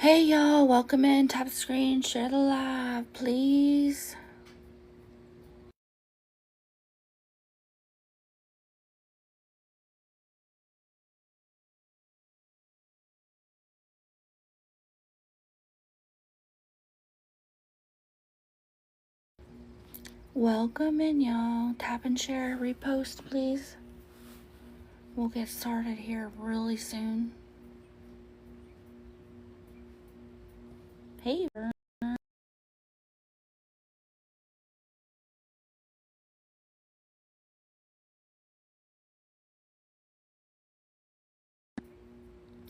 Hey y'all, welcome in. Tap the screen, share the live, please. Welcome in, y'all. Tap and share, repost, please. We'll get started here really soon. Hey,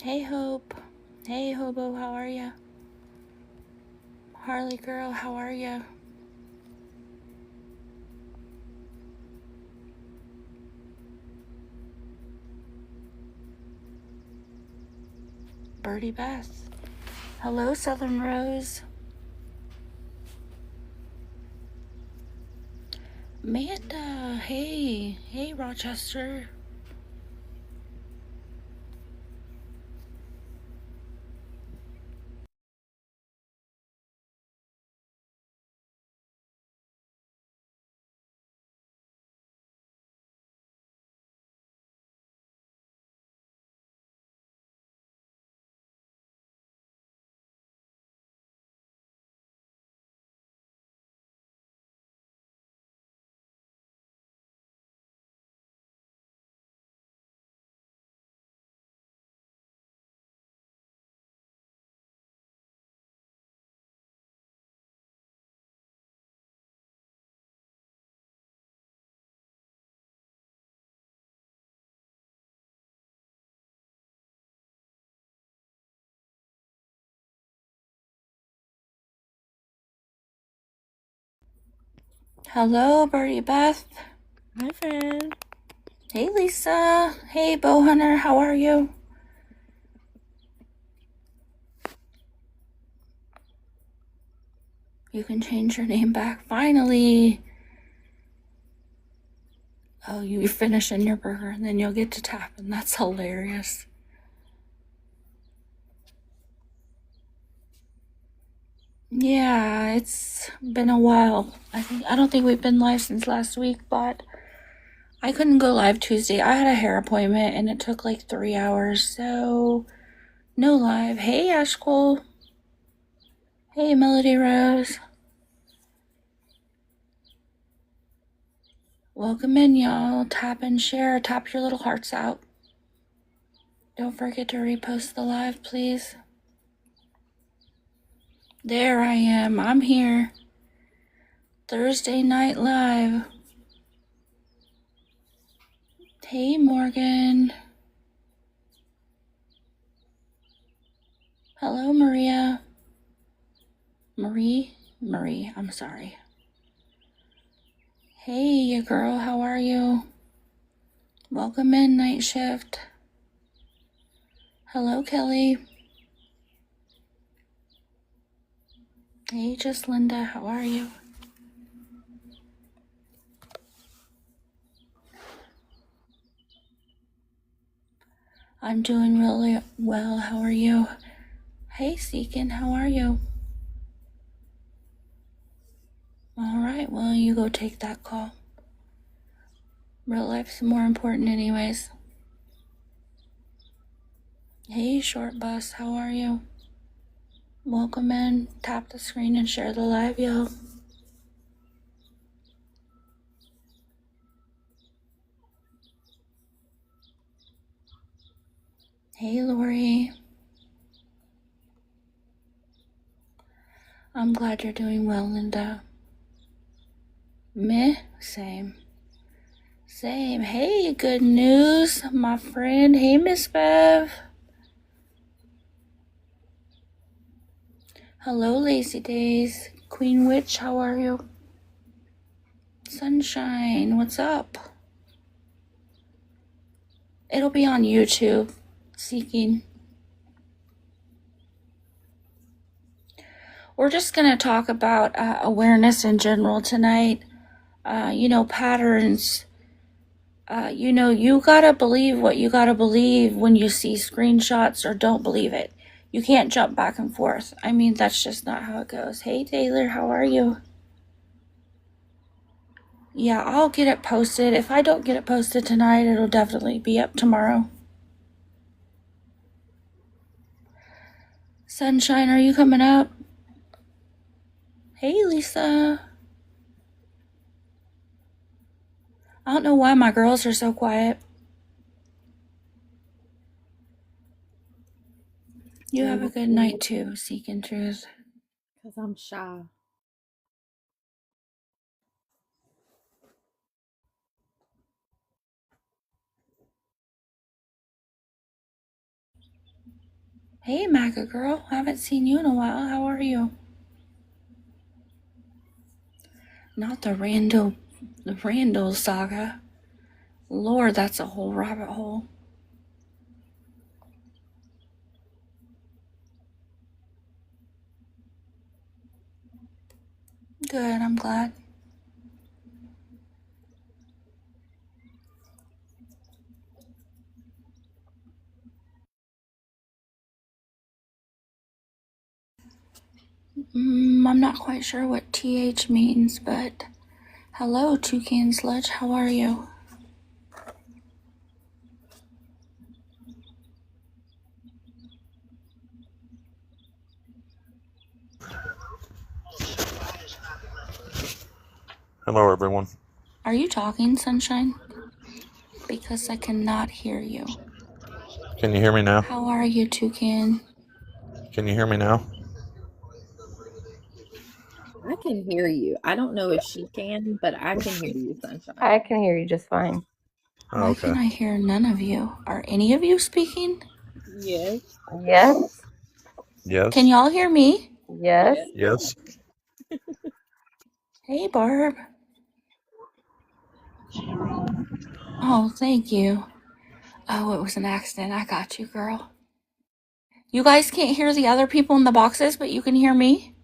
hey Hope. Hey Hobo, how are ya? Harley girl, how are ya? Birdie Beth. Hello, Southern Rose. Amanda, hey. Hey, Rochester. Hello, Birdie Beth. Hi, friend. Hey, Lisa. Hey, Bow Hunter, how are you? You can change your name back, finally. Oh, you finishing your burger and then you'll get to tapping. That's hilarious. Yeah, it's been a while. I don't think we've been live since last week, but I couldn't go live Tuesday. I had a hair appointment and it took like 3 hours, so no live. Hey, Ashcole. Hey, Melody Rose. Welcome in, y'all. Tap and share. Tap your little hearts out. Don't forget to repost the live, please. There I am. I'm here. Thursday Night Live. Hey, Morgan. Hello, Maria. Marie, I'm sorry. Hey, you girl, how are you? Welcome in, Night Shift. Hello, Kelly. Hey, just Linda, how are you? I'm doing really well, how are you? Hey, Seekin, how are you? Alright, well, you go take that call. Real life's more important anyways. Hey, Short Bus, how are you? Welcome in. Tap the screen and share the live, y'all. Hey, Lori. I'm glad you're doing well, Linda. Meh, same. Same. Hey, good news, my friend. Hey, Miss Bev. Hello, Lazy Days. Queen Witch, how are you? Sunshine, what's up? It'll be on YouTube. Seeking. We're just going to talk about awareness in general tonight. Patterns. You gotta believe what you gotta believe when you see screenshots, or don't believe it. You can't jump back and forth. I mean, that's just not how it goes. Hey, Taylor, how are you? Yeah, I'll get it posted. If I don't get it posted tonight, it'll definitely be up tomorrow. Sunshine, are you coming up? Hey, Lisa. I don't know why my girls are so quiet. You have a good night too, Seeking Truth. Because I'm shy. Hey, Maca girl. Haven't seen you in a while. How are you? Not the Randall saga. Lord, that's a whole rabbit hole. Good, I'm glad. I'm not quite sure what TH means, but hello, Toucan Sludge. How are you? Hello, everyone. Are you talking, Sunshine? Because I cannot hear you. Can you hear me now? How are you, Toucan? Can you hear me now? I can hear you. I don't know if she can, but I can hear you, Sunshine. I can hear you just fine. Oh, Why okay. can I hear none of you? Are any of you speaking? Yes. Yes. Yes. Can y'all hear me? Yes. Yes. Hey, Barb. Oh, thank you. Oh, it was an accident. I got you, girl. You guys can't hear the other people in the boxes, but you can hear me?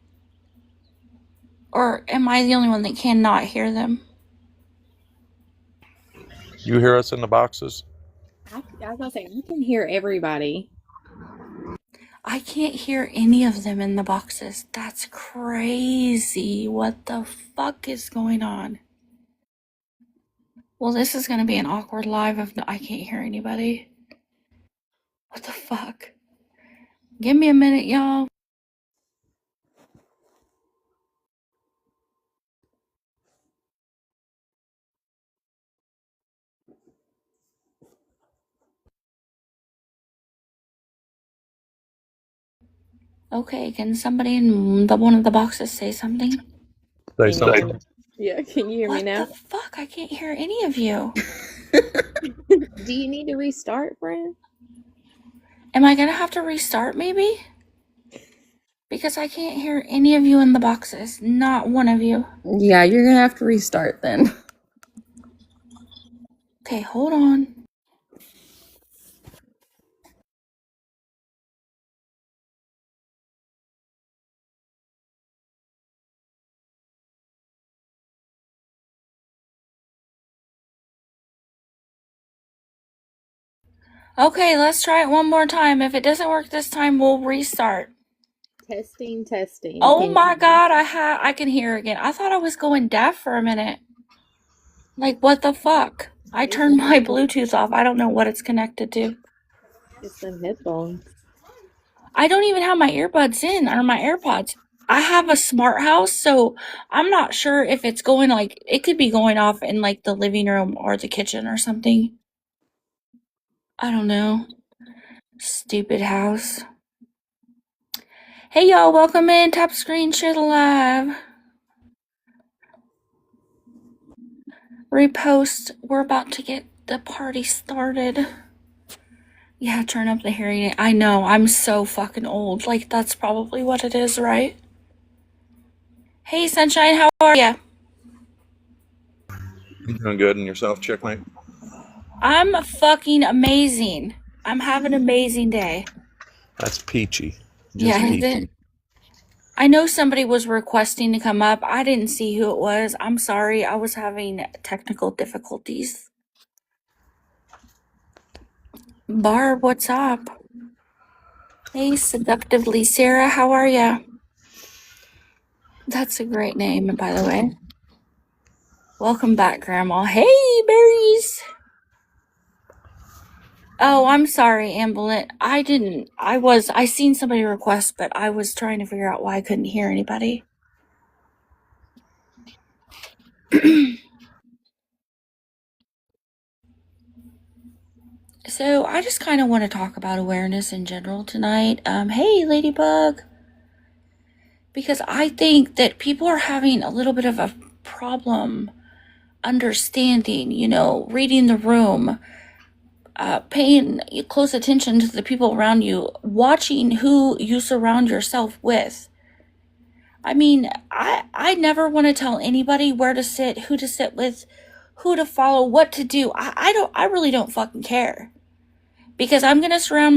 Or am I the only one that cannot hear them? You hear us in the boxes? I was going to say, I can hear everybody. I can't hear any of them in the boxes. That's crazy. What the fuck is going on? Well, this is going to be an awkward live if I can't hear anybody. What the fuck? Give me a minute, y'all. Okay, can somebody in one of the boxes say something? Say something. Yeah, can you hear me What now? the fuck? I can't hear any of you. Do you need to restart, friend? Am I gonna have to restart maybe? Because I can't hear any of you in the boxes. Not one of you. Yeah, you're gonna have to restart then. Okay, hold on. Okay, let's try it one more time. If it doesn't work this time, we'll restart. Testing, testing. Oh Can my you- god, I can hear again. I thought I was going deaf for a minute. Like, what the fuck? I turned my Bluetooth off. I don't know what it's connected to. It's some headphones. I don't even have my earbuds in or my AirPods. I have a smart house, so I'm not sure if it's going like it could be going off in like the living room or the kitchen or something. I don't know. Stupid house. Hey y'all, welcome in. Tap screen, share the live. Repost. We're about to get the party started. Yeah, turn up the hearing aid. I know, I'm so fucking old. Like, that's probably what it is, right? Hey, Sunshine, how are ya? You doing good in yourself, Checkmate? I'm fucking amazing. I'm having an amazing day. That's peachy. Yeah, is peachy. it? I know somebody was requesting to come up. I didn't see who it was. I'm sorry. I was having technical difficulties. Barb, what's up? Hey, seductively Sarah, how are ya? That's a great name, by the way. Welcome back, Grandma. Hey, berries. Oh, I'm sorry, Ambulant. I seen somebody request, but I was trying to figure out why I couldn't hear anybody. So I just kind of want to talk about awareness in general tonight. Hey, Ladybug. Because I think that people are having a little bit of a problem understanding, reading the room, paying close attention to the people around you, watching who you surround yourself with. I mean, I never want to tell anybody where to sit, who to sit with, who to follow, what to do. I really don't fucking care. Because I'm going to surround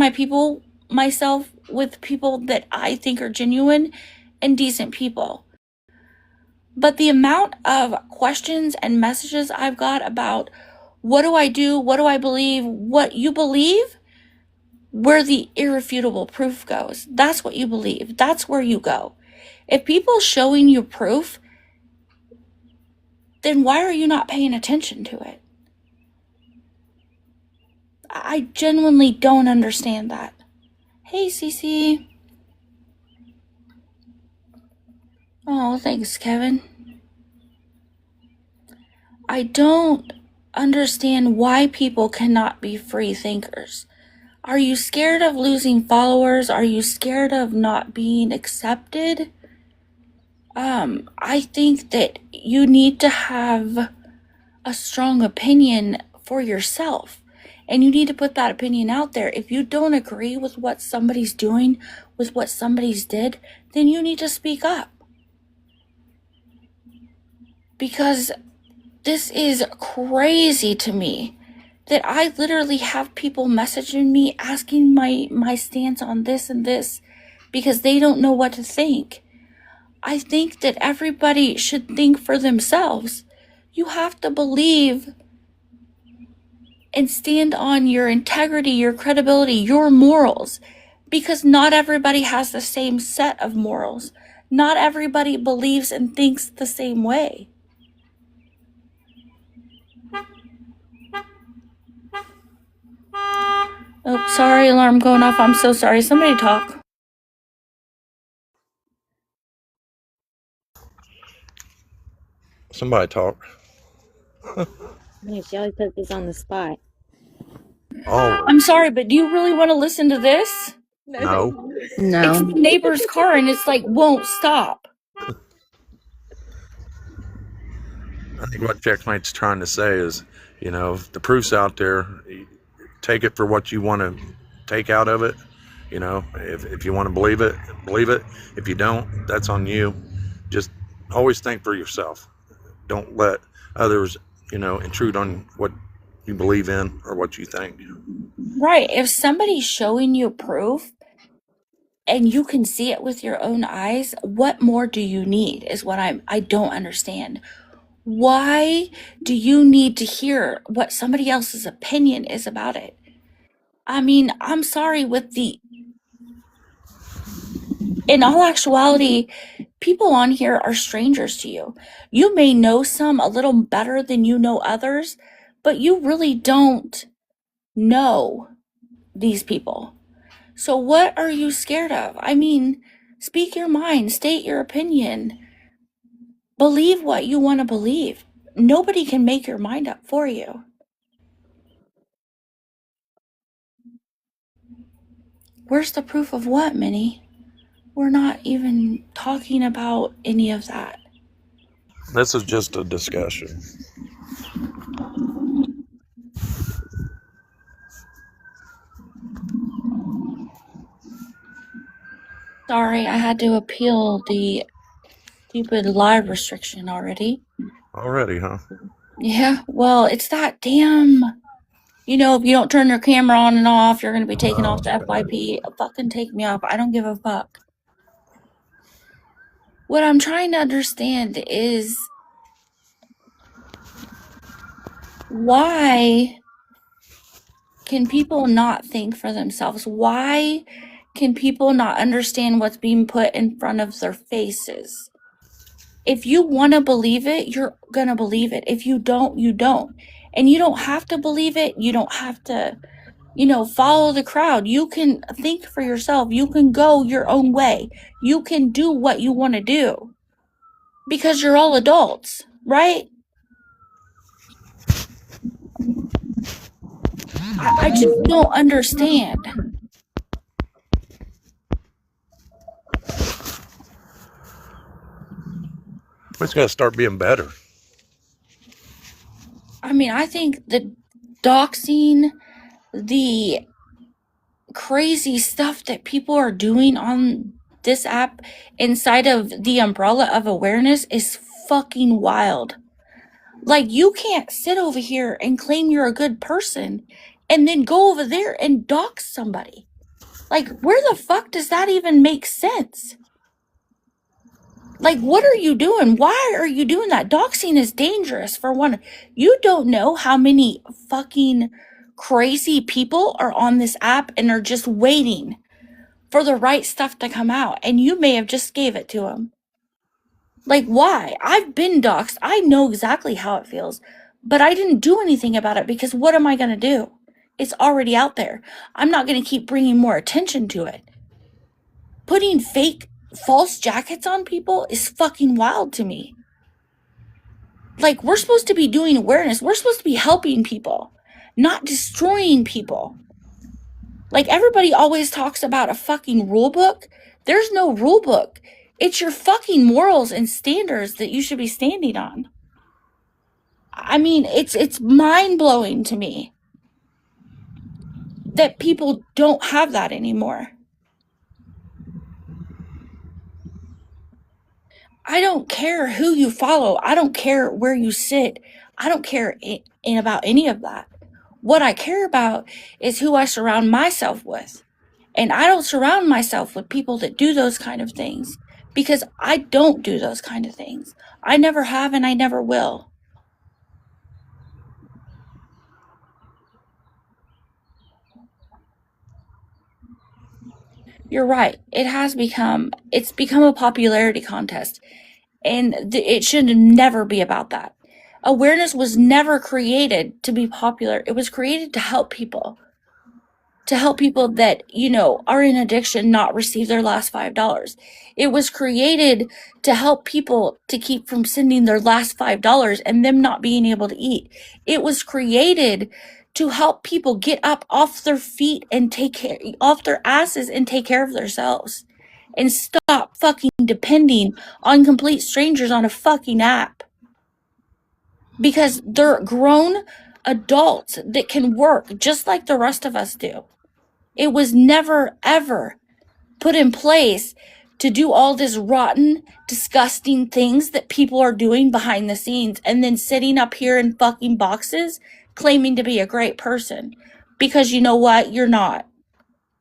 myself with people that I think are genuine and decent people. But the amount of questions and messages I've got about what do I do, what do I believe, what you believe, where the irrefutable proof goes. That's what you believe. That's where you go. If people showing you proof, then why are you not paying attention to it? I genuinely don't understand that. Hey, Cece. Oh, thanks, Kevin. I don't understand why people cannot be free thinkers. Are you scared of losing followers? Are you scared of not being accepted? I think that you need to have a strong opinion for yourself. And you need to put that opinion out there. If you don't agree with what somebody's doing, with what somebody's did, then you need to speak up. Because this is crazy to me that I literally have people messaging me asking my stance on this and this because they don't know what to think. I think that everybody should think for themselves. You have to believe and stand on your integrity, your credibility, your morals, because not everybody has the same set of morals. Not everybody believes and thinks the same way. Oh, sorry, alarm going off. I'm so sorry. Somebody talk. Somebody talk. Man, she always puts us on the spot. Oh, I'm sorry, but do you really want to listen to this? no. It's No. the neighbor's car and it's like won't stop. I think what Checkmate's trying to say is, the proof's out there. Take it for what you want to take out of it. If you want to believe it, believe it. If you don't, that's on you. Just always think for yourself. Don't let others, intrude on what you believe in or what you think. Right. If somebody's showing you proof and you can see it with your own eyes, what more do you need is what I don't understand. Why do you need to hear what somebody else's opinion is about it? I mean, I'm sorry, in all actuality, people on here are strangers to you. You may know some a little better than you know others, but you really don't know these people. So what are you scared of? I mean, speak your mind, state your opinion, believe what you want to believe. Nobody can make your mind up for you. Where's the proof of what, Minnie? We're not even talking about any of that. This is just a discussion. Sorry, I had to appeal the stupid live restriction already. Already, huh? Yeah, well, it's that damn. If you don't turn your camera on and off, you're going to be taken off the FYP. Fucking take me off. I don't give a fuck. What I'm trying to understand is why can people not think for themselves? Why can people not understand what's being put in front of their faces? If you want to believe it, you're going to believe it. If you don't, you don't. And you don't have to believe it. You don't have to, follow the crowd. You can think for yourself. You can go your own way. You can do what you want to do because you're all adults, right? I just don't understand. We just got to start being better. I mean, I think the doxing, the crazy stuff that people are doing on this app inside of the umbrella of awareness is fucking wild. Like, you can't sit over here and claim you're a good person and then go over there and dox somebody. Like, where the fuck does that even make sense? Like, what are you doing? Why are you doing that? Doxing is dangerous, for one. You don't know how many fucking crazy people are on this app and are just waiting for the right stuff to come out, and you may have just gave it to them. Like, why? I've been doxed. I know exactly how it feels, but I didn't do anything about it because what am I going to do? It's already out there. I'm not going to keep bringing more attention to it. Putting fake, false jackets on people is fucking wild to me. Like, we're supposed to be doing awareness. We're supposed to be helping people, not destroying people. Like, everybody always talks about a fucking rule book. There's no rule book. It's your fucking morals and standards that you should be standing on. I mean, it's mind-blowing to me that people don't have that anymore. I don't care who you follow. I don't care where you sit. I don't care about any of that. What I care about is who I surround myself with. And I don't surround myself with people that do those kind of things because I don't do those kind of things. I never have and I never will. You're right. It's become a popularity contest. And it should never be about that. Awareness was never created to be popular. It was created to help people. To help people that, are in addiction not receive their last $5. It was created to help people to keep from sending their last $5 and them not being able to eat. It was created to help people get up off their feet and off their asses and take care of themselves. And stop fucking depending on complete strangers on a fucking app. Because they're grown adults that can work just like the rest of us do. It was never, ever put in place to do all this rotten, disgusting things that people are doing behind the scenes and then sitting up here in fucking boxes claiming to be a great person. Because you know what? You're not.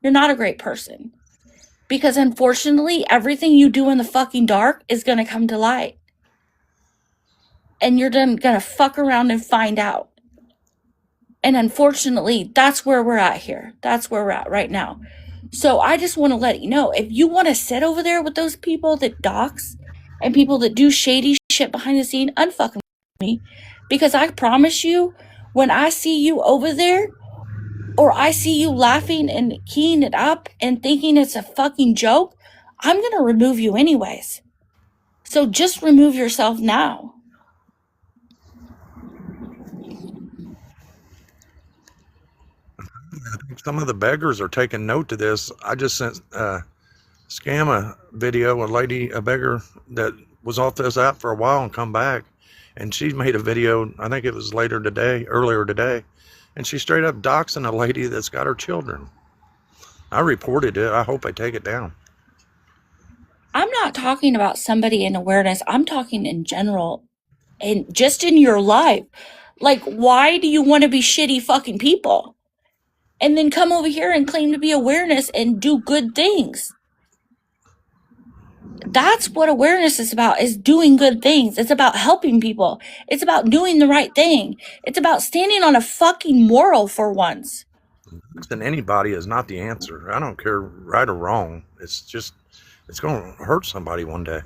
You're not a great person. Because unfortunately, everything you do in the fucking dark is going to come to light. And you're then going to fuck around and find out. And unfortunately, that's where we're at here. That's where we're at right now. So I just want to let you know, if you want to sit over there with those people that dox and people that do shady shit behind the scene, unfucking me. Because I promise you, when I see you over there, or I see you laughing and keying it up and thinking it's a fucking joke, I'm going to remove you anyways. So just remove yourself now. I think some of the beggars are taking note to this. I just sent Scam a video, a beggar that was off this app for a while and come back. And she made a video, I think it was earlier today. And she's straight up doxing a lady that's got her children. I reported it. I hope they take it down. I'm not talking about somebody in awareness. I'm talking in general and just in your life. Like, why do you want to be shitty fucking people? And then come over here and claim to be awareness and do good things. That's what awareness is about, is doing good things. It's about helping people. It's about doing the right thing. It's about standing on a fucking moral for once. Than anybody is not the answer. I don't care right or wrong. It's just, it's going to hurt somebody one day.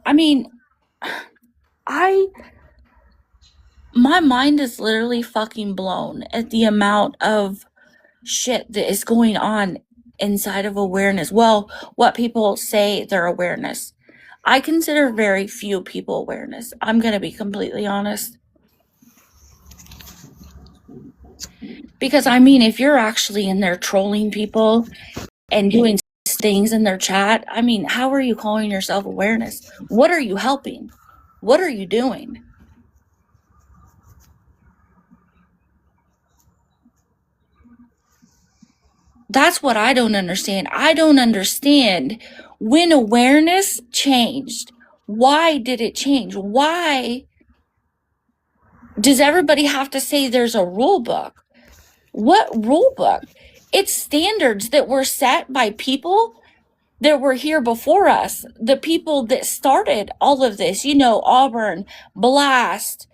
I mean, my mind is literally fucking blown at the amount of shit that is going on inside of awareness. Well, what people say their awareness. I consider very few people awareness. I'm going to be completely honest. Because, I mean, if you're actually in there trolling people and doing things in their chat, I mean, how are you calling yourself awareness? What are you helping? What are you doing? That's what I don't understand. I don't understand when awareness changed. Why did it change? Why does everybody have to say there's a rule book? What rule book? It's standards that were set by people that were here before us, the people that started all of this, you know, Auburn, Blast,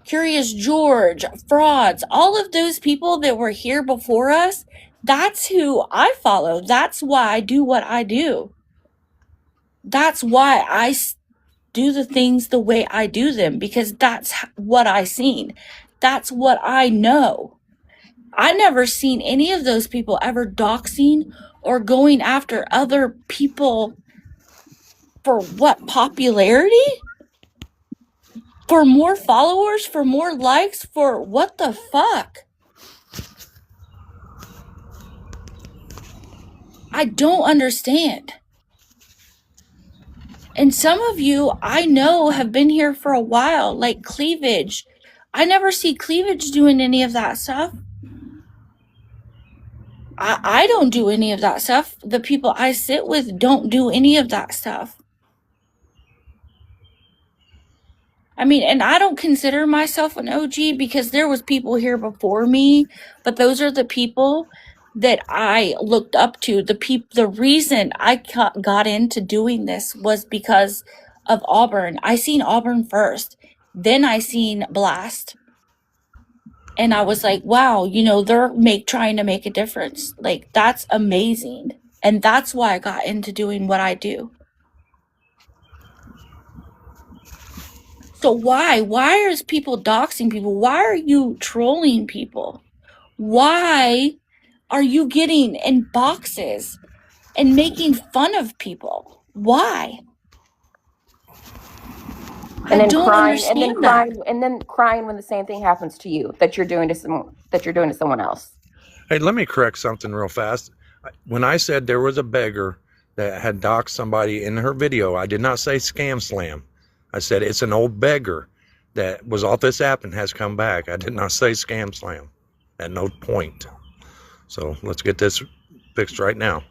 Curious George, Frauds, all of those people that were here before us. That's who I follow. That's why I do what I do. That's why I do the things the way I do them, because that's what I seen. That's what I know. I never seen any of those people ever doxing or going after other people for what, popularity? For more followers? For more likes? For what the fuck? I don't understand. And some of you I know have been here for a while, like Cleavage. I never see Cleavage doing any of that stuff. I don't do any of that stuff. The people I sit with don't do any of that stuff. I mean, and I don't consider myself an OG because there was people here before me, but those are the people that I looked up to. The reason I got into doing this was because of Auburn. I seen Auburn first, then I seen Blast, and I was like, wow, you know, they're trying to make a difference. Like, that's amazing, and that's why I got into doing what I do. So why is people doxing people? Why are you trolling people? Why are you getting in boxes and making fun of people? Why? And I then don't crying, understand that. and then crying when the same thing happens to you that you're doing to someone else. Hey, let me correct something real fast. When I said there was a beggar that had doxed somebody in her video, I did not say Scam Slam. I said it's an old beggar that was off this app and has come back. I did not say Scam Slam at no point. So let's get this fixed right now.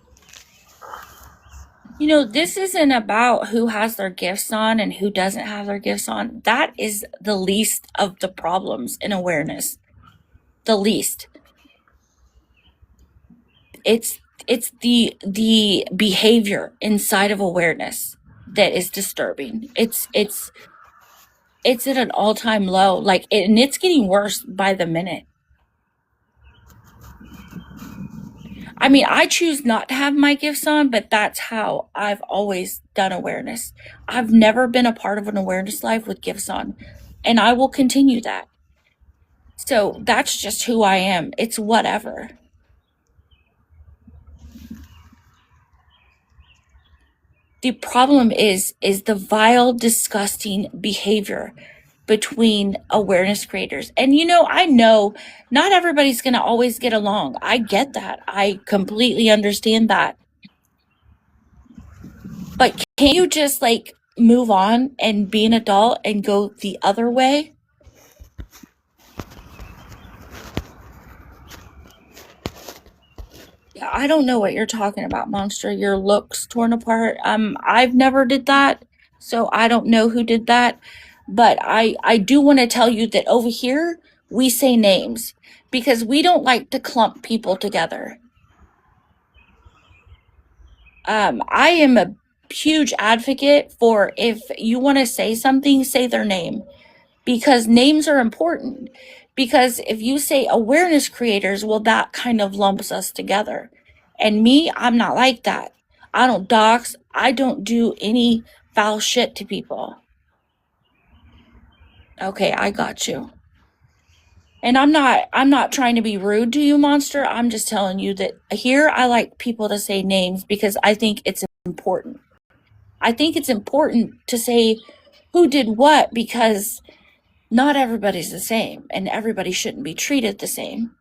You know, this isn't about who has their gifts on and who doesn't have their gifts on. That is the least of the problems in awareness. The least. It's the behavior inside of awareness that is disturbing. It's at an all-time low, like, and it's getting worse by the minute. I mean, I choose not to have my gifts on, but that's how I've always done awareness. I've never been a part of an awareness live with gifts on, and I will continue that. So that's just who I am. It's whatever. The problem is the vile, disgusting behavior between awareness creators. And you know, I know not everybody's going to always get along. I get that. I completely understand that. But can't you just like move on and be an adult and go the other way? Yeah, I don't know what you're talking about, Monster. Your looks torn apart. I've never did that, so I don't know who did that. But I do want to tell you that over here we say names because we don't like to clump people together. I am a huge advocate for, if you want to say something, say their name, because names are important. Because if you say awareness creators, well, that kind of lumps us together. And me, I'm not like that. I don't dox. I don't do any foul shit to people. Okay, I got you. And I'm not trying to be rude to you, Monster. I'm just telling you that here I like people to say names because I think it's important. I think it's important to say who did what, because not everybody's the same and everybody shouldn't be treated the same.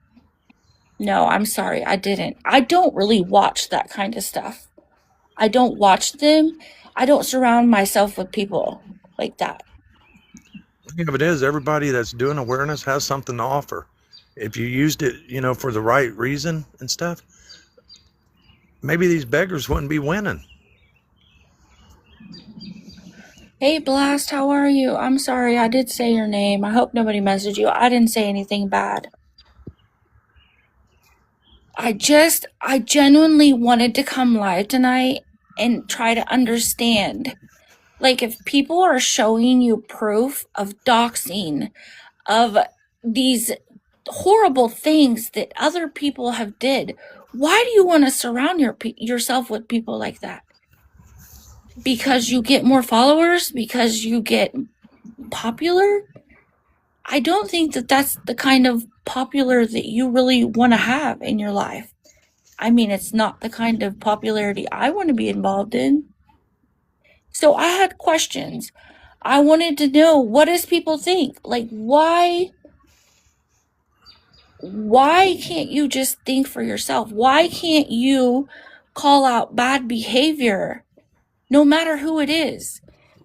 No, I'm sorry, I didn't. I don't really watch that kind of stuff. I don't watch them. I don't surround myself with people like that. The thing of it is, everybody that's doing awareness has something to offer. If you used it, for the right reason and stuff, maybe these beggars wouldn't be winning. Hey, Blast, how are you? I'm sorry, I did say your name. I hope nobody messaged you. I didn't say anything bad. I genuinely wanted to come live tonight and try to understand. Like, if people are showing you proof of doxing, of these horrible things that other people have did, why do you want to surround yourself with people like that? Because you get more followers? Because you get popular? I don't think that that's the kind of popular that you really want to have in your life. I mean, it's not the kind of popularity I want to be involved in. So I had questions. I wanted to know, what does people think? Like, why can't you just think for yourself? Why can't you call out bad behavior, no matter who it is?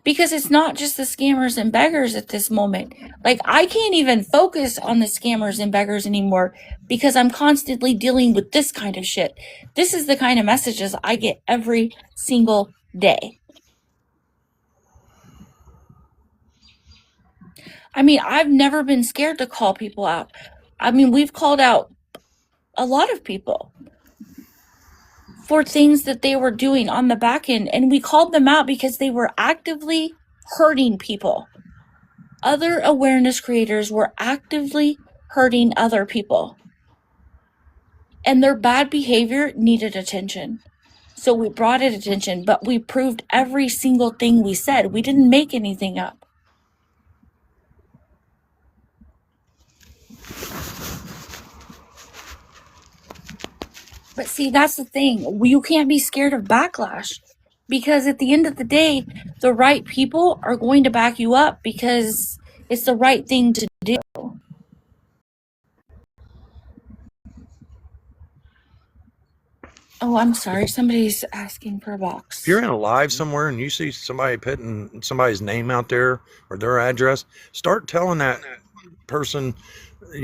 Because it's not just the scammers and beggars at this moment. Like, I can't even focus on the scammers and beggars anymore because I'm constantly dealing with this kind of shit. This is the kind of messages I get every single day. I mean, I've never been scared to call people out. I mean, we've called out a lot of people for things that they were doing on the back end, and we called them out because they were actively hurting people. Other awareness creators were actively hurting other people, and their bad behavior needed attention. So we brought it attention, but we proved every single thing we said. We didn't make anything up. But see, that's the thing. You can't be scared of backlash, because at the end of the day, the right people are going to back you up because it's the right thing to do. Oh, I'm sorry. Somebody's asking for a box. If you're in a live somewhere and you see somebody putting somebody's name out there or their address, start telling that person,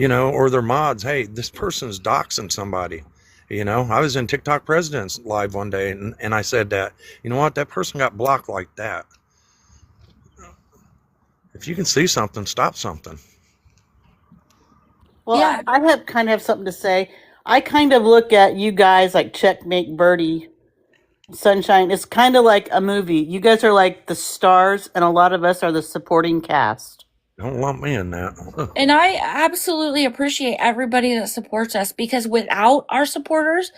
or their mods, hey, this person's doxing somebody. I was in TikTok President's live one day and I said that, you know what, that person got blocked like that. If you can see something, stop something. Well, Yeah. I have something to say. I kind of look at you guys like Checkmate, Birdie, Sunshine. It's kind of like a movie. You guys are like the stars, and a lot of us are the supporting cast. Don't lump me in that. And I absolutely appreciate everybody that supports us, because without our supporters,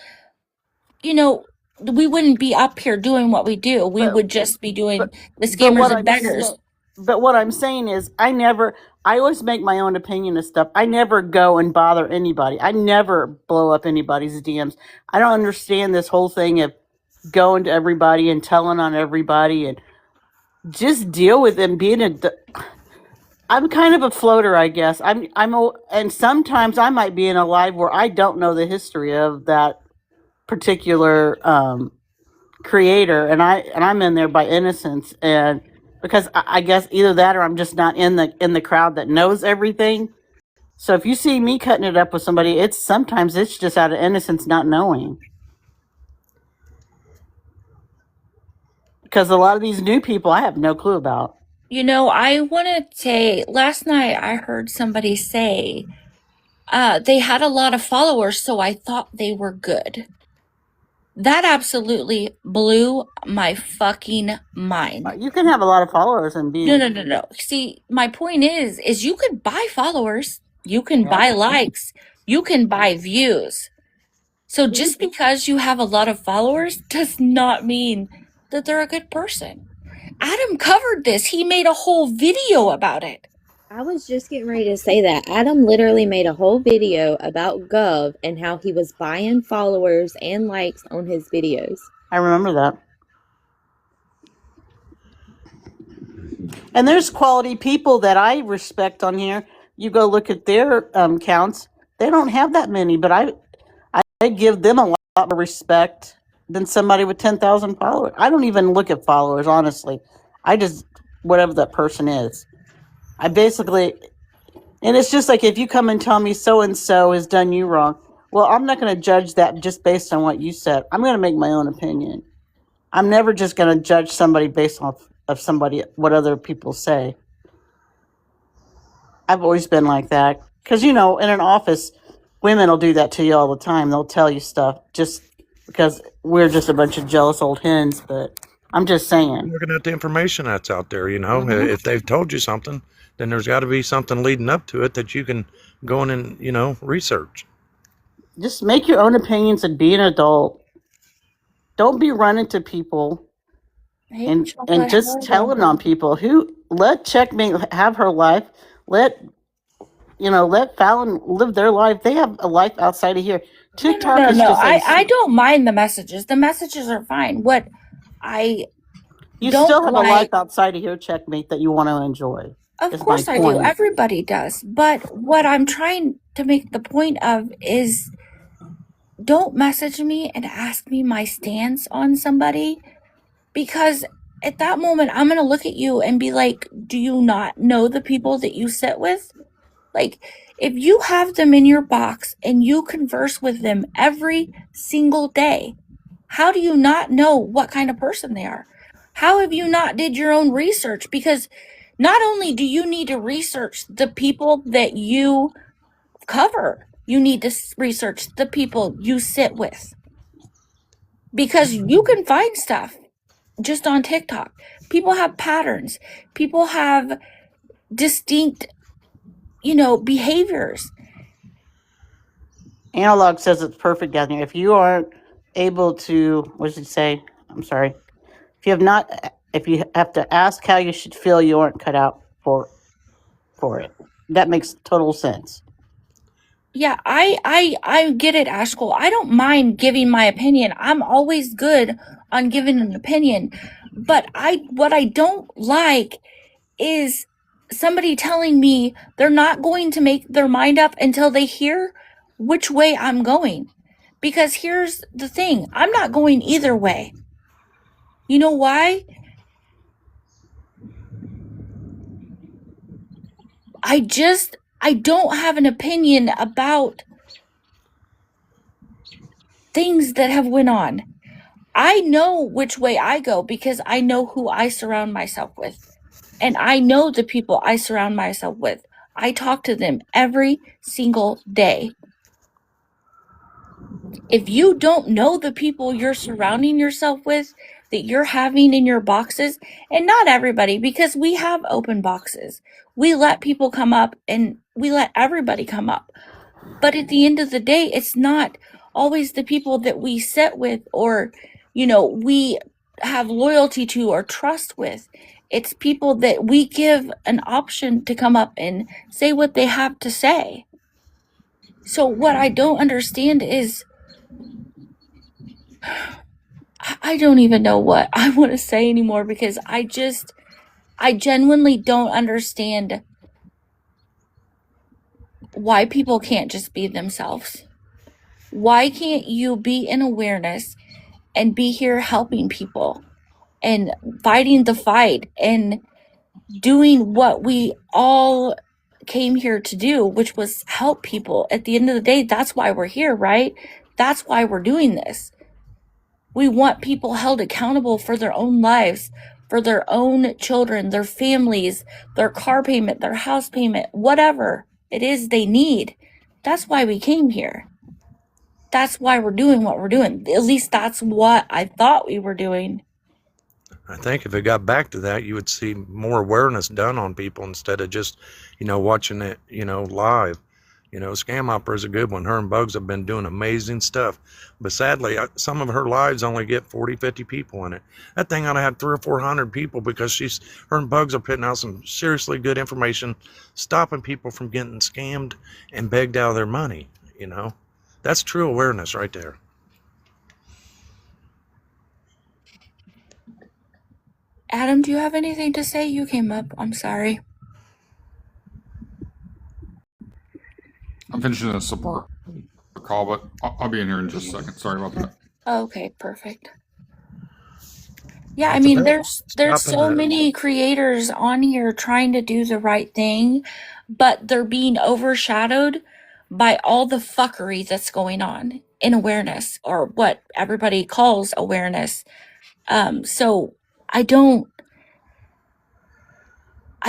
we wouldn't be up here doing what we do. We But- would just be doing but- the scammers what and I'm beggars. saying- But what I'm saying is, I always make my own opinion of stuff. I never go and bother anybody. I never blow up anybody's DMs. I don't understand this whole thing of going to everybody and telling on everybody and just deal with them I'm kind of a floater, I guess. And sometimes I might be in a live where I don't know the history of that particular creator, and I'm in there by innocence, and because I guess either that or I'm just not in the crowd that knows everything. So if you see me cutting it up with somebody, sometimes it's just out of innocence, not knowing. Because a lot of these new people I have no clue about. I want to say, last night I heard somebody say they had a lot of followers, so I thought they were good. That absolutely blew my fucking mind. You can have a lot of followers and be No. See, my point is you can buy followers, you can buy likes, you can buy views. So just because you have a lot of followers does not mean that they're a good person. Adam covered this. He made a whole video about it. I was just getting ready to say that. Adam literally made a whole video about Gov and how he was buying followers and likes on his videos. I remember that. And there's quality people that I respect on here. You go look at their counts. They don't have that many, but I give them a lot more respect than somebody with 10,000 followers. I don't even look at followers, honestly. I just, whatever that person is. I basically, and it's just like if you come and tell me so-and-so has done you wrong, well, I'm not going to judge that just based on what you said. I'm going to make my own opinion. I'm never just going to judge somebody based off of somebody, what other people say. I've always been like that. Because, in an office, women will do that to you all the time. They'll tell you stuff just because we're just a bunch of jealous old hens. But I'm just saying. Looking at the information that's out there, if they've told you something, then there's got to be something leading up to it that you can go in and, research. Just make your own opinions and be an adult. Don't be running to people and just telling on people. Let Checkmate have her life. Let Fallon live their life. They have a life outside of here. TikTok is just I don't mind the messages. The messages are fine. You still have a life outside of here, Checkmate, that you want to enjoy. Of course I do. Everybody does. But what I'm trying to make the point of is don't message me and ask me my stance on somebody, because at that moment I'm going to look at you and be like, do you not know the people that you sit with? Like, if you have them in your box and you converse with them every single day, how do you not know what kind of person they are? How have you not did your own research? Because not only do you need to research the people that you cover, you need to research the people you sit with. Because you can find stuff just on TikTok. People have patterns. People have distinct, behaviors. Analog says it's perfect down here. If you aren't able to, what does it say? I'm sorry. If you have to ask how you should feel, you aren't cut out for it. That makes total sense. Yeah, I get it, Ashkol. I don't mind giving my opinion. I'm always good on giving an opinion. But what I don't like is somebody telling me they're not going to make their mind up until they hear which way I'm going. Because here's the thing, I'm not going either way. You know why? I don't have an opinion about things that have went on. I know which way I go because I know who I surround myself with. And I know the people I surround myself with. I talk to them every single day. If you don't know the people you're surrounding yourself with, that you're having in your boxes, and not everybody, because we have open boxes. We let people come up and we let everybody come up. But at the end of the day, it's not always the people that we sit with or, we have loyalty to or trust with. It's people that we give an option to come up and say what they have to say. So what I don't understand is, I don't even know what I want to say anymore, because I genuinely don't understand why people can't just be themselves. Why can't you be in awareness and be here helping people and fighting the fight and doing what we all came here to do, which was help people? At the end of the day, that's why we're here, right? That's why we're doing this. We want people held accountable for their own lives, for their own children, their families, their car payment, their house payment, whatever it is they need. That's why we came here. that's why we're doing what we're doing. At least that's what I thought we were doing. I think if it got back to that, you would see more awareness done on people instead of just, watching it, live. Scam Opera is a good one. Her and Bugs have been doing amazing stuff. But sadly, some of her lives only get 40, 50 people in it. That thing ought to have 300 or 400 people because her and Bugs are putting out some seriously good information, stopping people from getting scammed and begged out of their money. That's true awareness right there. Adam, do you have anything to say? You came up. I'm sorry. I'm finishing a support call, but I'll be in here in just a second. Sorry about that. Okay, perfect. Yeah, I mean, there's Stopping so that. many creators on here trying to do the right thing, but they're being overshadowed by all the fuckery that's going on in awareness, or what everybody calls awareness. So I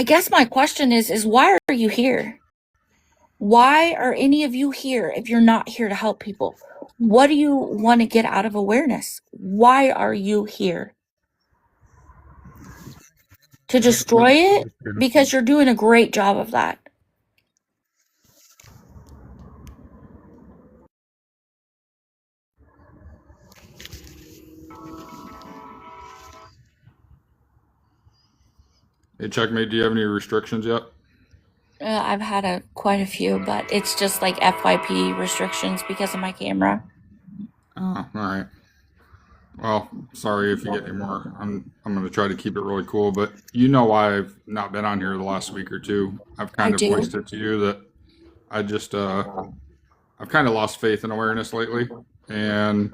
guess my question is why are you here? Why are any of you here if you're not here to help people? What do you want to get out of awareness? Why are you here? To destroy it? Because you're doing a great job of that. Hey, Checkmate, do you have any restrictions yet? I've had quite a few, but it's just like FYP restrictions because of my camera. Oh, all right. Well, sorry if you get any more. I'm going to try to keep it really cool, but why I've not been on here the last week or two. I've kind of do. voiced it to you that I just I've kind of lost faith in awareness lately, and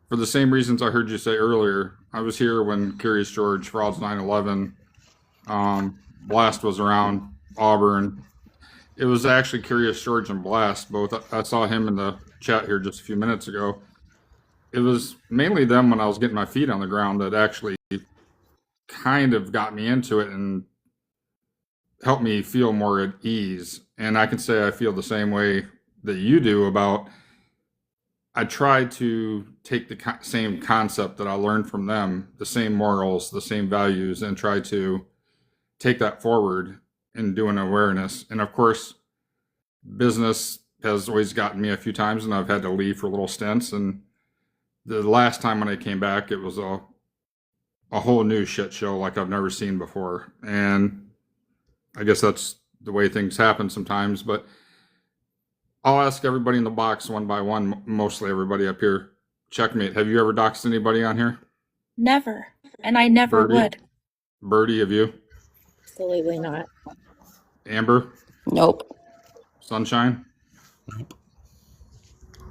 for the same reasons I heard you say earlier. I was here when Curious George Frauds 9/11 Blast was around Auburn. It was actually Curious George and Blast both. I saw him in the chat here just a few minutes ago. It was mainly them when I was getting my feet on the ground that actually kind of got me into it and helped me feel more at ease. And I can say I feel the same way that you do about, I try to take the same concept that I learned from them, the same morals, the same values, and try to take that forward in doing awareness. And of course, business has always gotten me a few times, and I've had to leave for little stints. And the last time when I came back, it was a whole new shit show like I've never seen before. And I guess that's the way things happen sometimes. But I'll ask everybody in the box one by one, mostly everybody up here. Checkmate, have you ever doxed anybody on here? Never. And I never would. Birdie, have you? Absolutely not. Amber? Nope. Sunshine? Nope.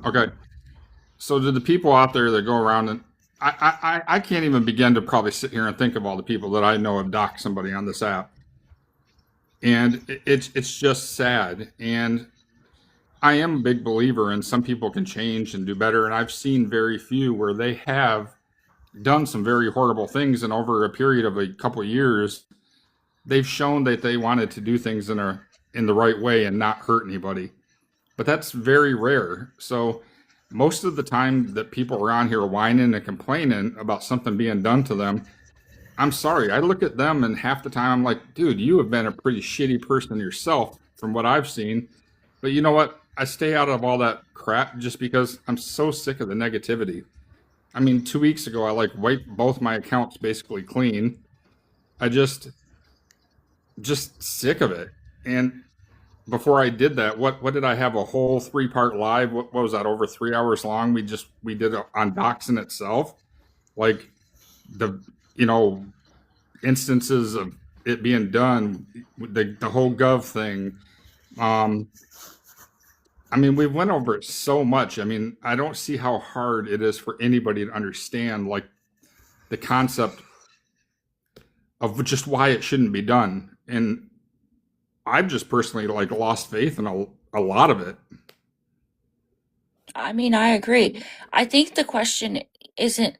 Okay. So to the people out there that go around, and I can't even begin to probably sit here and think of all the people that I know have doxed somebody on this app. And it's just sad. And I am a big believer in some people can change and do better. And I've seen very few where they have done some very horrible things. And over a period of a couple of years, they've shown that they wanted to do things in the right way and not hurt anybody. But that's very rare. So most of the time that people are on here whining and complaining about something being done to them, I'm sorry, I look at them and half the time I'm like, dude, you have been a pretty shitty person yourself from what I've seen. But you know what? I stay out of all that crap just because I'm so sick of the negativity. I mean, 2 weeks ago, I wiped both my accounts basically clean. I just sick of it. And before I did that, what did I have a whole 3-part live? What was that, over 3 hours long? We did it on doxing itself, like the instances of it being done, the whole gov thing. I mean, we went over it so much. I mean, I don't see how hard it is for anybody to understand the concept of just why it shouldn't be done. And I've just personally lost faith in a lot of it. I mean, I agree. I think the question isn't,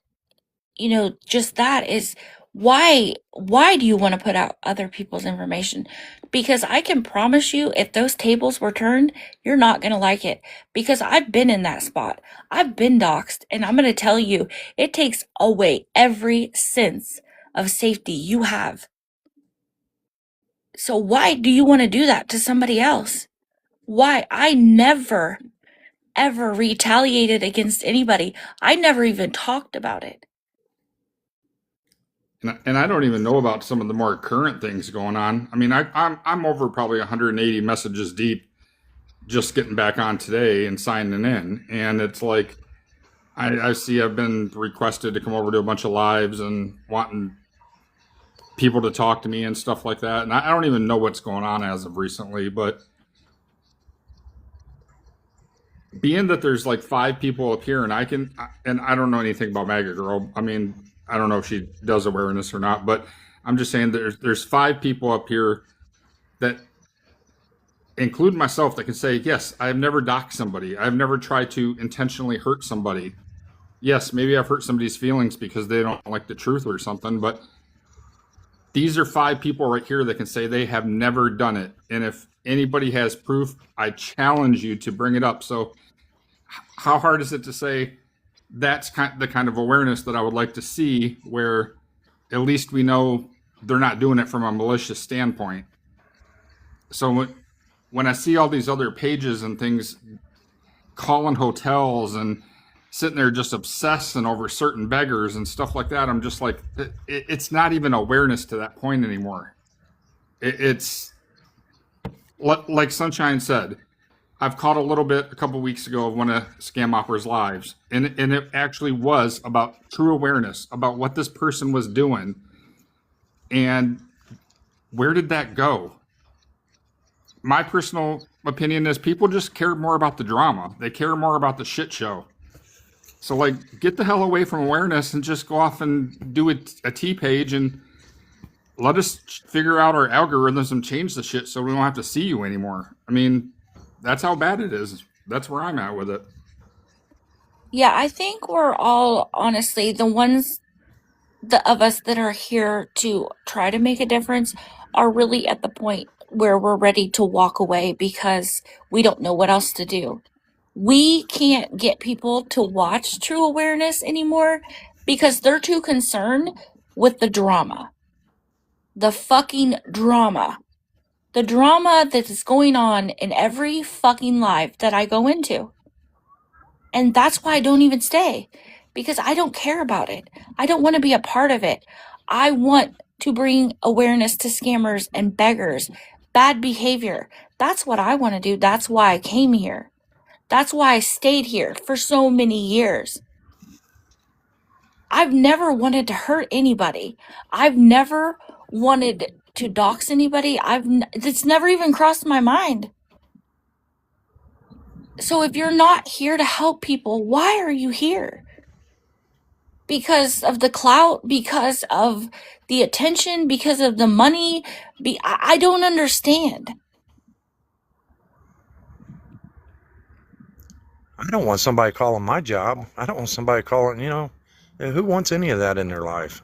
just that is, Why do you want to put out other people's information? Because I can promise you, if those tables were turned, you're not going to like it. Because I've been in that spot. I've been doxxed, and I'm going to tell you, it takes away every sense of safety you have. So why do you want to do that to somebody else? Why? I never, ever retaliated against anybody. I never even talked about it. And I don't even know about some of the more current things going on. I mean, I'm over probably 180 messages deep, just getting back on today and signing in, and it's like I see I've been requested to come over to a bunch of lives and wanting people to talk to me and stuff like that, and I don't even know what's going on as of recently, but being that there's like 5 people up here, and I don't know anything about MAGA Girl. I mean, I don't know if she does awareness or not, but I'm just saying there's 5 people up here that include myself that can say, yes, I've never doxed somebody. I've never tried to intentionally hurt somebody. Yes, maybe I've hurt somebody's feelings because they don't like the truth or something, but these are 5 people right here that can say they have never done it. And if anybody has proof, I challenge you to bring it up. So how hard is it to say that's the kind of awareness that I would like to see, where at least we know they're not doing it from a malicious standpoint? So when I see all these other pages and things calling hotels and sitting there just obsessing over certain beggars and stuff like that, I'm just like, it's not even awareness to that point anymore. It's like Sunshine said, I've caught a little bit a couple weeks ago of one of Scam Opera's lives, and it actually was about true awareness about what this person was doing, and where did that go? My personal opinion is people just care more about the drama. They care more about the shit show. So, like, get the hell away from awareness and just go off and do a T page and let us figure out our algorithms and change the shit so we don't have to see you anymore. I mean, that's how bad it is. That's where I'm at with it. Yeah, I think we're all, honestly, the ones of us that are here to try to make a difference are really at the point where we're ready to walk away because we don't know what else to do. We can't get people to watch True Awareness anymore because they're too concerned with the drama. The fucking drama. The drama that is going on in every fucking live that I go into. And that's why I don't even stay, because I don't care about it. I don't want to be a part of it. I want to bring awareness to scammers and beggars, bad behavior. That's what I want to do. That's why I came here. That's why I stayed here for so many years. I've never wanted to hurt anybody. I've never wanted to dox anybody. It's never even crossed my mind. So if you're not here to help people, why are you here? Because of the clout, because of the attention, because of the money? I don't understand. I don't want somebody calling my job. I don't want somebody calling, who wants any of that in their life?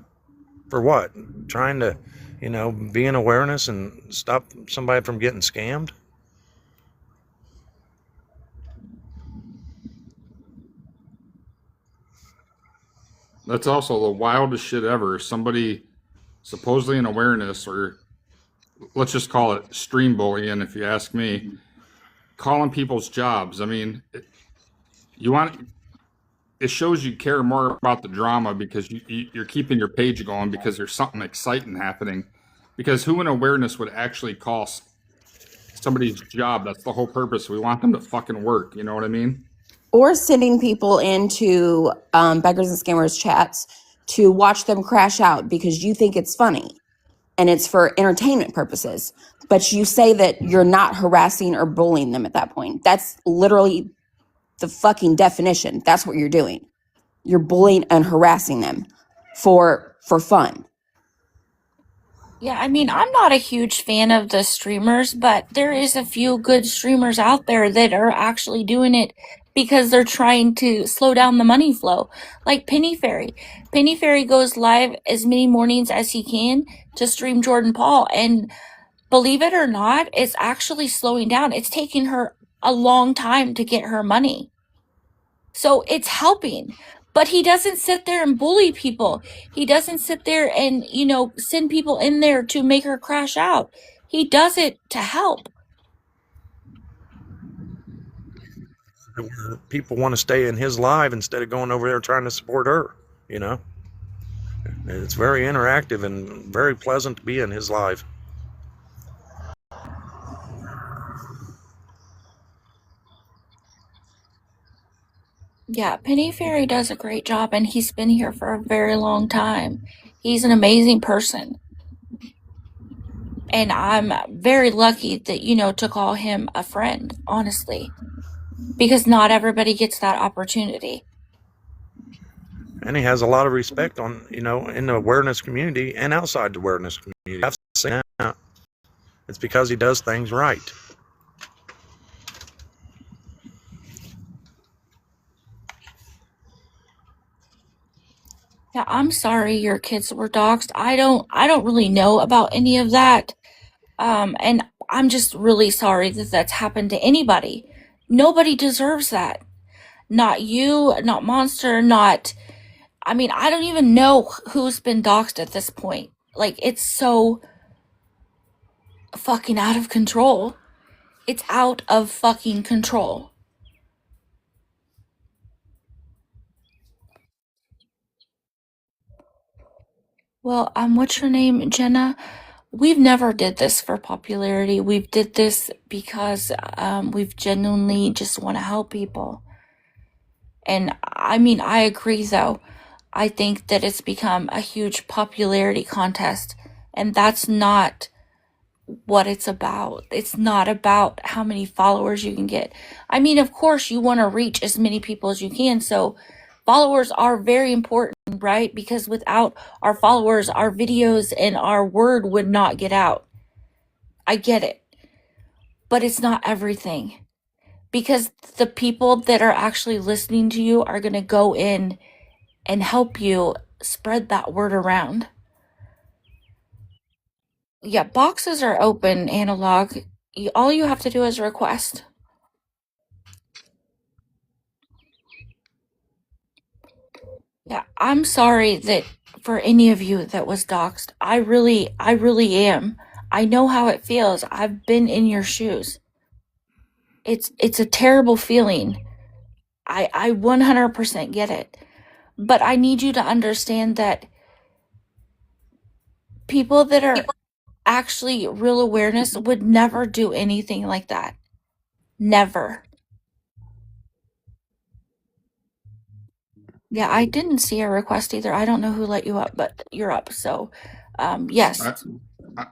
For what? Trying to, be in awareness and stop somebody from getting scammed? That's also the wildest shit ever. Somebody supposedly in awareness, or let's just call it stream bullying, if you ask me, calling people's jobs. I mean, it shows you care more about the drama because you're keeping your page going because there's something exciting happening. Because who in awareness would actually call somebody's job? That's the whole purpose. We want them to fucking work. You know what I mean? Or sending people into beggars and scammers chats to watch them crash out because you think it's funny and it's for entertainment purposes. But you say that you're not harassing or bullying them at that point. That's literally the fucking definition. That's what you're doing. You're bullying and harassing them for fun. Yeah, I mean, I'm not a huge fan of the streamers, but there is a few good streamers out there that are actually doing it because they're trying to slow down the money flow. Like Penny Fairy. Penny Fairy goes live as many mornings as he can to stream Jordan Paul. And believe it or not, it's actually slowing down. It's taking her a long time to get her money. So it's helping. But he doesn't sit there and bully people. He doesn't sit there and, send people in there to make her crash out. He does it to help. People want to stay in his live instead of going over there trying to support her. It's very interactive and very pleasant to be in his live. Yeah, Penny Fairy does a great job, and he's been here for a very long time. He's an amazing person. And I'm very lucky that, to call him a friend, honestly. Because not everybody gets that opportunity. And he has a lot of respect in the awareness community and outside the awareness community. I've seen that. It's because he does things right. Yeah, I'm sorry your kids were doxxed. I don't really know about any of that. And I'm just really sorry that that's happened to anybody. Nobody deserves that. Not you, not Monster, I don't even know who's been doxxed at this point. Like, it's so fucking out of control. It's out of fucking control. Well, what's your name, Jenna? We've never did this for popularity. We've did this because we've genuinely just want to help people. And I agree though. I think that it's become a huge popularity contest, and that's not what it's about. It's not about how many followers you can get. Of course you want to reach as many people as you can, so followers are very important, right? Because without our followers, our videos and our word would not get out. I get it. But it's not everything. Because the people that are actually listening to you are going to go in and help you spread that word around. Yeah, boxes are open, Analog. All you have to do is request. Yeah, I'm sorry that for any of you that was doxxed. I really am. I know how it feels. I've been in your shoes. It's a terrible feeling. I 100% get it. But I need you to understand that people that are actually real awareness would never do anything like that. Never. Yeah, I didn't see a request either. I don't know who let you up, but you're up. So, yes.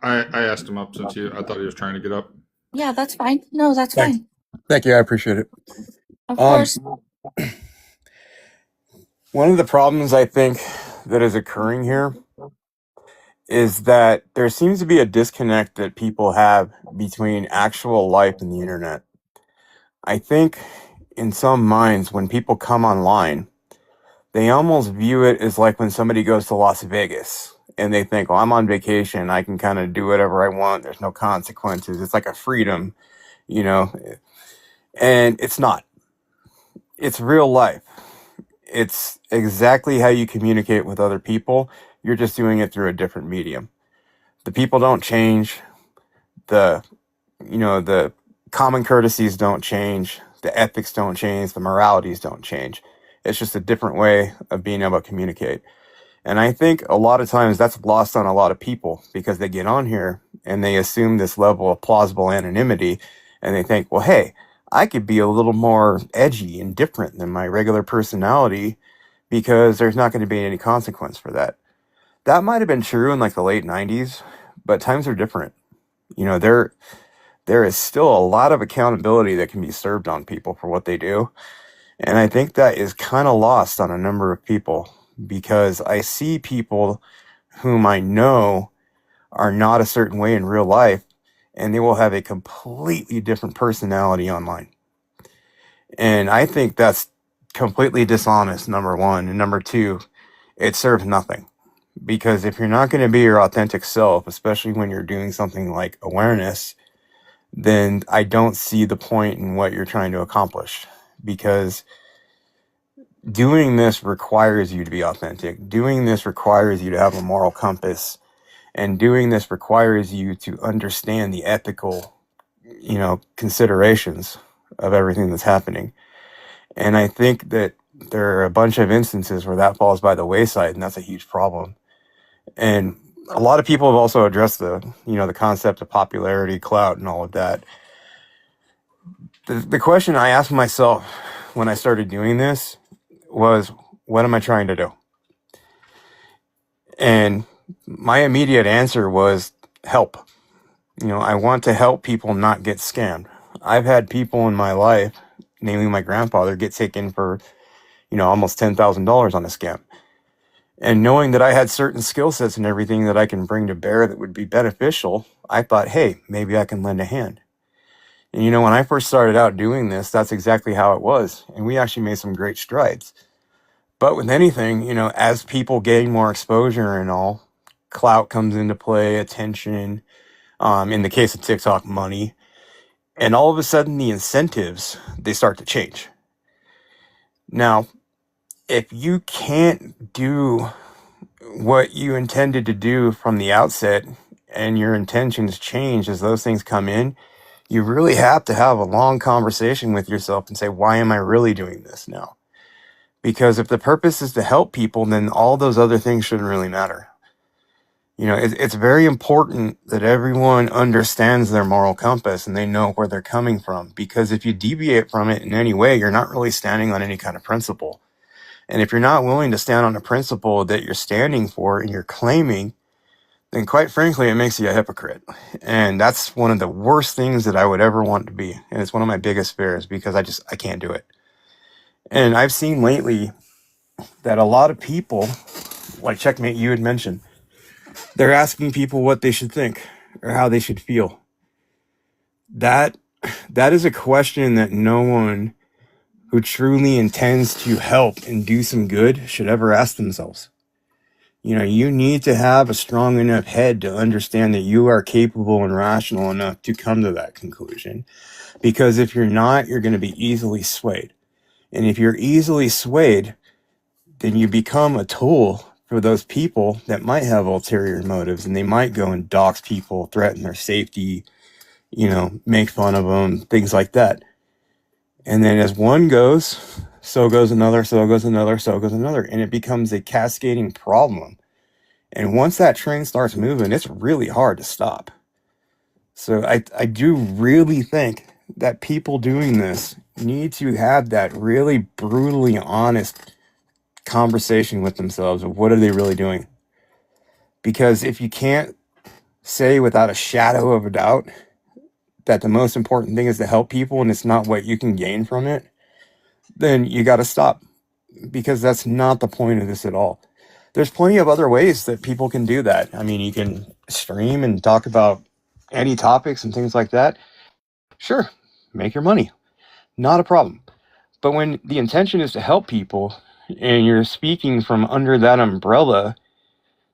I asked him up since I thought he was trying to get up. Yeah, that's fine. No, that's Thanks. fine. Thank you. I appreciate it. Of course. One of the problems I think that is occurring here is that there seems to be a disconnect that people have between actual life and the internet. I think in some minds, when people come online, they almost view it as like when somebody goes to Las Vegas and they think, well, I'm on vacation. I can kind of do whatever I want. There's no consequences. It's like a freedom, and it's not. It's real life. It's exactly how you communicate with other people. You're just doing it through a different medium. The people don't change. The common courtesies don't change. The ethics don't change. The moralities don't change. It's just a different way of being able to communicate. And I think a lot of times that's lost on a lot of people because they get on here and they assume this level of plausible anonymity and they think, well, hey, I could be a little more edgy and different than my regular personality because there's not going to be any consequence for that. That might have been true in like the late 90s, but times are different. There is still a lot of accountability that can be served on people for what they do. And I think that is kind of lost on a number of people because I see people whom I know are not a certain way in real life, and they will have a completely different personality online. And I think that's completely dishonest, number one. And number two, it serves nothing. Because if you're not going to be your authentic self, especially when you're doing something like awareness, then I don't see the point in what you're trying to accomplish. Because doing this requires you to be authentic. Doing this requires you to have a moral compass. And doing this requires you to understand the ethical, considerations of everything that's happening. And I think that there are a bunch of instances where that falls by the wayside, and that's a huge problem. And a lot of people have also addressed the concept of popularity, clout, and all of that. The question I asked myself when I started doing this was, what am I trying to do? And my immediate answer was help. I want to help people not get scammed. I've had people in my life, namely my grandfather, get taken for, almost $10,000 on a scam. And knowing that I had certain skill sets and everything that I can bring to bear that would be beneficial, I thought, hey, maybe I can lend a hand. And when I first started out doing this, that's exactly how it was. And we actually made some great strides. But with anything, as people gain more exposure and all, clout comes into play, attention, in the case of TikTok, money. And all of a sudden, the incentives, they start to change. Now, if you can't do what you intended to do from the outset and your intentions change as those things come in, you really have to have a long conversation with yourself and say, why am I really doing this now? Because if the purpose is to help people, then all those other things shouldn't really matter. It's very important that everyone understands their moral compass and they know where they're coming from. Because if you deviate from it in any way, you're not really standing on any kind of principle. And if you're not willing to stand on a principle that you're standing for and you're claiming, then quite frankly, it makes you a hypocrite. And that's one of the worst things that I would ever want to be. And it's one of my biggest fears because I can't do it. And I've seen lately that a lot of people, like Checkmate, you had mentioned, they're asking people what they should think or how they should feel. That is a question that no one who truly intends to help and do some good should ever ask themselves. You need to have a strong enough head to understand that you are capable and rational enough to come to that conclusion. Because if you're not, you're going to be easily swayed. And if you're easily swayed, then you become a tool for those people that might have ulterior motives, and they might go and dox people, threaten their safety, make fun of them, things like that. And then as one goes, so goes another, so goes another, so goes another. And it becomes a cascading problem. And once that train starts moving, it's really hard to stop. So I do really think that people doing this need to have that really brutally honest conversation with themselves of what are they really doing. Because if you can't say without a shadow of a doubt that the most important thing is to help people and it's not what you can gain from it, then you got to stop, because that's not the point of this at all. There's plenty of other ways that people can do that. I mean, you can stream and talk about any topics and things like that. Sure, make your money. Not a problem. But when the intention is to help people and you're speaking from under that umbrella,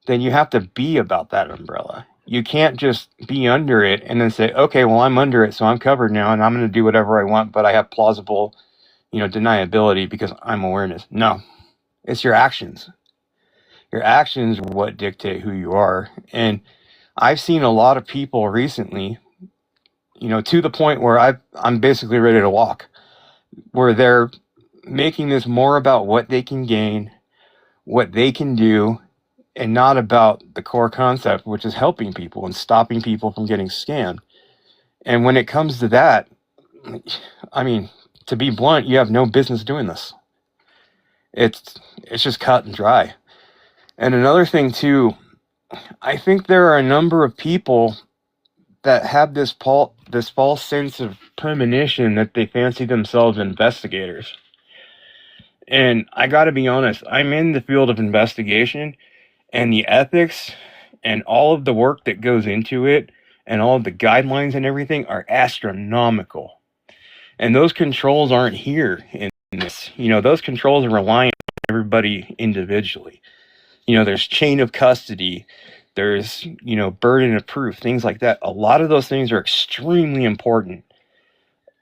then you have to be about that umbrella. You can't just be under it and then say, okay, well, I'm under it, so I'm covered now, and I'm going to do whatever I want, but I have plausible, deniability because I'm awareness. No, it's your actions. Your actions are what dictate who you are. And I've seen a lot of people recently, to the point where I'm basically ready to walk, where they're making this more about what they can gain, what they can do, and not about the core concept, which is helping people and stopping people from getting scammed. And when it comes to that, I mean, to be blunt, you have no business doing this. It's just cut and dry. And another thing too, I think there are a number of people that have this false sense of premonition that they fancy themselves investigators. And I got to be honest, I'm in the field of investigation, and the ethics and all of the work that goes into it and all of the guidelines and everything are astronomical. And those controls aren't here in this. Those controls are relying on everybody individually. There's chain of custody, there's, burden of proof, things like that. A lot of those things are extremely important.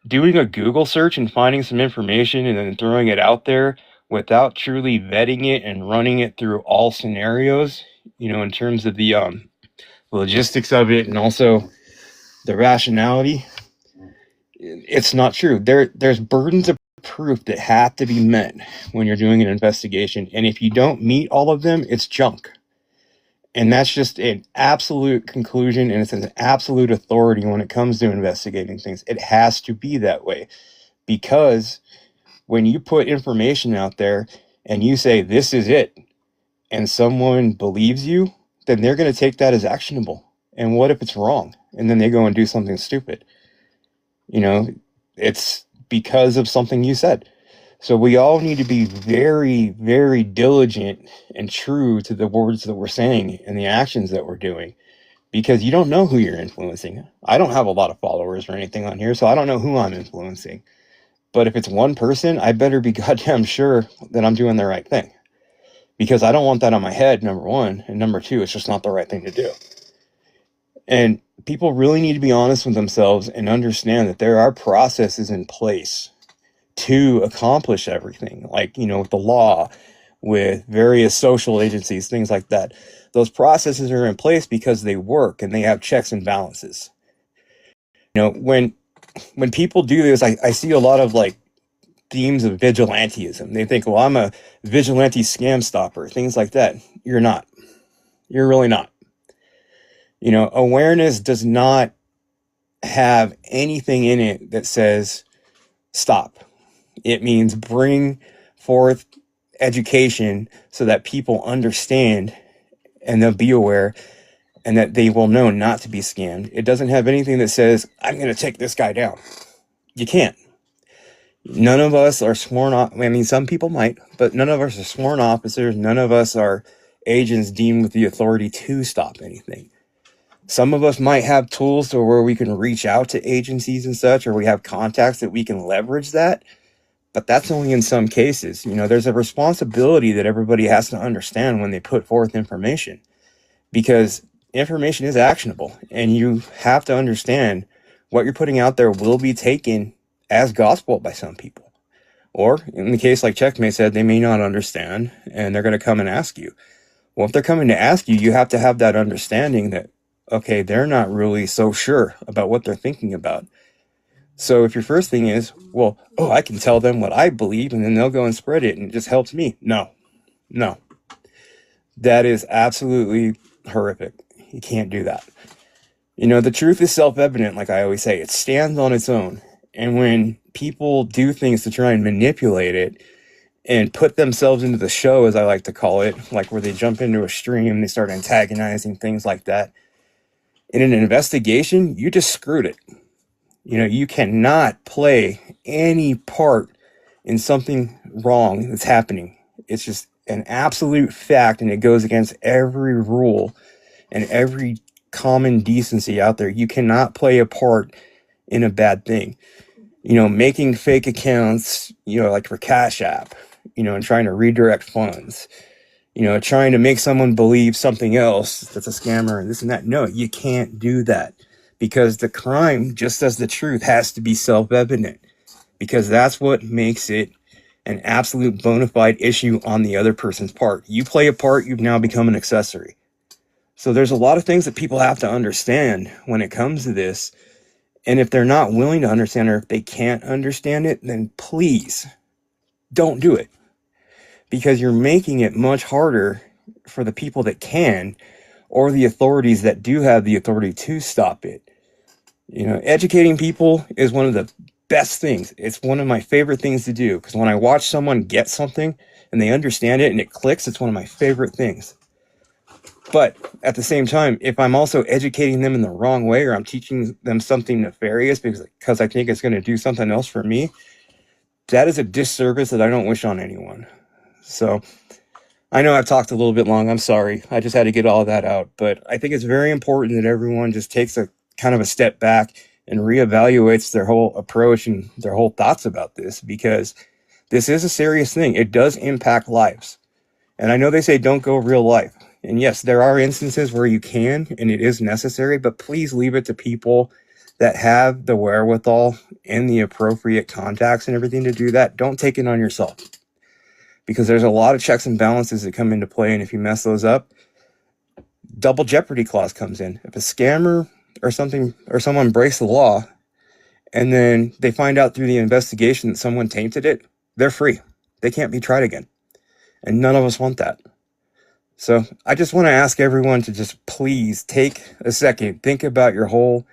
Doing a Google search and finding some information and then throwing it out there without truly vetting it and running it through all scenarios, in terms of the logistics of it and also the rationality, it's not true. There's burdens of proof that have to be met when you're doing an investigation, and if you don't meet all of them, it's junk. And that's just an absolute conclusion, and it's an absolute authority when it comes to investigating things. It has to be that way, because when you put information out there and you say this is it, and someone believes you, then they're going to take that as actionable. And what if it's wrong? And then they go and do something stupid. It's because of something you said. So we all need to be very, very diligent and true to the words that we're saying and the actions that we're doing, because you don't know who you're influencing. I don't have a lot of followers or anything on here, so I don't know who I'm influencing. But if it's one person, I better be goddamn sure that I'm doing the right thing, because I don't want that on my head, number one. And number two, it's just not the right thing to do. And people really need to be honest with themselves and understand that there are processes in place to accomplish everything, like, with the law, with various social agencies, things like that. Those processes are in place because they work and they have checks and balances. When people do this, I see a lot of like themes of vigilantism. They think, well, I'm a vigilante scam stopper, things like that. You're not. You're really not. Awareness does not have anything in it that says stop. It means bring forth education so that people understand and they'll be aware and that they will know not to be scammed. It doesn't have anything that says, I'm going to take this guy down. You can't. None of us are sworn off. I mean, some people might, but none of us are sworn officers. None of us are agents deemed with the authority to stop anything. Some of us might have tools to where we can reach out to agencies and such, or we have contacts that we can leverage that. But that's only in some cases. There's a responsibility that everybody has to understand when they put forth information, because information is actionable, and you have to understand what you're putting out there will be taken as gospel by some people. Or in the case like Checkmate said, they may not understand and they're going to come and ask you. Well, if they're coming to ask you, you have to have that understanding that, okay, they're not really so sure about what they're thinking about. So if your first thing is, well, I can tell them what I believe and then they'll go and spread it and it just helps me. No. That is absolutely horrific. You can't do that. The truth is self-evident, like I always say. It stands on its own. And when people do things to try and manipulate it and put themselves into the show, as I like to call it, like where they jump into a stream, they start antagonizing, things like that. In an investigation, you just screwed it. You cannot play any part in something wrong that's happening. It's just an absolute fact, and it goes against every rule and every common decency out there. You cannot play a part in a bad thing. Making fake accounts, like for Cash App, and trying to redirect funds, trying to make someone believe something else that's a scammer and this and that. No, you can't do that, because the crime, just as the truth, has to be self-evident, because that's what makes it an absolute bona fide issue on the other person's part. You play a part, you've now become an accessory. So there's a lot of things that people have to understand when it comes to this. And if they're not willing to understand, or if they can't understand it, then please don't do it, because you're making it much harder for the people that can, or the authorities that do have the authority to stop it. Educating people is one of the best things. It's one of my favorite things to do, because when I watch someone get something and they understand it and it clicks, it's one of my favorite things. But at the same time, if I'm also educating them in the wrong way, or I'm teaching them something nefarious because I think it's going to do something else for me, that is a disservice that I don't wish on anyone. So I know I've talked a little bit long. I'm sorry. I just had to get all that out. But I think it's very important that everyone just takes a kind of a step back and reevaluates their whole approach and their whole thoughts about this, because this is a serious thing. It does impact lives. And I know they say don't go real life. And yes, there are instances where you can and it is necessary, but please leave it to people that have the wherewithal and the appropriate contacts and everything to do that. Don't take it on yourself, because there's a lot of checks and balances that come into play. And if you mess those up, double jeopardy clause comes in. If a scammer or something or someone breaks the law and then they find out through the investigation that someone tainted it, they're free. They can't be tried again. And none of us want that. So I just want to ask everyone to just please take a second, think about your whole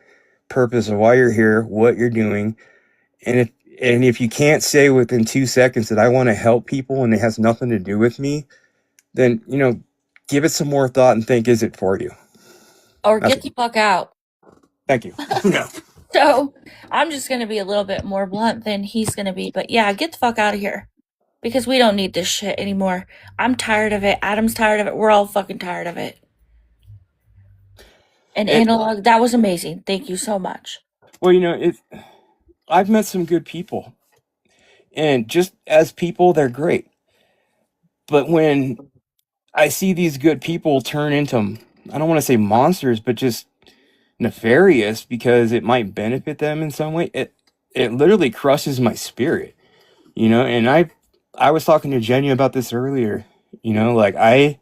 purpose of why you're here, what you're doing. And if you can't say within 2 seconds that I want to help people and it has nothing to do with me, then, give it some more thought and think, is it for you? Or That's get the fuck out. Thank you. No. So I'm just going to be a little bit more blunt than he's going to be. But yeah, get the fuck out of here. Because we don't need this shit anymore. I'm tired of it. Adam's tired of it. We're all fucking tired of it. And Analog, that was amazing. Thank you so much. Well, I've met some good people. And just as people, they're great. But when I see these good people turn into, I don't want to say monsters, but just nefarious because it might benefit them in some way, it literally crushes my spirit. And I was talking to Jenny about this earlier. Like I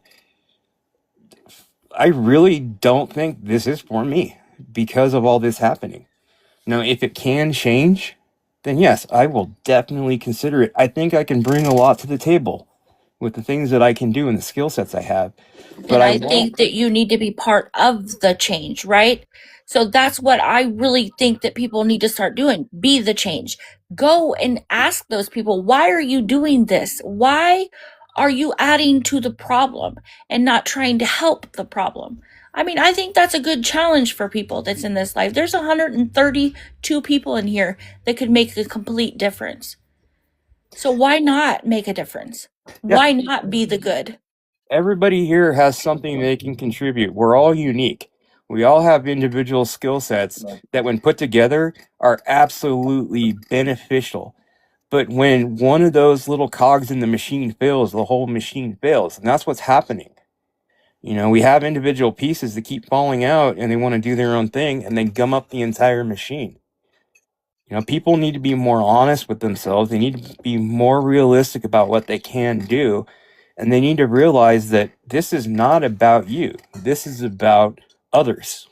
really don't think this is for me because of all this happening. Now, if it can change, then yes, I will definitely consider it. I think I can bring a lot to the table with the things that I can do and the skill sets I have. But And I think that you need to be part of the change, right? So that's what I really think that people need to start doing. Be the change. Go and ask those people, why are you doing this? Why are you adding to the problem and not trying to help the problem? I mean, I think that's a good challenge for people that's in this life. There's 132 people in here that could make a complete difference. So why not make a difference? Yeah. Why not be the good? Everybody here has something they can contribute. We're all unique. We all have individual skill sets that, when put together, are absolutely beneficial. But when one of those little cogs in the machine fails, the whole machine fails. And that's what's happening. We have individual pieces that keep falling out and they want to do their own thing and they gum up the entire machine. People need to be more honest with themselves. They need to be more realistic about what they can do. And they need to realize that this is not about you. This is about others.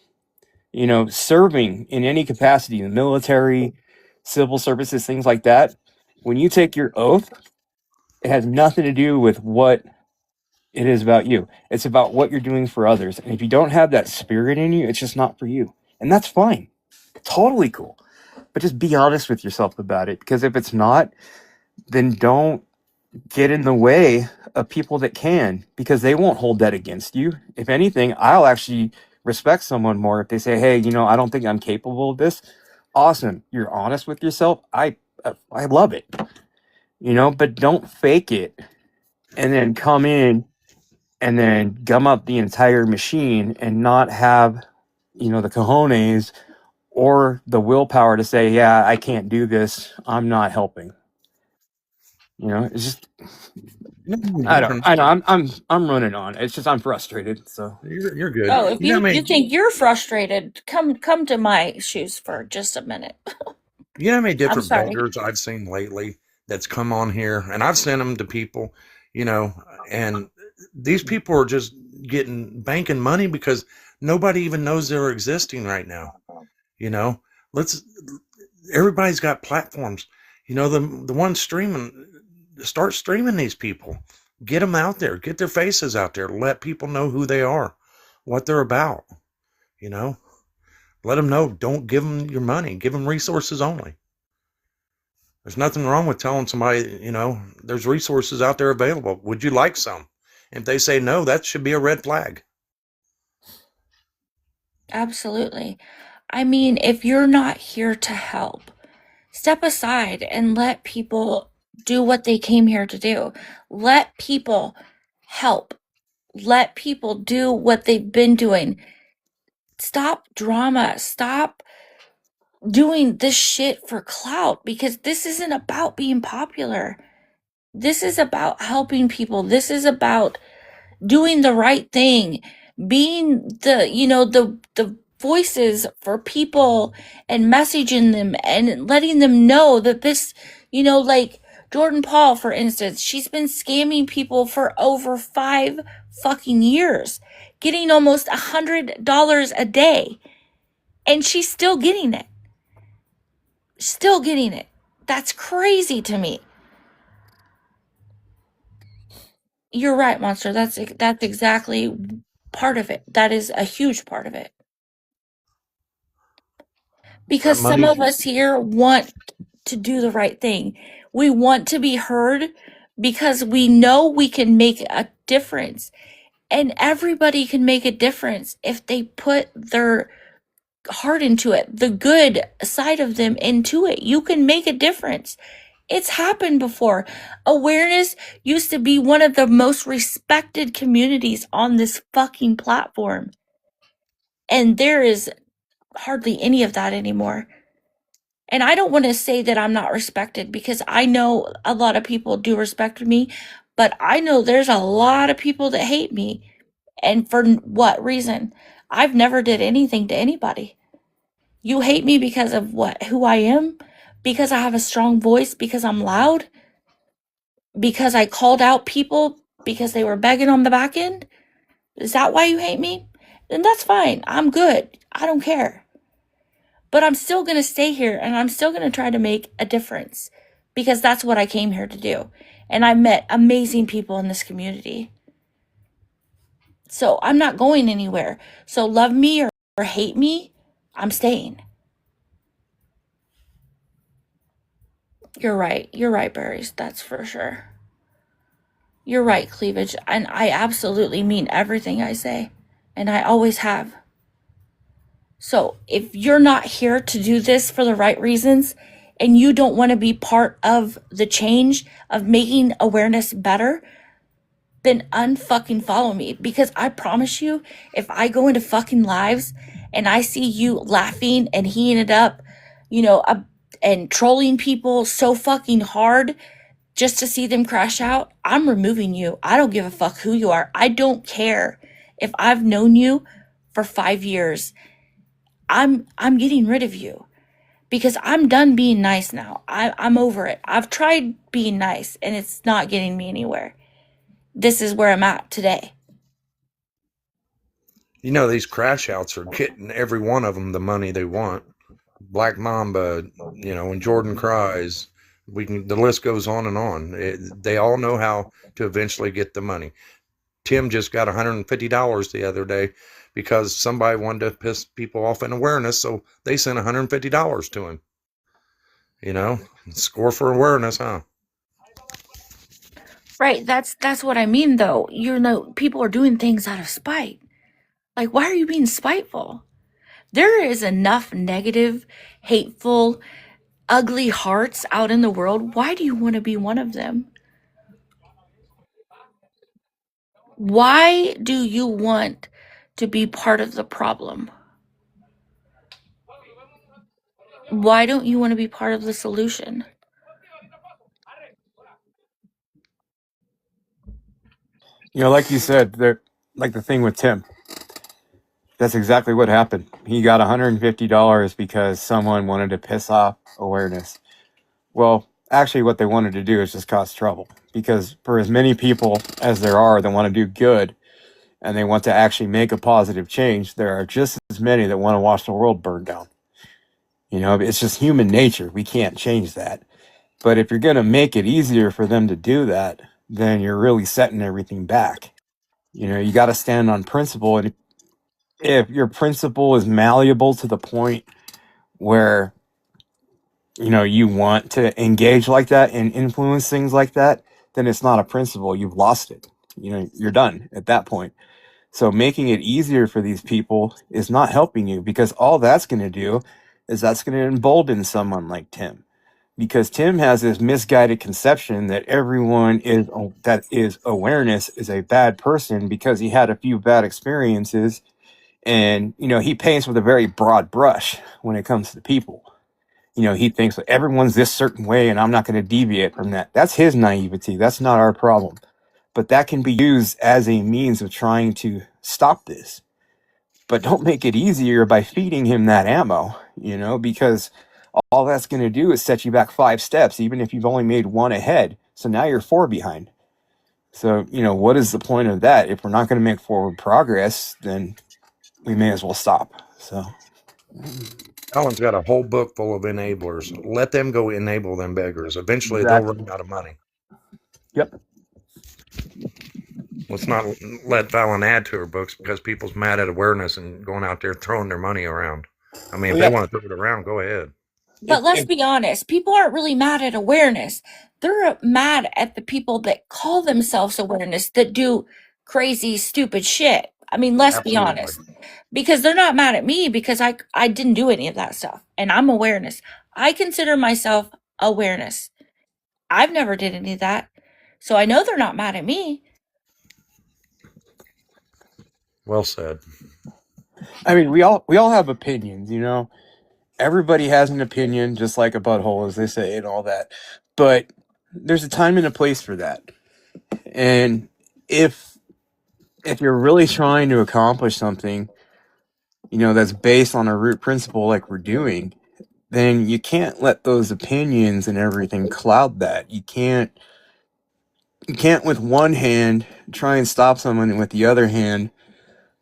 Serving in any capacity, the military, civil services, things like that. When you take your oath, it has nothing to do with what it is about you. It's about what you're doing for others. And if you don't have that spirit in you, it's just not for you. And that's fine. Totally cool. But just be honest with yourself about it. Because if it's not, then don't get in the way of people that can, because they won't hold that against you. If anything, I'll actually respect someone more if they say, hey, I don't think I'm capable of this. Awesome. You're honest with yourself. I love it. But don't fake it and then come in and then gum up the entire machine and not have, the cojones or the willpower to say, yeah, I can't do this. I'm not helping. It's just, I know. I'm running on. It's just I'm frustrated. So You're good. Oh, if you you think you're frustrated, come to my shoes for just a minute. You know how many different sorry. beggars I've seen lately that's come on here, and I've sent them to people, and these people are just banking money because nobody even knows they're existing right now. Everybody's got platforms. The ones streaming, start streaming these people, get them out there, get their faces out there, let people know who they are, what they're about. Let them know. Don't give them your money. Give them resources only. There's nothing wrong with telling somebody, there's resources out there available. Would you like some? If they say no, that should be a red flag. Absolutely. I mean, if you're not here to help, step aside and let people do what they came here to do. Let people help. Let people do what they've been doing. Stop drama. Stop doing this shit for clout, because this isn't about being popular. This is about helping people. This is about doing the right thing, being the voices for people and messaging them and letting them know that this, like Jordan Paul, for instance, she's been scamming people for over 5 fucking years, getting almost $100 a day, and she's still getting it. Still getting it. That's crazy to me. You're right, Monster. That's exactly part of it. That is a huge part of it. Because some money. of us here want to do the right thing. We want to be heard because we know we can make a difference. And everybody can make a difference if they put their heart into it, the good side of them into it. You can make a difference. It's happened before. Awareness used to be one of the most respected communities on this fucking platform. And there is hardly any of that anymore. And I don't want to say that I'm not respected, because I know a lot of people do respect me, but I know there's a lot of people that hate me. And for what reason? I've never did anything to anybody. You hate me because of what? Who I am? Because I have a strong voice? Because I'm loud? Because I called out people because they were begging on the back end? Is that why you hate me? Then that's fine. I'm good. I don't care. But I'm still going to stay here, and I'm still going to try to make a difference, because that's what I came here to do. And I met amazing people in this community. So I'm not going anywhere. So love me or hate me, I'm staying. You're right. You're right, Berries. That's for sure. You're right, Cleavage. And I absolutely mean everything I say. And I always have. So if you're not here to do this for the right reasons, and you don't want to be part of the change of making awareness better, then unfucking follow me. Because I promise you, if I go into fucking lives and I see you laughing and heating it up, and trolling people so fucking hard just to see them crash out, I'm removing you. I don't give a fuck who you are. I don't care if I've known you for 5 years. I'm getting rid of you, because I'm done being nice now. I'm over it. I've tried being nice and it's not getting me anywhere. This is where I'm at today. These crash outs are getting every one of them the money they want. Black Mamba, and Jordan Cries. The list goes on and on. They all know how to eventually get the money. Tim just got $150 the other day because somebody wanted to piss people off in awareness, so they sent $150 to him. Score for awareness, huh? Right, that's what I mean, though. People are doing things out of spite. Like, why are you being spiteful? There is enough negative, hateful, ugly hearts out in the world. Why do you want to be one of them? Why do you want to be part of the problem? Why don't you want to be part of the solution? Like you said, like the thing with Tim, that's exactly what happened. He got $150 because someone wanted to piss off awareness. Well, actually what they wanted to do is just cause trouble, because for as many people as there are that want to do good and they want to actually make a positive change, there are just as many that want to watch the world burn down. It's just human nature. We can't change that. But if you're going to make it easier for them to do that, then you're really setting everything back. You got to stand on principle. And if your principle is malleable to the point where, you want to engage like that and influence things like that, then it's not a principle. You've lost it. You're done at that point. So making it easier for these people is not helping you, because all that's going to do is that's going to embolden someone like Tim. Because Tim has this misguided conception that everyone that is awareness is a bad person because he had a few bad experiences And, he paints with a very broad brush when it comes to people. He thinks that everyone's this certain way and I'm not going to deviate from that. That's his naivety. That's not our problem. But that can be used as a means of trying to stop this. But don't make it easier by feeding him that ammo, because all that's going to do is set you back 5 steps, even if you've only made 1 ahead. So now you're 4 behind. So, what is the point of that? If we're not going to make forward progress, then we may as well stop. So, Alan's got a whole book full of enablers. Let them go enable them beggars. Eventually, they'll run out of money. Yep. Let's not let Fallon add to her books because people's mad at awareness and going out there throwing their money around. I mean, if they want to throw it around, go ahead. But let's be honest, people aren't really mad at awareness. They're mad at the people that call themselves awareness that do crazy, stupid shit. I mean, let's be honest. Because they're not mad at me because I didn't do any of that stuff. And I'm awareness. I consider myself awareness. I've never did any of that. So I know they're not mad at me. Well said. I mean, we all have opinions, Everybody has an opinion, just like a butthole, as they say, and all that. But there's a time and a place for that. And if you're really trying to accomplish something, that's based on a root principle like we're doing, then you can't let those opinions and everything cloud that. You can't with one hand try and stop someone and with the other hand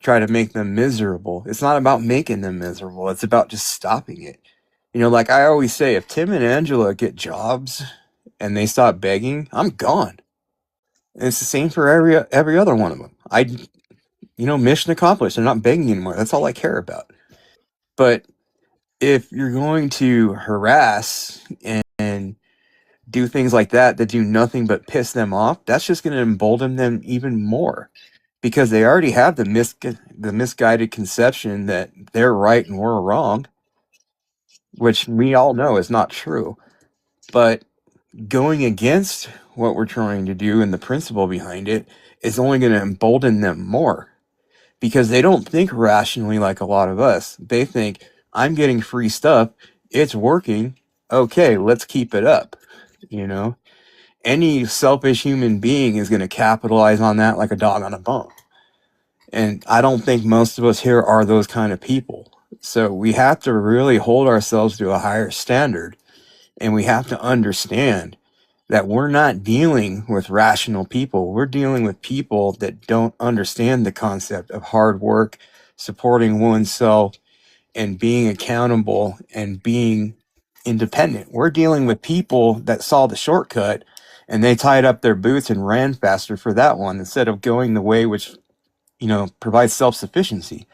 try to make them miserable. It's not about making them miserable. It's about just stopping it. Like I always say, if Tim and Angela get jobs and they stop begging, I'm gone. And it's the same for every other one of them. Mission accomplished. They're not begging anymore. That's all I care about. But if you're going to harass and do things like that do nothing but piss them off, that's just going to embolden them even more. Because they already have the misguided conception that they're right and we're wrong, which we all know is not true. But going against what we're trying to do and the principle behind it is only going to embolden them more. Because they don't think rationally like a lot of us. They think, I'm getting free stuff, it's working, okay, let's keep it up. Any selfish human being is going to capitalize on that like a dog on a bone. And I don't think most of us here are those kind of people. So we have to really hold ourselves to a higher standard. And we have to understand that we're not dealing with rational people. We're dealing with people that don't understand the concept of hard work, supporting oneself, and being accountable and being independent. We're dealing with people that saw the shortcut and they tied up their boots and ran faster for that one instead of going the way which provides self-sufficiency.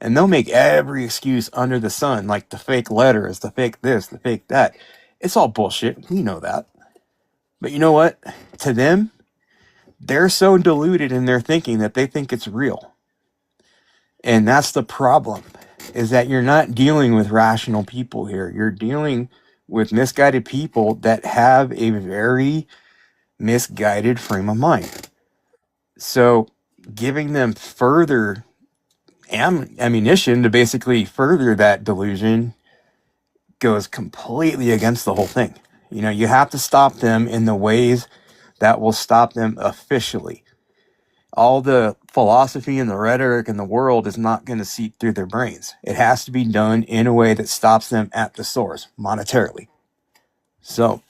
And they'll make every excuse under the sun, like the fake letters, the fake this, the fake that. It's all bullshit. We know that. But you know what? To them, they're so deluded in their thinking that they think it's real. And that's the problem, is that you're not dealing with rational people here. You're dealing with misguided people that have a very misguided frame of mind. So giving them further ammunition to basically further that delusion goes completely against the whole thing. You have to stop them in the ways that will stop them officially. All the philosophy and the rhetoric in the world is not going to seep through their brains. It has to be done in a way that stops them at the source, monetarily. So,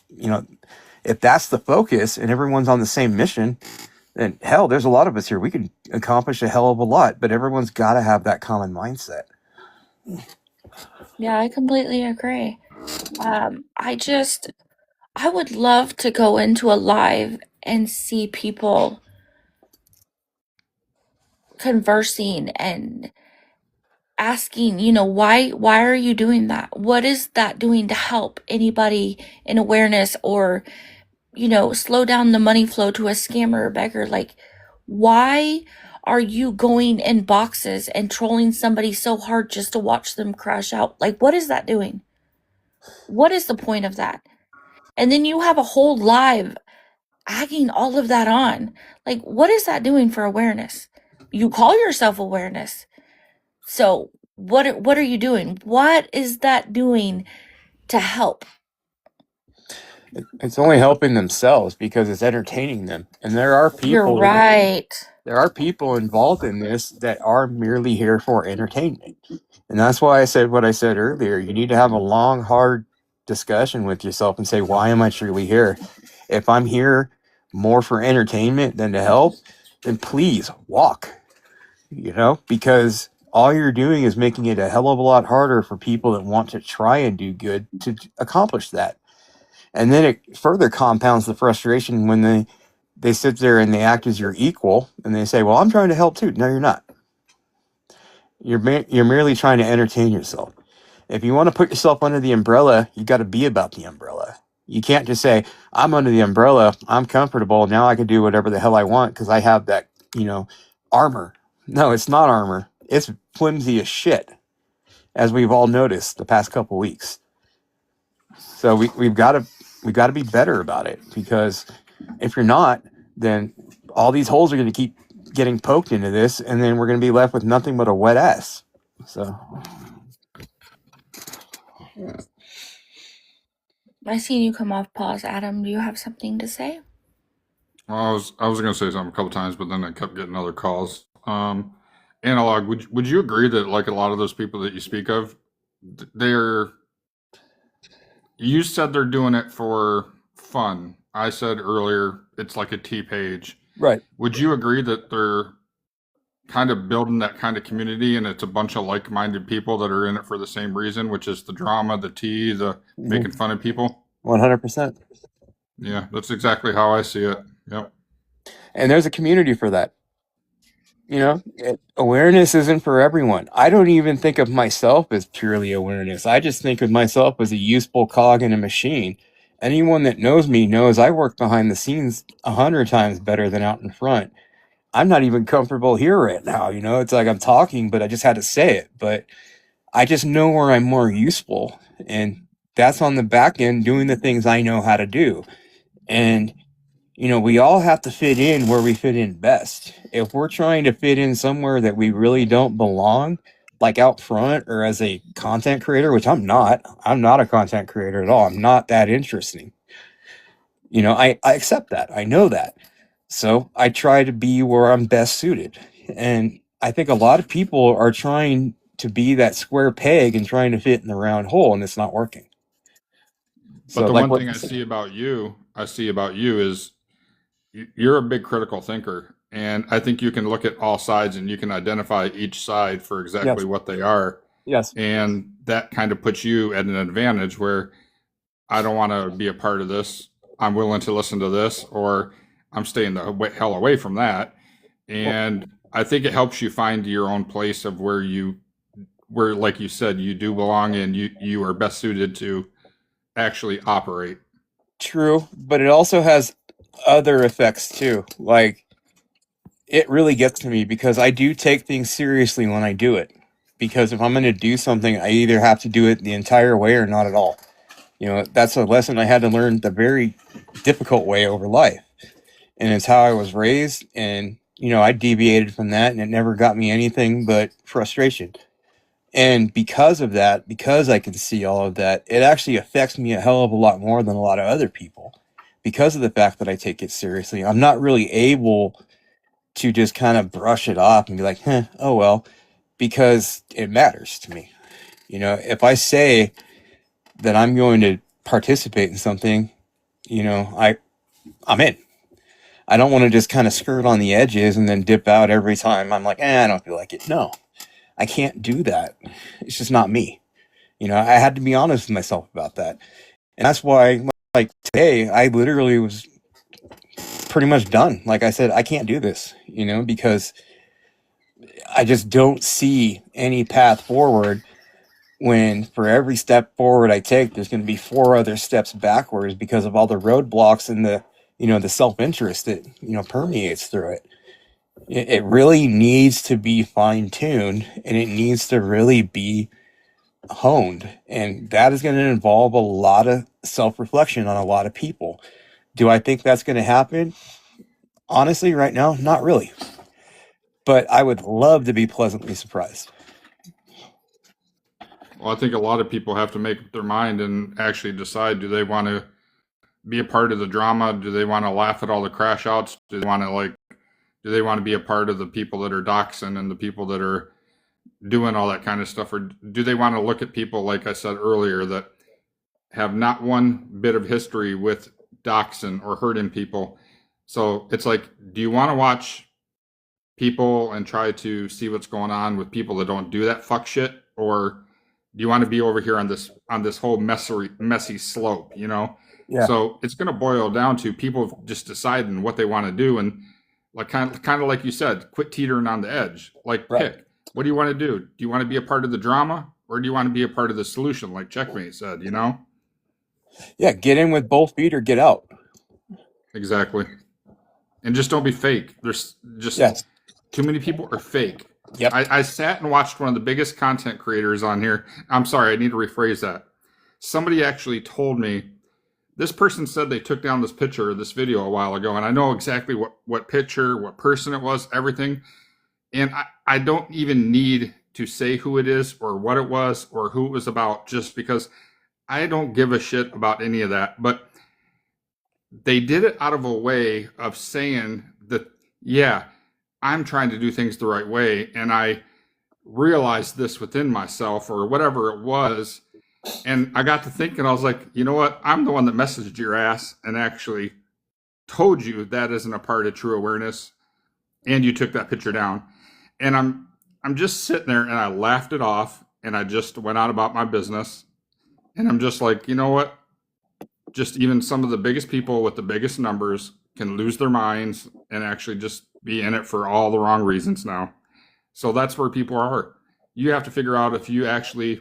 if that's the focus and everyone's on the same mission, then hell, there's a lot of us here. We can accomplish a hell of a lot, but everyone's got to have that common mindset. Yeah, I completely agree. I would love to go into a live and see people conversing and asking, why are you doing that? What is that doing to help anybody in awareness or, slow down the money flow to a scammer or beggar? Like, why are you going in boxes and trolling somebody so hard just to watch them crash out? Like, what is that doing? What is the point of that? And then you have a whole live agging all of that on. Like, what is that doing for awareness? You call yourself awareness. So what are you doing? What is that doing to help? It's only helping themselves because it's entertaining them. And You're right. there are people involved in this that are merely here for entertainment. And that's why I said what I said earlier. You need to have a long, hard discussion with yourself and say, why am I truly here? If I'm here more for entertainment than to help, then please walk, because all you're doing is making it a hell of a lot harder for people that want to try and do good to accomplish that. And then it further compounds the frustration when they sit there and they act as your equal and they say, well, I'm trying to help too. No, you're not. You're merely trying to entertain yourself. If you want to put yourself under the umbrella, you got to be about the umbrella. You can't just say, I'm under the umbrella, I'm comfortable, now I can do whatever the hell I want because I have that, armor. No, it's not armor. It's flimsy as shit, as we've all noticed the past couple weeks. So we've got to be better about it, because if you're not, then all these holes are going to keep getting poked into this, and then we're going to be left with nothing but a wet ass. So I seen you come off pause. Adam, do you have something to say? Well, I was going to say something a couple times, but then I kept getting other calls. Analog, would you agree that like a lot of those people that you speak of, you said they're doing it for fun. I said earlier it's like a T page. right. Would you agree that they're kind of building that kind of community and it's a bunch of like-minded people that are in it for the same reason, which is the drama, the tea, the making fun of people? 100%. Yeah, that's exactly how I see it. Yep. And there's a community for that. Awareness isn't for everyone. I don't even think of myself as purely awareness. I just think of myself as a useful cog in a machine. Anyone that knows me knows I work behind the scenes 100 times better than out in front. I'm not even comfortable here right now. It's like I'm talking, but I just had to say it. But I just know where I'm more useful. And that's on the back end doing the things I know how to do. And we all have to fit in where we fit in best. If we're trying to fit in somewhere that we really don't belong, like out front or as a content creator, which I'm not a content creator at all. I'm not that interesting. I accept that. I know that. So I try to be where I'm best suited. And I think a lot of people are trying to be that square peg and trying to fit in the round hole, and it's not working. But the one thing I see about you is you're a big critical thinker, and I think you can look at all sides and you can identify each side for exactly what they are. Yes. And that kind of puts you at an advantage where I don't want to be a part of this. I'm willing to listen to this, or I'm staying the hell away from that. And I think it helps you find your own place of where, like you said, you do belong and you are best suited to actually operate. True, but it also has other effects too. Like, it really gets to me because I do take things seriously when I do it. Because if I'm going to do something, I either have to do it the entire way or not at all. That's a lesson I had to learn the very difficult way over life. And it's how I was raised. And, I deviated from that, and it never got me anything but frustration. And because of that, because I can see all of that, it actually affects me a hell of a lot more than a lot of other people. Because of the fact that I take it seriously, I'm not really able to just kind of brush it off and be like, oh well, because it matters to me. If I say that I'm going to participate in something, I'm in. I don't want to just kind of skirt on the edges and then dip out every time I'm like, I don't feel like it. No, I can't do that. It's just not me. I had to be honest with myself about that. And that's why, like today, I literally was pretty much done. Like I said, I can't do this, because I just don't see any path forward when for every step forward I take, there's going to be 4 other steps backwards because of all the roadblocks and the self-interest that, permeates through it. It really needs to be fine-tuned, and it needs to really be honed. And that is going to involve a lot of self-reflection on a lot of people. Do I think that's going to happen? Honestly, right now, not really. But I would love to be pleasantly surprised. Well, I think a lot of people have to make up their mind and actually decide, do they want to be a part of the drama? Do they want to laugh at all the crash outs? Do they want to be a part of the people that are doxing and the people that are doing all that kind of stuff? Or do they want to look at people, like I said earlier, that have not one bit of history with doxing or hurting people? So it's like, do you want to watch people and try to see what's going on with people that don't do that fuck shit? Or do you want to be over here on this whole messy slope, you know? Yeah. So it's going to boil down to people just deciding what they want to do, and like kind of like you said, quit teetering on the edge. Like, Right. pick. What do you want to do? Do you want to be a part of the drama, or do you want to be a part of the solution, like Checkmate said? You know? Yeah, get in with both feet or get out. Exactly. And just don't be fake. There's just Yes. too many people are fake. Yep. I sat and watched one of the biggest content creators on here. I'm sorry, I need to rephrase that. Somebody actually told me, this person said they took down this picture, this video a while ago, and I know exactly what picture, what person it was, everything. And I don't even need to say who it is or what it was or who it was about, just because I don't give a shit about any of that. But they did it out of a way of saying that, yeah, I'm trying to do things the right way, and I realized this within myself, or whatever it was. And I got to thinking, I was like, you know what? I'm the one that messaged your ass and actually told you that isn't a part of true awareness, and you took that picture down. And I'm just sitting there, and I laughed it off, and I just went on about my business. And I'm just like, you know what? Just even some of the biggest people with the biggest numbers can lose their minds and actually just be in it for all the wrong reasons now. So that's where people are. You have to figure out if you actually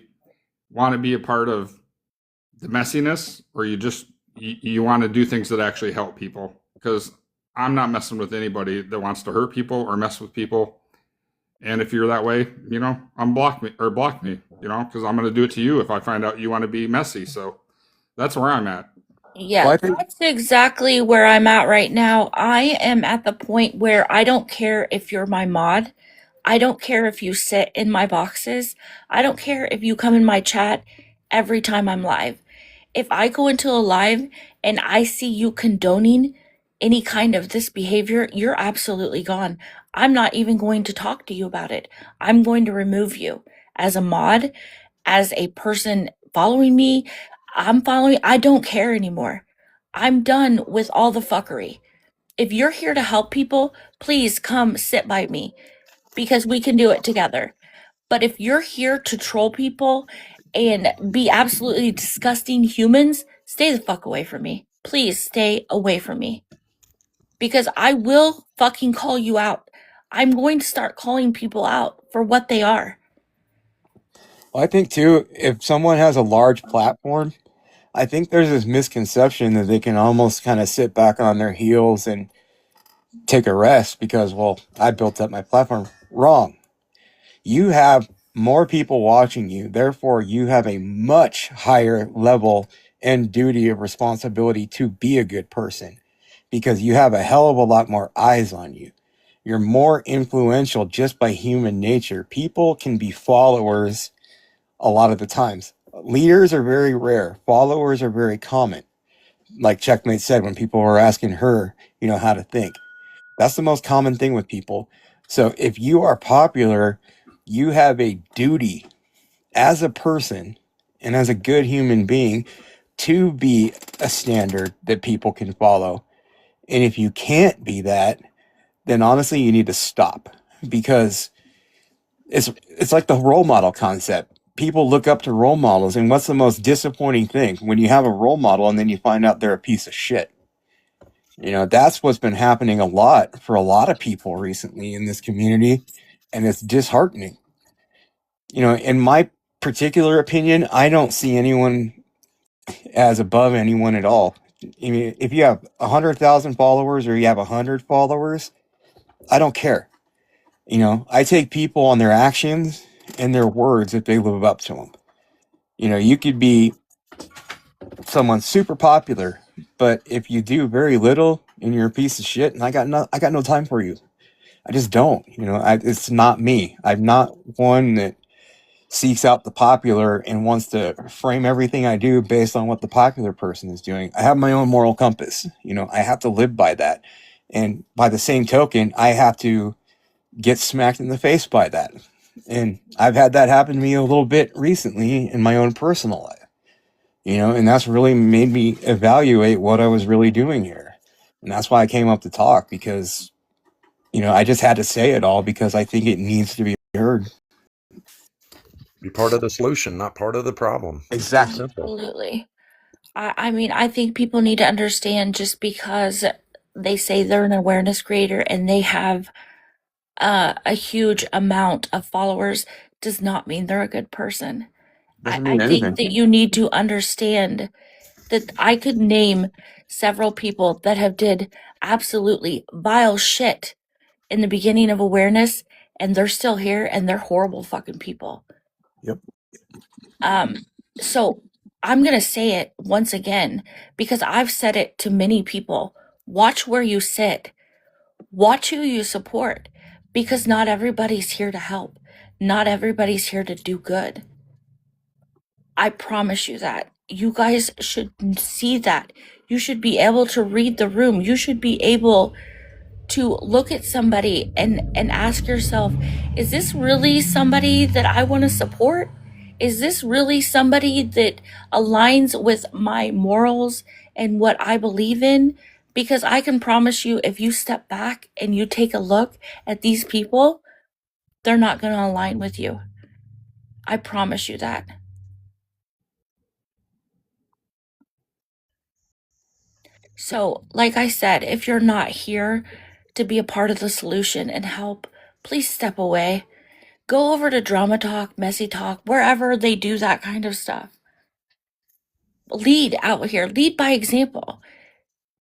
want to be a part of the messiness, or you want to do things that actually help people. Because I'm not messing with anybody that wants to hurt people or mess with people. And if you're that way, you know, block me, you know, because I'm going to do it to you if I find out you want to be messy. So that's where I'm at. Yeah, Well, I think that's exactly where I'm at right now. I am at the point where I don't care if you're my mod. I don't care if you sit in my boxes. I don't care if you come in my chat every time I'm live. If I go into a live and I see you condoning any kind of this behavior, you're absolutely gone. I'm not even going to talk to you about it. I'm going to remove you as a mod, as a person following me. I don't care anymore. I'm done with all the fuckery. If you're here to help people, please come sit by me because we can do it together. But if you're here to troll people and be absolutely disgusting humans, stay the fuck away from me. Please stay away from me. Because I will fucking call you out. I'm going to start calling people out for what they are. Well, I think too, if someone has a large platform, I think there's this misconception that they can almost kind of sit back on their heels and take a rest because, well, I built up my platform. Wrong. You have more people watching you, therefore you have a much higher level and duty of responsibility to be a good person because you have a hell of a lot more eyes on you. You're more influential just by human nature. People can be followers a lot of the times. Leaders are very rare. Followers are very common. Like Checkmate said, when people were asking her, you know, how to think. That's the most common thing with people. So if you are popular, you have a duty as a person and as a good human being to be a standard that people can follow. And if you can't be that, then honestly, you need to stop because it's like the role model concept. People look up to role models, and what's the most disappointing thing? When you have a role model and then you find out they're a piece of shit. You know, that's what's been happening a lot for a lot of people recently in this community, and it's disheartening. You know, in my particular opinion, I don't see anyone as above anyone at all. I mean, if you have 100,000 followers or you have 100 followers, I don't care. You know, I take people on their actions and their words if they live up to them. You know, you could be someone super popular, but if you do very little and you're a piece of shit, and I got no time for you. I just don't. You know, it's not me. I'm not one that seeks out the popular and wants to frame everything I do based on what the popular person is doing. I have my own moral compass. I have to live by that. And by the same token, I have to get smacked in the face by that. And I've had that happen to me a little bit recently in my own personal life. And that's really made me evaluate what I was really doing here. And that's why I came up to talk, because, I just had to say it all because I think it needs to be heard. Be part of the solution, not part of the problem. Exactly. Simple. Absolutely. I mean, I think people need to understand, just because they say they're an awareness creator and they have a huge amount of followers does not mean they're a good person. Doesn't I mean think anything. that you need to understand that I could name several people that have did absolutely vile shit in the beginning of awareness, and they're still here and they're horrible fucking people. Yep. So I'm going to say it once again, because I've said it to many people. Watch where you sit. Watch who you support, because not everybody's here to help. Not everybody's here to do good. I promise you that. You guys should see that. You should be able to read the room. You should be able to look at somebody and ask yourself, is this really somebody that I want to support? Is this really somebody that aligns with my morals and what I believe in? Because I can promise you, if you step back and you take a look at these people, they're not going to align with you. I promise you that. So, like I said, if you're not here to be a part of the solution and help, please step away. Go over to Drama Talk, Messy Talk, wherever they do that kind of stuff. Lead out here, lead by example.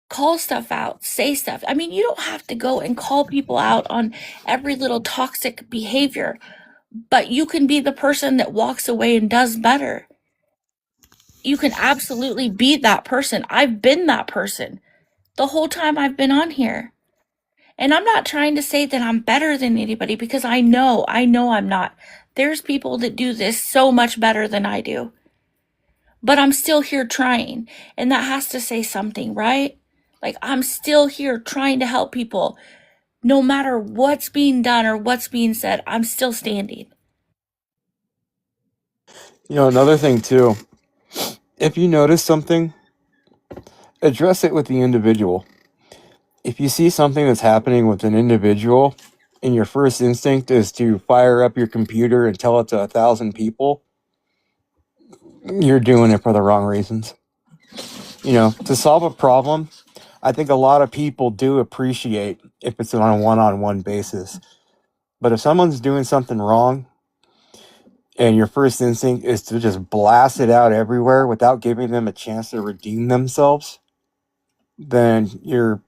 Call stuff out, say stuff. I mean, you don't have to go and call people out on every little toxic behavior, but you can be the person that walks away and does better. You can absolutely be that person. I've been that person the whole time I've been on here. And I'm not trying to say that I'm better than anybody, because I know I'm not. There's people that do this so much better than I do. But I'm still here trying, and that has to say something, right? Like, I'm still here trying to help people. No matter what's being done or what's being said, I'm still standing. Another thing too, if you notice something, address it with the individual. If you see something that's happening with an individual and your first instinct is to fire up your computer and tell it to 1,000 people, you're doing it for the wrong reasons. To solve a problem, I think a lot of people do appreciate if it's on a one-on-one basis. But if someone's doing something wrong and your first instinct is to just blast it out everywhere without giving them a chance to redeem themselves, then you're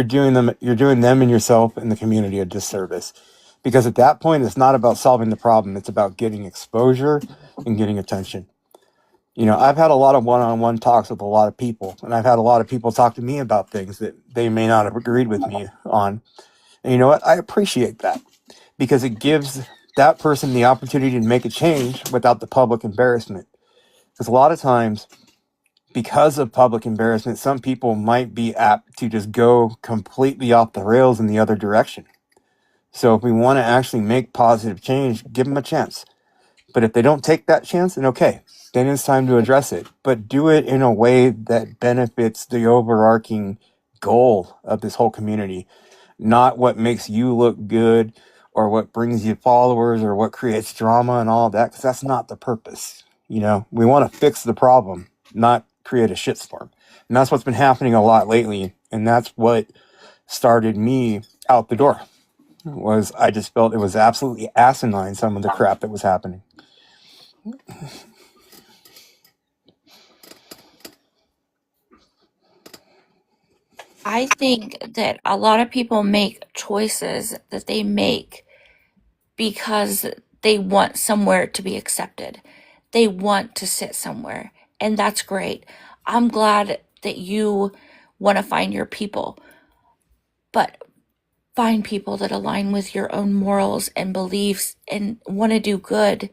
doing them and yourself and the community a disservice. Because at that point, it's not about solving the problem. It's about getting exposure and getting attention. I've had a lot of one-on-one talks with a lot of people, and I've had a lot of people talk to me about things that they may not have agreed with me on. And you know what? I appreciate that, because it gives that person the opportunity to make a change without the public embarrassment. Because a lot of times, because of public embarrassment, some people might be apt to just go completely off the rails in the other direction. So if we want to actually make positive change, give them a chance. But if they don't take that chance, then okay, then it's time to address it. But do it in a way that benefits the overarching goal of this whole community, not what makes you look good or what brings you followers or what creates drama and all that, because that's not the purpose. We want to fix the problem, not create a shitstorm. And that's what's been happening a lot lately. And that's what started me out the door. Was I just felt it was absolutely asinine, some of the crap that was happening. I think that a lot of people make choices that they make because they want somewhere to be accepted. They want to sit somewhere, and that's great. I'm glad that you want to find your people, but find people that align with your own morals and beliefs and want to do good.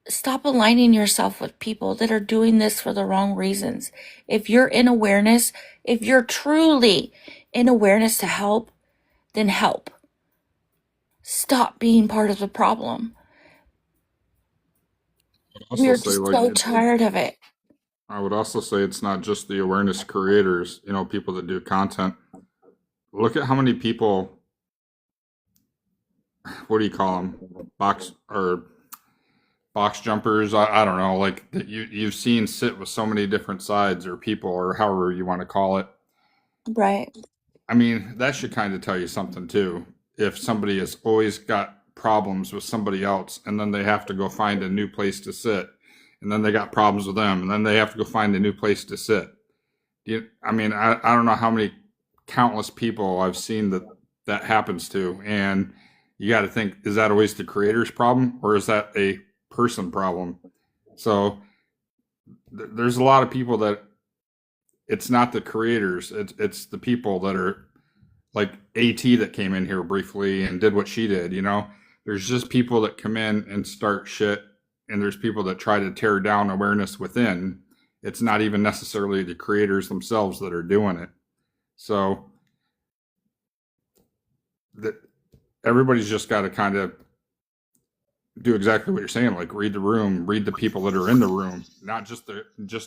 stop aligning yourself with people that are doing this for the wrong reasons. If you're in awareness, if you're truly in awareness to help, then help. Stop being part of the problem. Also We're say just like so tired of it. I would also say it's not just the awareness creators, people that do content. Look at how many people, what do you call them? Box jumpers. I don't know, like that you've seen sit with so many different sides or people or however you want to call it. Right. I mean, that should kind of tell you something too. If somebody has always got problems with somebody else and then they have to go find a new place to sit, and then they got problems with them, and then they have to go find a new place to sit. I don't know how many countless people I've seen that happens to, and you got to think: is that always the creator's problem, or is that a person problem? So there's a lot of people that it's not the creators; it's the people that are like AT that came in here briefly and did what she did. There's just people that come in and start shit, and there's people that try to tear down awareness within. It's not even necessarily the creators themselves that are doing it. So that everybody's just got to kind of do exactly what you're saying, like read the room, read the people that are in the room, not just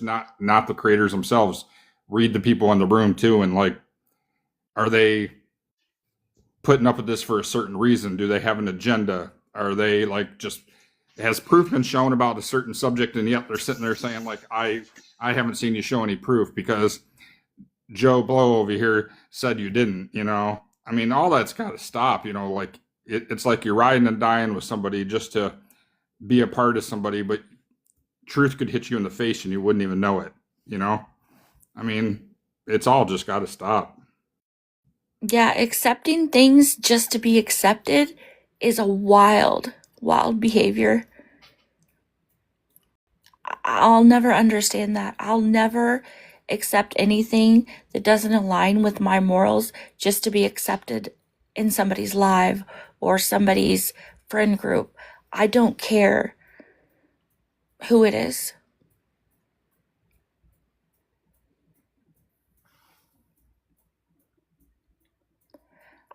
not the creators themselves. Read the people in the room too, and like, are they putting up with this for a certain reason? Do they have an agenda? Are they like just has proof been shown about a certain subject, and yet they're sitting there saying like, I haven't seen you show any proof because Joe Blow over here said you didn't. All that's got to stop. Like it's like you're riding and dying with somebody just to be a part of somebody, but truth could hit you in the face and you wouldn't even know it. It's all just got to stop. Yeah, accepting things just to be accepted is a wild, wild behavior. I'll never understand that. I'll never accept anything that doesn't align with my morals just to be accepted in somebody's live or somebody's friend group. I don't care who it is.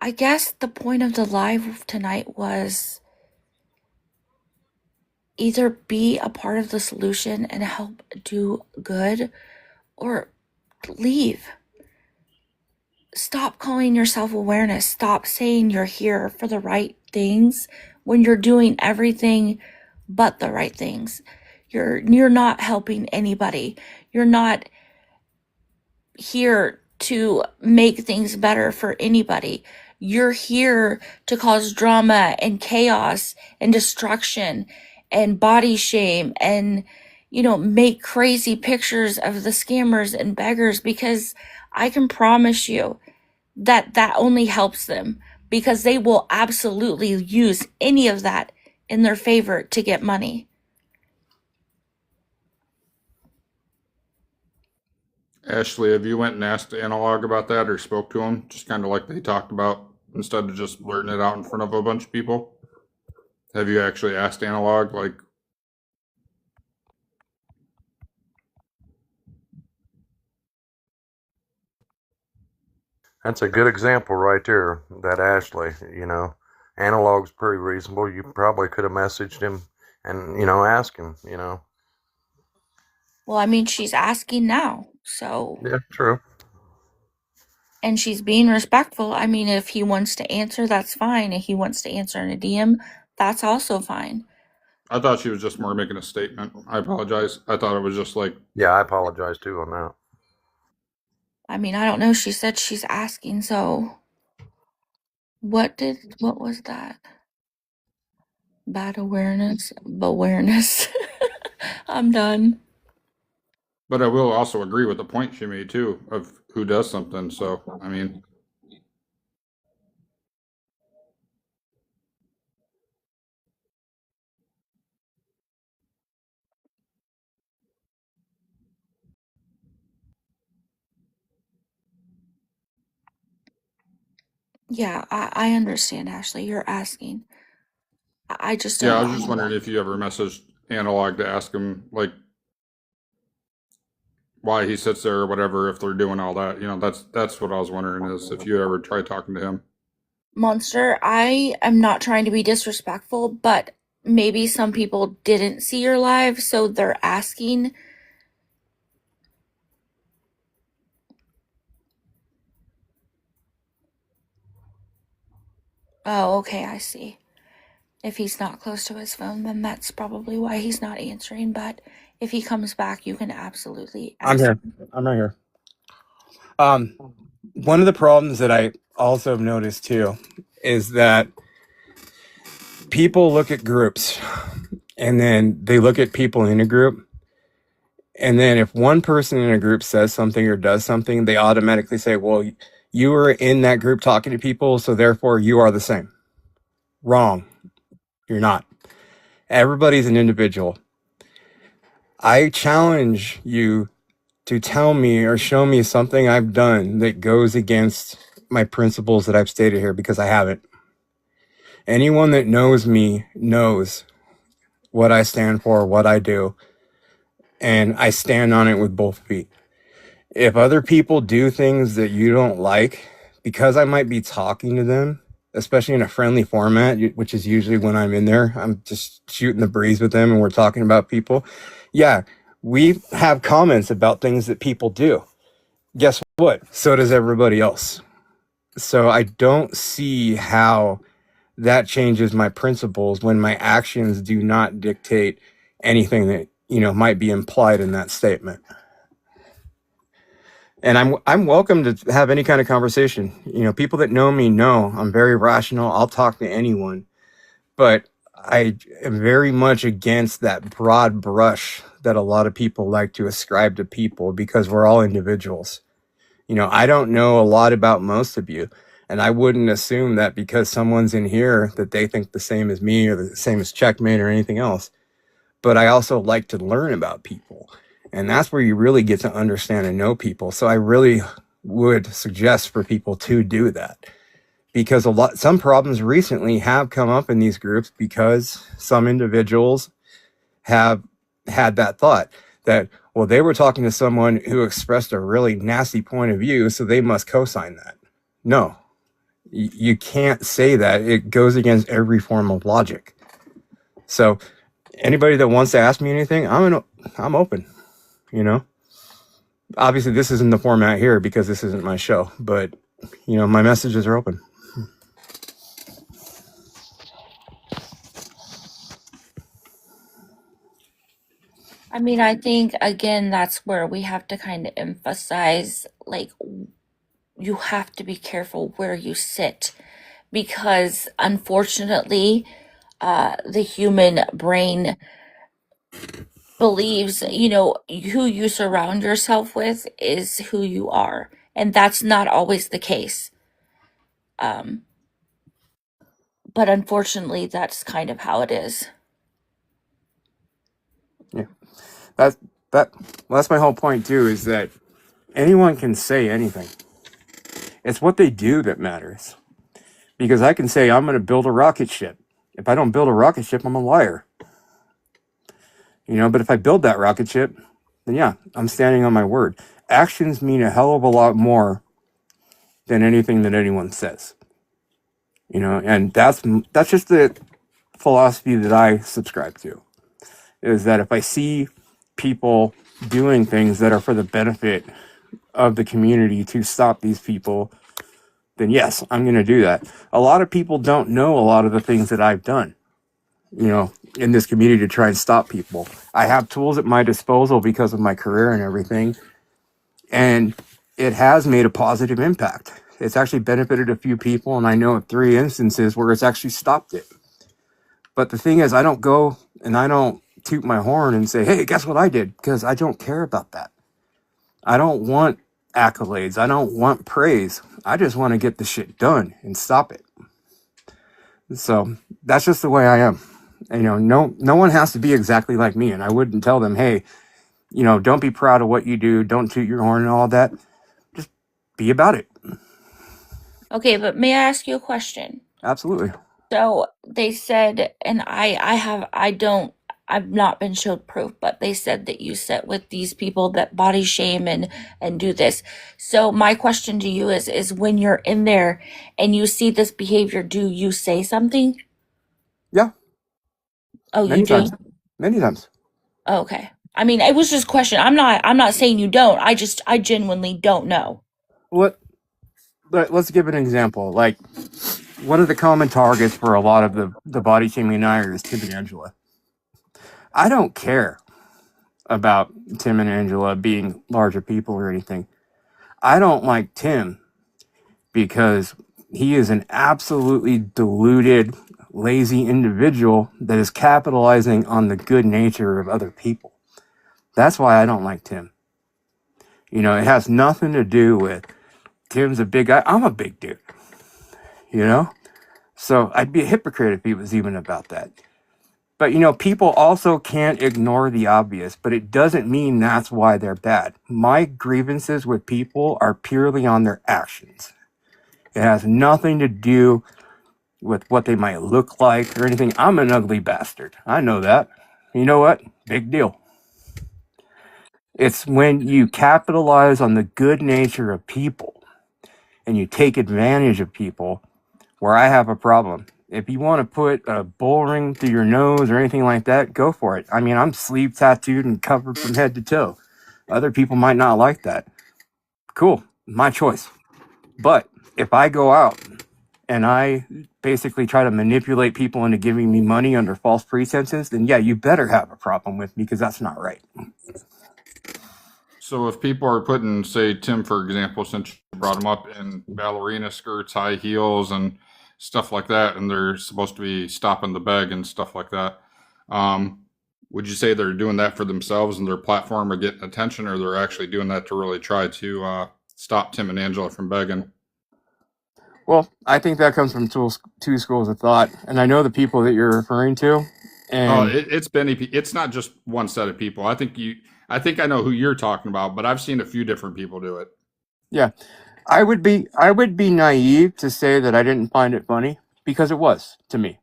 I guess the point of the live tonight was either be a part of the solution and help do good or leave. Stop calling yourself awareness. Stop saying you're here for the right things when you're doing everything but the right things. You're not helping anybody. You're not here to make things better for anybody. You're here to cause drama and chaos and destruction and body shame and, make crazy pictures of the scammers and beggars, because I can promise you that only helps them, because they will absolutely use any of that in their favor to get money. Ashley, have you went and asked Analog about that or spoke to him, just kind of like they talked about, instead of just blurting it out in front of a bunch of people? Have you actually asked Analog, like? That's a good example right there, that Ashley. Analog's pretty reasonable. You probably could have messaged him and, asked him, Well, she's asking now, so. Yeah, true. And she's being respectful. If he wants to answer, that's fine. If he wants to answer in a DM, that's also fine. I thought she was just more making a statement. I apologize. I thought it was just like. Yeah, I apologize too on that. I don't know. She said she's asking, so what was that? Bad awareness, awareness. I'm done. But I will also agree with the point she made too of who does something. So, Yeah, I understand, Ashley. You're asking. I just don't yeah, I know. was just wondering if you ever messaged analog to ask him like why he sits there or whatever if they're doing all that. That's what I was wondering is if you ever try talking to him. Monster, I am not trying to be disrespectful, but maybe some people didn't see your live, so they're asking. Oh, okay, I see. If he's not close to his phone, then that's probably why he's not answering. But if he comes back, you can absolutely I'm ask here. him. I'm right here. One of the problems that I also have noticed too is that people look at groups and then they look at people in a group. And then if one person in a group says something or does something, they automatically say, well, you were in that group talking to people, so therefore you are the same. Wrong. You're not. Everybody's an individual. I challenge you to tell me or show me something I've done that goes against my principles that I've stated here, because I haven't. Anyone that knows me knows what I stand for, what I do, and I stand on it with both feet. If other people do things that you don't like, because I might be talking to them, especially in a friendly format, which is usually when I'm in there, I'm just shooting the breeze with them and we're talking about people. Yeah, we have comments about things that people do. Guess what? So does everybody else. So I don't see how that changes my principles when my actions do not dictate anything that, might be implied in that statement. And I'm welcome to have any kind of conversation. People that know me know I'm very rational. I'll talk to anyone. But I am very much against that broad brush that a lot of people like to ascribe to people, because we're all individuals. I don't know a lot about most of you, and I wouldn't assume that because someone's in here that they think the same as me or the same as Checkmate or anything else. But I also like to learn about people. And that's where you really get to understand and know people. So I really would suggest for people to do that, because some problems recently have come up in these groups because some individuals have had that thought that, well, they were talking to someone who expressed a really nasty point of view, so they must co-sign that. No, you can't say that. It goes against every form of logic. So anybody that wants to ask me anything, I'm open. Obviously this isn't the format here because this isn't my show, but my messages are open. I mean, I think, again, that's where we have to kind of emphasize, like, you have to be careful where you sit, because unfortunately, the human brain believes, who you surround yourself with is who you are. And that's not always the case. But unfortunately, that's kind of how it is. Yeah. That's my whole point too, is that anyone can say anything. It's what they do that matters. Because I can say I'm going to build a rocket ship. If I don't build a rocket ship, I'm a liar. But if I build that rocket ship, then yeah, I'm standing on my word. Actions mean a hell of a lot more than anything that anyone says. And that's just the philosophy that I subscribe to, is that if I see people doing things that are for the benefit of the community to stop these people, then yes, I'm going to do that. A lot of people don't know a lot of the things that I've done, in this community to try and stop people. I have tools at my disposal because of my career and everything, and it has made a positive impact. It's actually benefited a few people, and I know of 3 instances where it's actually stopped it. But the thing is, I don't go and I don't toot my horn and say, hey, guess what I did? Because I don't care about that. I don't want accolades. I don't want praise. I just want to get the shit done and stop it. So that's just the way I am. No one has to be exactly like me. And I wouldn't tell them, hey, don't be proud of what you do. Don't toot your horn and all that. Just be about it. Okay, but may I ask you a question? Absolutely. So they said, and I I've not been showed proof, but they said that you sit with these people that body shame and do this. So my question to you is when you're in there and you see this behavior, do you say something? Yeah, Oh, you many do? times. Many times. Okay. I mean, it was just a question. I'm not saying you don't. I genuinely don't know. Let's give an example. Like, one of the common targets for a lot of the body shaming I is Tim and Angela. I don't care about Tim and Angela being larger people or anything. I don't like Tim because he is an absolutely deluded, lazy individual that is capitalizing on the good nature of other people. That's why I don't like Tim. You know, it has nothing to do with Tim's a big guy. I'm a big dude, you know? So I'd be a hypocrite if he was even about that. But, you know, people also can't ignore the obvious, but it doesn't mean that's why they're bad. My grievances with people are purely on their actions. It has nothing to do with what they might look like or anything. I'm an ugly bastard. I know that. You know what? Big deal. It's when you capitalize on the good nature of people and you take advantage of people where I have a problem. If you want to put a bull ring through your nose or anything like that, go for it. I mean, I'm sleeve tattooed and covered from head to toe. Other people might not like that. Cool, my choice. But if I go out and I basically try to manipulate people into giving me money under false pretenses, then yeah, you better have a problem with me because that's not right. So if people are putting, say, Tim, for example, since you brought him up, in ballerina skirts, high heels, and stuff like that, and they're supposed to be stopping the beg and stuff like that, would you say they're doing that for themselves and their platform or getting attention, or they're actually doing that to really try to stop Tim and Angela from begging? Well, I think that comes from two schools of thought, and I know the people that you're referring to. Oh, And it's not just one set of people. I think I know who you're talking about, but I've seen a few different people do it. yeah, I would be naive to say that I didn't find it funny because it was to me.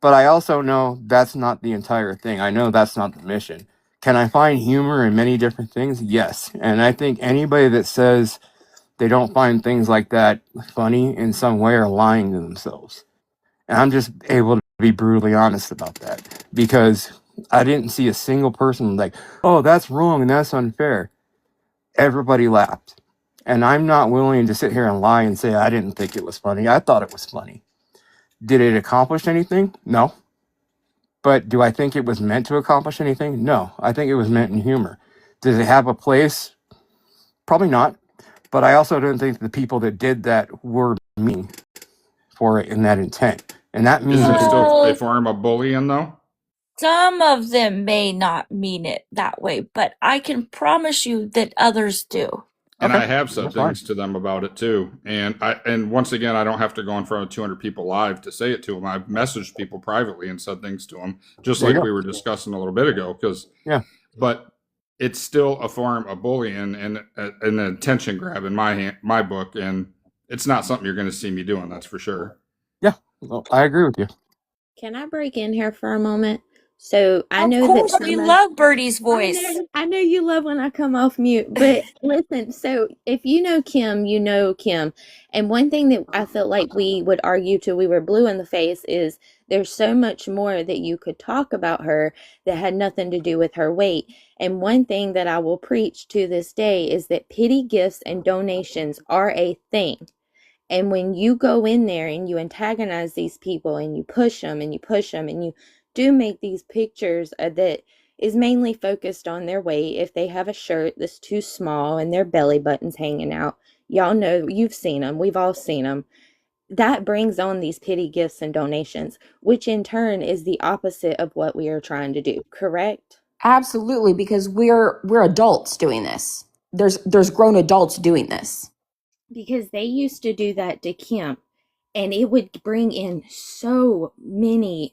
But I also know that's not the entire thing. I know that's not the mission. Can I find humor in many different things? Yes. And I think anybody that says they don't find things like that funny in some way are lying to themselves. And I'm just able to be brutally honest about that because I didn't see a single person like, oh, that's wrong and that's unfair. Everybody laughed. And I'm not willing to sit here and lie and say I didn't think it was funny. I thought it was funny. Did it accomplish anything? No. But do I think it was meant to accomplish anything? No. I think it was meant in humor. Does it have a place? Probably not. But I also don't think the people that did that were mean for it in that intent. And that means Isn't it that still a Well, form of bullying, though? some of them may not mean it that way, but I can promise you that others do. And okay, I have said that's fine. things to them about it too. And once again, I don't have to go in front of 200 people live to say it to them. I've messaged people privately and said things to them, just There you like go. we were discussing a little bit ago. Yeah. But it's still a form of bullying and an attention grab in my book, and it's not something you're going to see me doing. That's for sure. Yeah. Well, I agree with you. Can I break in here for a moment? So I Of know that course, we some of love Birdie's voice. I know you love when I come off mute, but listen, so if you know Kim, you know Kim. And one thing that I felt like we would argue till we were blue in the face is there's so much more that you could talk about her that had nothing to do with her weight. And one thing that I will preach to this day is that pity gifts and donations are a thing. And when you go in there and you antagonize these people and you push them and you push them and you do make these pictures that is mainly focused on their weight. If they have a shirt that's too small and their belly button's hanging out, y'all know, you've seen them. We've all seen them. That brings on these pity gifts and donations, which in turn is the opposite of what we are trying to do. Correct? Absolutely, because we're adults doing this. There's grown adults doing this. Because they used to do that to Kim. And it would bring in so many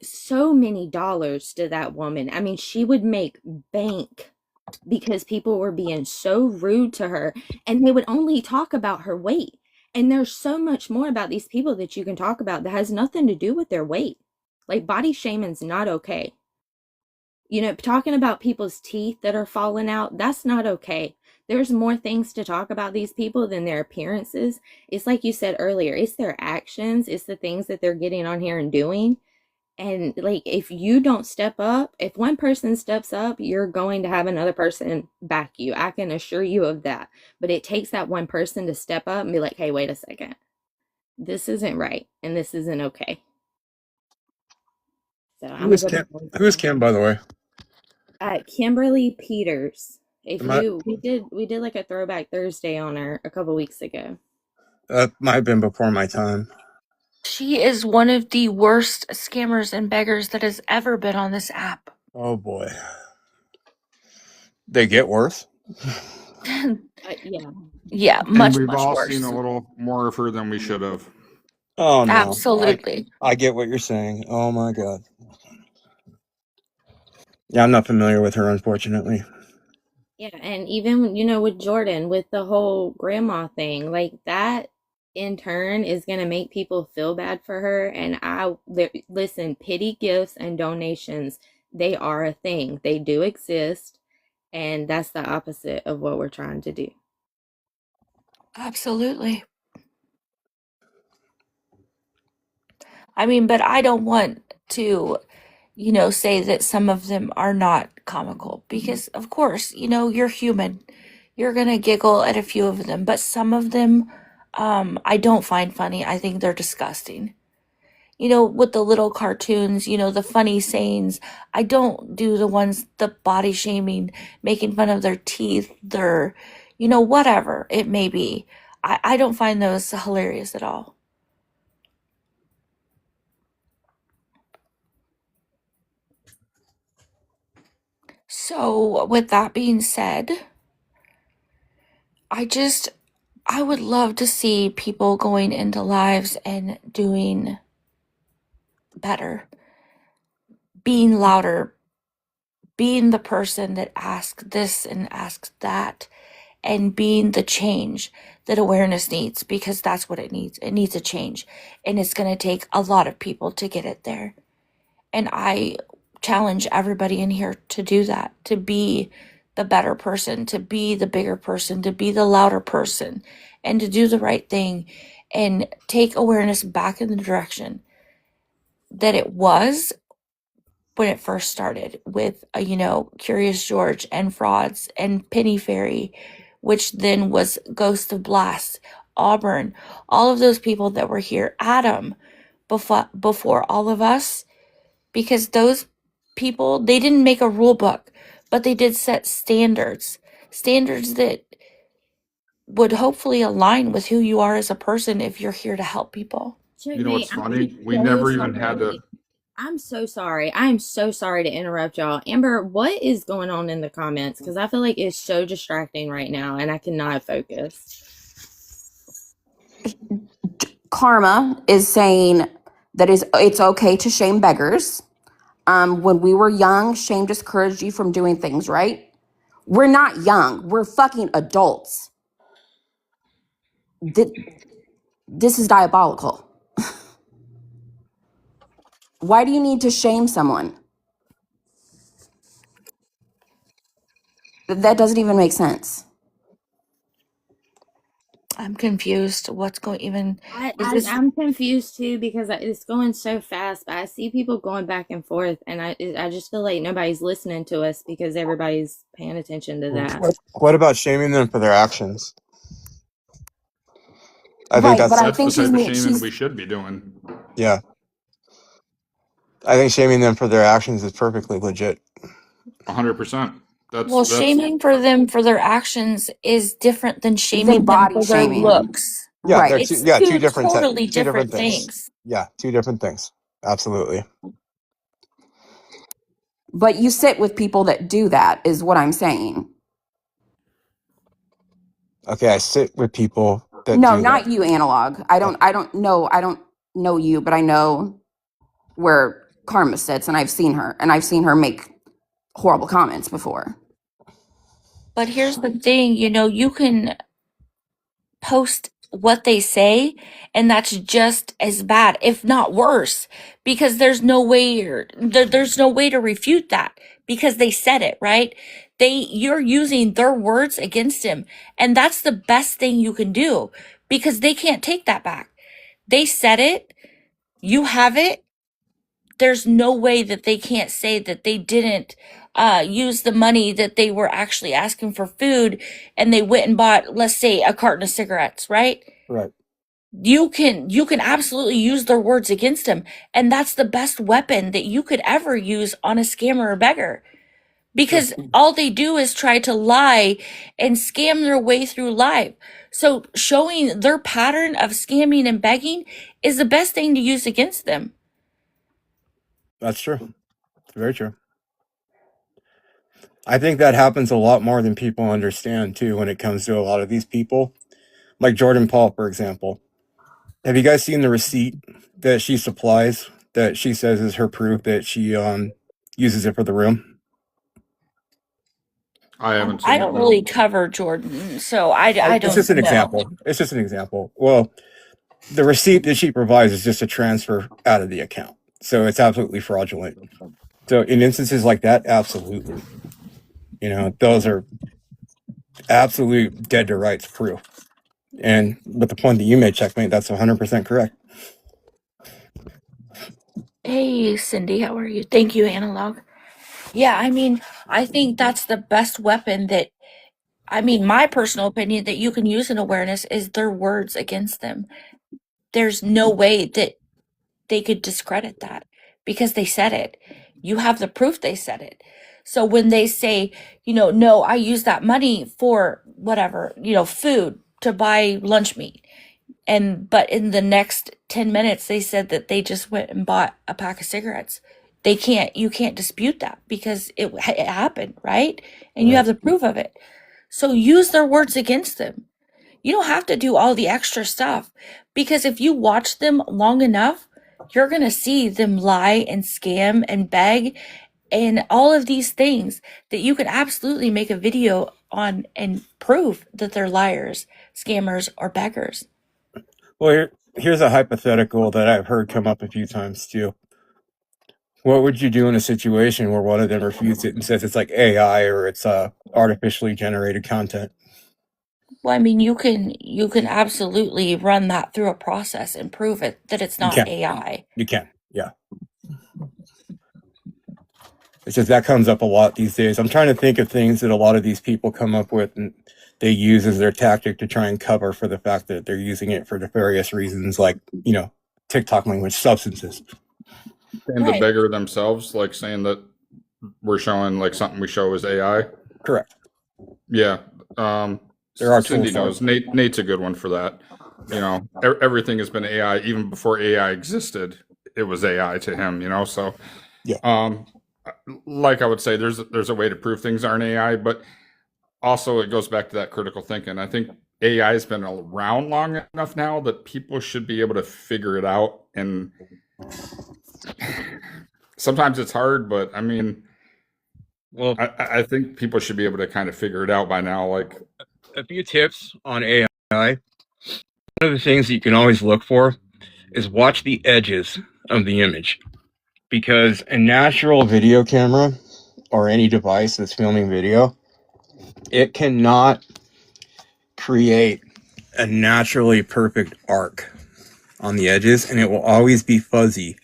dollars to that woman. I mean, she would make bank because people were being so rude to her and they would only talk about her weight. And there's so much more about these people that you can talk about that has nothing to do with their weight. Like, body shaming's not okay. You know, talking about people's teeth that are falling out, that's not okay. There's more things to talk about these people than their appearances. It's like you said earlier, it's their actions, it's the things that they're getting on here and doing. And like, if you don't step up, if one person steps up, you're going to have another person back you. I can assure you of that. But it takes that one person to step up and be like, hey, wait a second. This isn't right. And this isn't okay. So I'm Who is gonna Kim? go Who is Kim, by the way? Kimberly Peters. If Am I, you we did like a throwback Thursday on her a couple weeks ago. that might have been before my time. She is one of the worst scammers and beggars that has ever been on this app. Oh boy. They get worse. Yeah. Yeah, And much, we've much all worse. seen a little more of her than we should have. Oh no. Absolutely. I get what you're saying. Oh my god. Yeah, I'm not familiar with her, unfortunately. Yeah, and even, you know, with Jordan, with the whole grandma thing, like that in turn is going to make people feel bad for her. And listen, pity gifts and donations, they are a thing. They do exist. And that's the opposite of what we're trying to do. Absolutely. I mean, but I don't want to, you know, say that some of them are not comical because, of course, you know, you're human. You're going to giggle at a few of them, but some of them I don't find funny. I think they're disgusting. You know, with the little cartoons, you know, the funny sayings. I don't do the ones, the body shaming, making fun of their teeth, their, you know, whatever it may be. I don't find those hilarious at all. So, with that being said, I would love to see people going into lives and doing better, being louder, being the person that asks this and asks that, and being the change that awareness needs because that's what it needs. It needs a change, and it's going to take a lot of people to get it there. And I challenge everybody in here to do that, to be the better person, to be the bigger person, to be the louder person, and to do the right thing and take awareness back in the direction that it was when it first started with, you know, Curious George and Frauds and Penny Fairy, which then was Ghost of Blast, Auburn, all of those people that were here, Adam, before all of us, because those people, they didn't make a rule book, but they did set standards that would hopefully align with who you are as a person if you're here to help people. You know what's funny? We so never even had sorry. to. I'm so sorry. I'm so sorry to interrupt y'all. Amber, what is going on in the comments? Because I feel like it's so distracting right now and I cannot focus. Karma is saying that it's okay to shame beggars. When we were young, shame discouraged you from doing things, right? We're not young. We're fucking adults. This is diabolical. Why do you need to shame someone? That doesn't even make sense. I'm confused. What's going even? I'm confused too because it's going so fast. But I see people going back and forth, and I just feel like nobody's listening to us because everybody's paying attention to that. What about shaming them for their actions? I think Right, but I That's the think type of shaming she's we should be doing. yeah. I think shaming them for their actions is perfectly legit. 100%. Well, shaming for them for their actions is different than shaming them body for their shaming. looks. Yeah, Right. they're It's two different totally two different things. Yeah, two different things. Absolutely. But you sit with people that do that, is what I'm saying. Okay, I sit with people that No, do not that. you, Analog. I don't know you, but I know where Karma sits, and I've seen her make horrible comments before. But here's the thing, you know, you can post what they say, and that's just as bad, if not worse, because there's no way to refute that. because they said it, right? You're using their words against him. And that's the best thing you can do because they can't take that back. They said it. You have it. There's no way that they can't say that they didn't use the money that they were actually asking for food and they went and bought, let's say, a carton of cigarettes, right? Right. You can absolutely use their words against them. And that's the best weapon that you could ever use on a scammer or beggar. Because all they do is try to lie and scam their way through life. So showing their pattern of scamming and begging is the best thing to use against them. That's true. It's very true. I think that happens a lot more than people understand too when it comes to a lot of these people. Like Jordan Paul, for example. Have you guys seen the receipt that she supplies that she says is her proof that she uses it for the room? I haven't seen I it, don't no. really cover Jordan, so I don't It's just an know. example. It's just an example. Well, the receipt that she provides is just a transfer out of the account. So it's absolutely fraudulent. So in instances like that, absolutely. You know, those are absolute dead to rights proof. And with the point that you made, Checkmate, that's 100% correct. Hey, Cindy, how are you? Thank you, Analog. Yeah, I mean, I think that's the best weapon that, I mean, my personal opinion that you can use in awareness is their words against them. There's no way that they could discredit that because they said it. You have the proof they said it. So when they say, no, I use that money for whatever, food to buy lunch meat. But in the next 10 minutes, they said that they just went and bought a pack of cigarettes. You can't dispute that because it happened, right? And you have the proof of it. So use their words against them. You don't have to do all the extra stuff because if you watch them long enough, you're going to see them lie and scam and beg and all of these things that you can absolutely make a video on and prove that they're liars, scammers, or beggars. Well, here's a hypothetical that I've heard come up a few times too. What would you do in a situation where one of them refutes it and says it's like AI or it's artificially generated content? Well, I mean, you can absolutely run that through a process and prove it that it's You not can. AI. You can, yeah. It's just that comes up a lot these days. I'm trying to think of things that a lot of these people come up with and they use as their tactic to try and cover for the fact that they're using it for nefarious reasons like, TikTok language substances. And the beggar themselves, like saying that we're showing like something we show is AI. Correct. Yeah. There are Cindy tools for knows. Nate's a good one for that. Everything has been AI. Even before AI existed, it was AI to him, so yeah. Like I would say there's a way to prove things aren't AI, but also it goes back to that critical thinking. I think AI has been around long enough now that people should be able to figure it out, and sometimes it's hard, but I mean, well, I think people should be able to kind of figure it out by now. Like a few tips on AI. One of the things that you can always look for is watch the edges of the image, because a natural video camera or any device that's filming video, it cannot create a naturally perfect arc on the edges, and it will always be fuzzy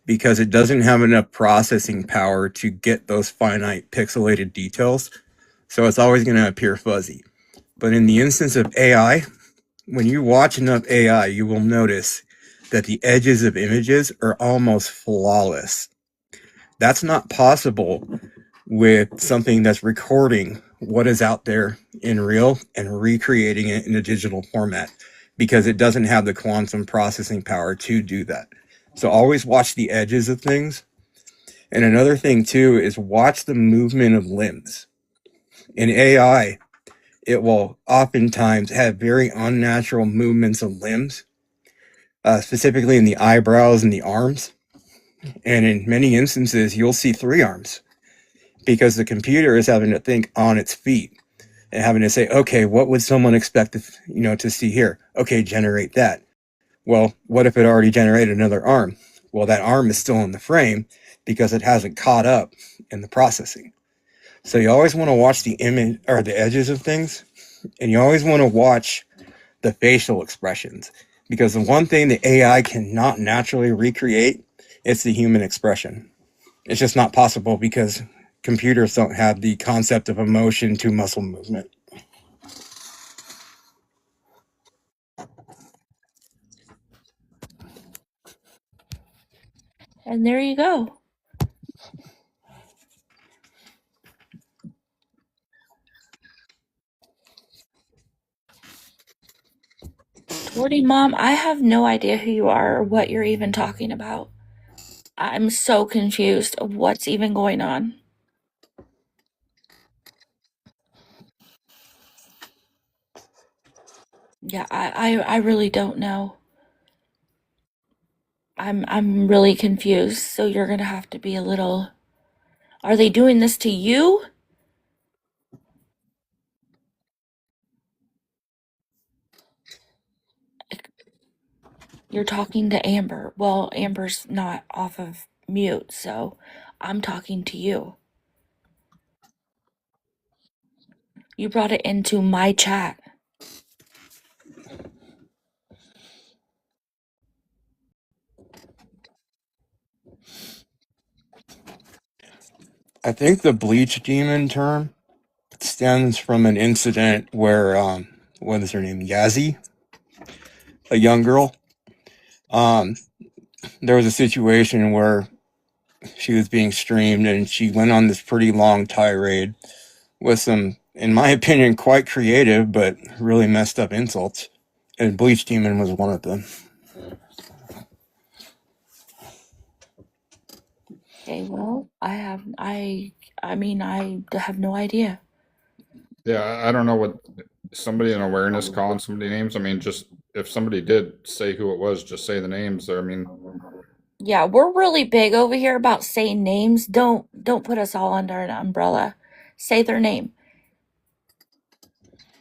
because it doesn't have enough processing power to get those finite pixelated details. So it's always going to appear fuzzy. But in the instance of AI, when you watch enough AI, you will notice that the edges of images are almost flawless. That's not possible with something that's recording what is out there in real and recreating it in a digital format, because it doesn't have the quantum processing power to do that. So always watch the edges of things. And another thing too is watch the movement of limbs. In AI, it will oftentimes have very unnatural movements of limbs, specifically in the eyebrows and the arms. And in many instances, you'll see 3 arms because the computer is having to think on its feet and having to say, okay, what would someone expect to see here? Okay, generate that. Well, what if it already generated another arm? Well, that arm is still in the frame because it hasn't caught up in the processing. So you always want to watch the image or the edges of things, and you always want to watch the facial expressions, because the one thing the AI cannot naturally recreate is the human expression. It's just not possible because computers don't have the concept of emotion to muscle movement. And there you go. Torty Mom, I have no idea who you are or what you're even talking about. I'm so confused of what's even going on. Yeah, I really don't know. I'm really confused. So you're gonna have to be a little. Are they doing this to you? You're talking to Amber. Well, Amber's not off of mute, so I'm talking to you. You brought it into my chat. I think the bleach demon term stems from an incident where, what is her name? Yazzie, a young girl. There was a situation where she was being streamed and she went on this pretty long tirade with some, in my opinion, quite creative but really messed up insults. And Bleach Demon was one of them. Okay, well, I mean, I have no idea. Yeah, I don't know what somebody in awareness calling somebody names. I mean, just if somebody did say who it was, just say the names. I mean, Yeah, we're really big over here about saying names. Don't put us all under an umbrella. Say their name.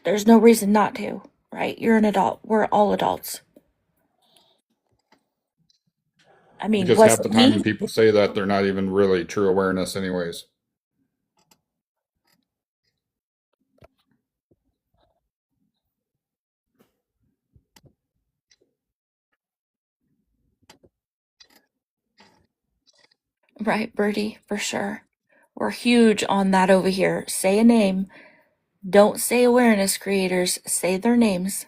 There's no reason not to, right? You're an adult. We're all adults. I mean, because was half the it time when me? people say that, they're not even really true awareness, anyways. Right, Birdie, for sure. We're huge on that over here. Say a name. Don't say awareness creators. Say their names.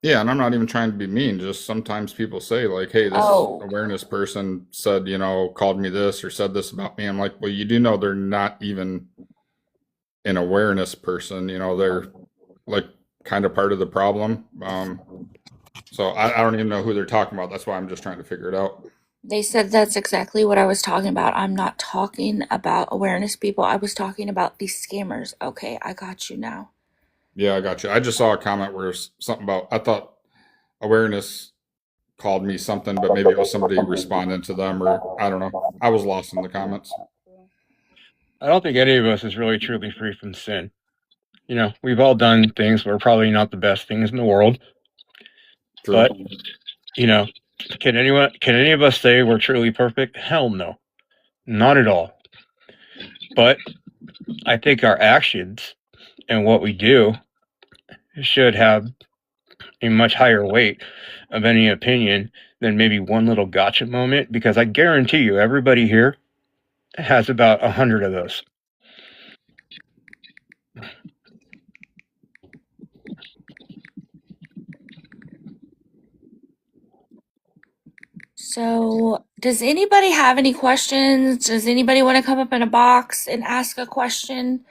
Yeah, and I'm not even trying to be mean. Just sometimes people say, like, hey, this Oh, awareness person said, called me this or said this about me. I'm like, well, you do know they're not even an awareness person. They're like kind of part of the problem. So I don't even know who they're talking about. That's why I'm just trying to figure it out. they said that's exactly what I was talking about. I'm not talking about awareness people. I was talking about these scammers. Okay, I got you now. Yeah, I got you. I just saw a comment where something about, I thought awareness called me something, but maybe it was somebody responding to them, or I don't know. I was lost in the comments. I don't think any of us is really truly free from sin. We've all done things that are probably not the best things in the world. True. But, can any of us say we're truly perfect? Hell no. Not at all. But I think our actions and what we do should have a much higher weight of any opinion than maybe one little gotcha moment, because I guarantee you everybody here has about 100 of those. So, does anybody have any questions? Does anybody want to come up in a box and ask a question?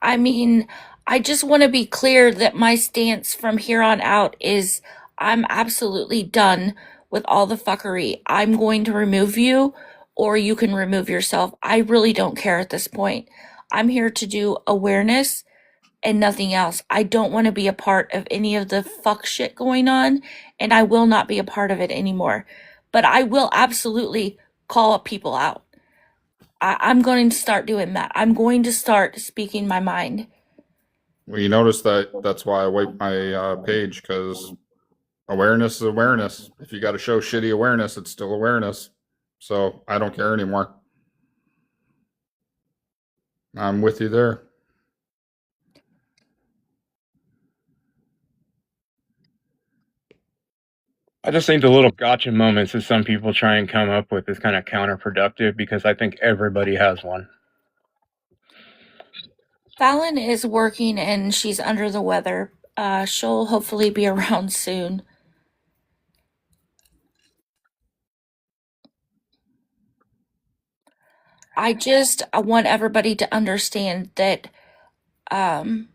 I mean, I just want to be clear that my stance from here on out is I'm absolutely done with all the fuckery. I'm going to remove you, or you can remove yourself. I really don't care at this point. I'm here to do awareness and nothing else. I don't want to be a part of any of the fuck shit going on, and I will not be a part of it anymore. But I will absolutely call people out. I'm going to start doing that. I'm going to start speaking my mind. Well, you notice that's why I wipe my page, because awareness is awareness. If you got to show shitty awareness, it's still awareness. So I don't care anymore. I'm with you there. I just think the little gotcha moments that some people try and come up with is kind of counterproductive because I think everybody has one. Fallon is working and she's under the weather. She'll hopefully be around soon. I want everybody to understand that I'm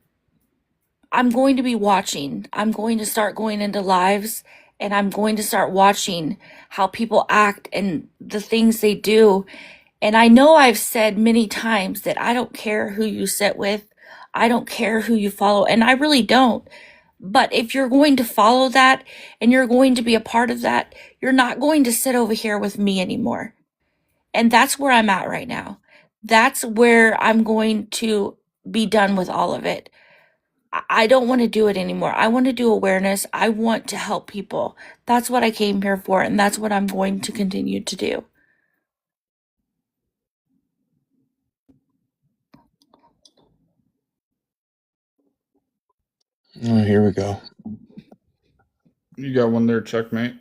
going to be watching. I'm going to start going into lives and I'm going to start watching how people act and the things they do. And I know I've said many times that I don't care who you sit with. I don't care who you follow. And I really don't. But if you're going to follow that and you're going to be a part of that, you're not going to sit over here with me anymore. And that's where I'm at right now. That's where I'm going to be done with all of it. I don't want to do it anymore. I want to do awareness. I want to help people. That's what I came here for, and that's what I'm going to continue to do. Oh, here we go. You got one there, checkmate.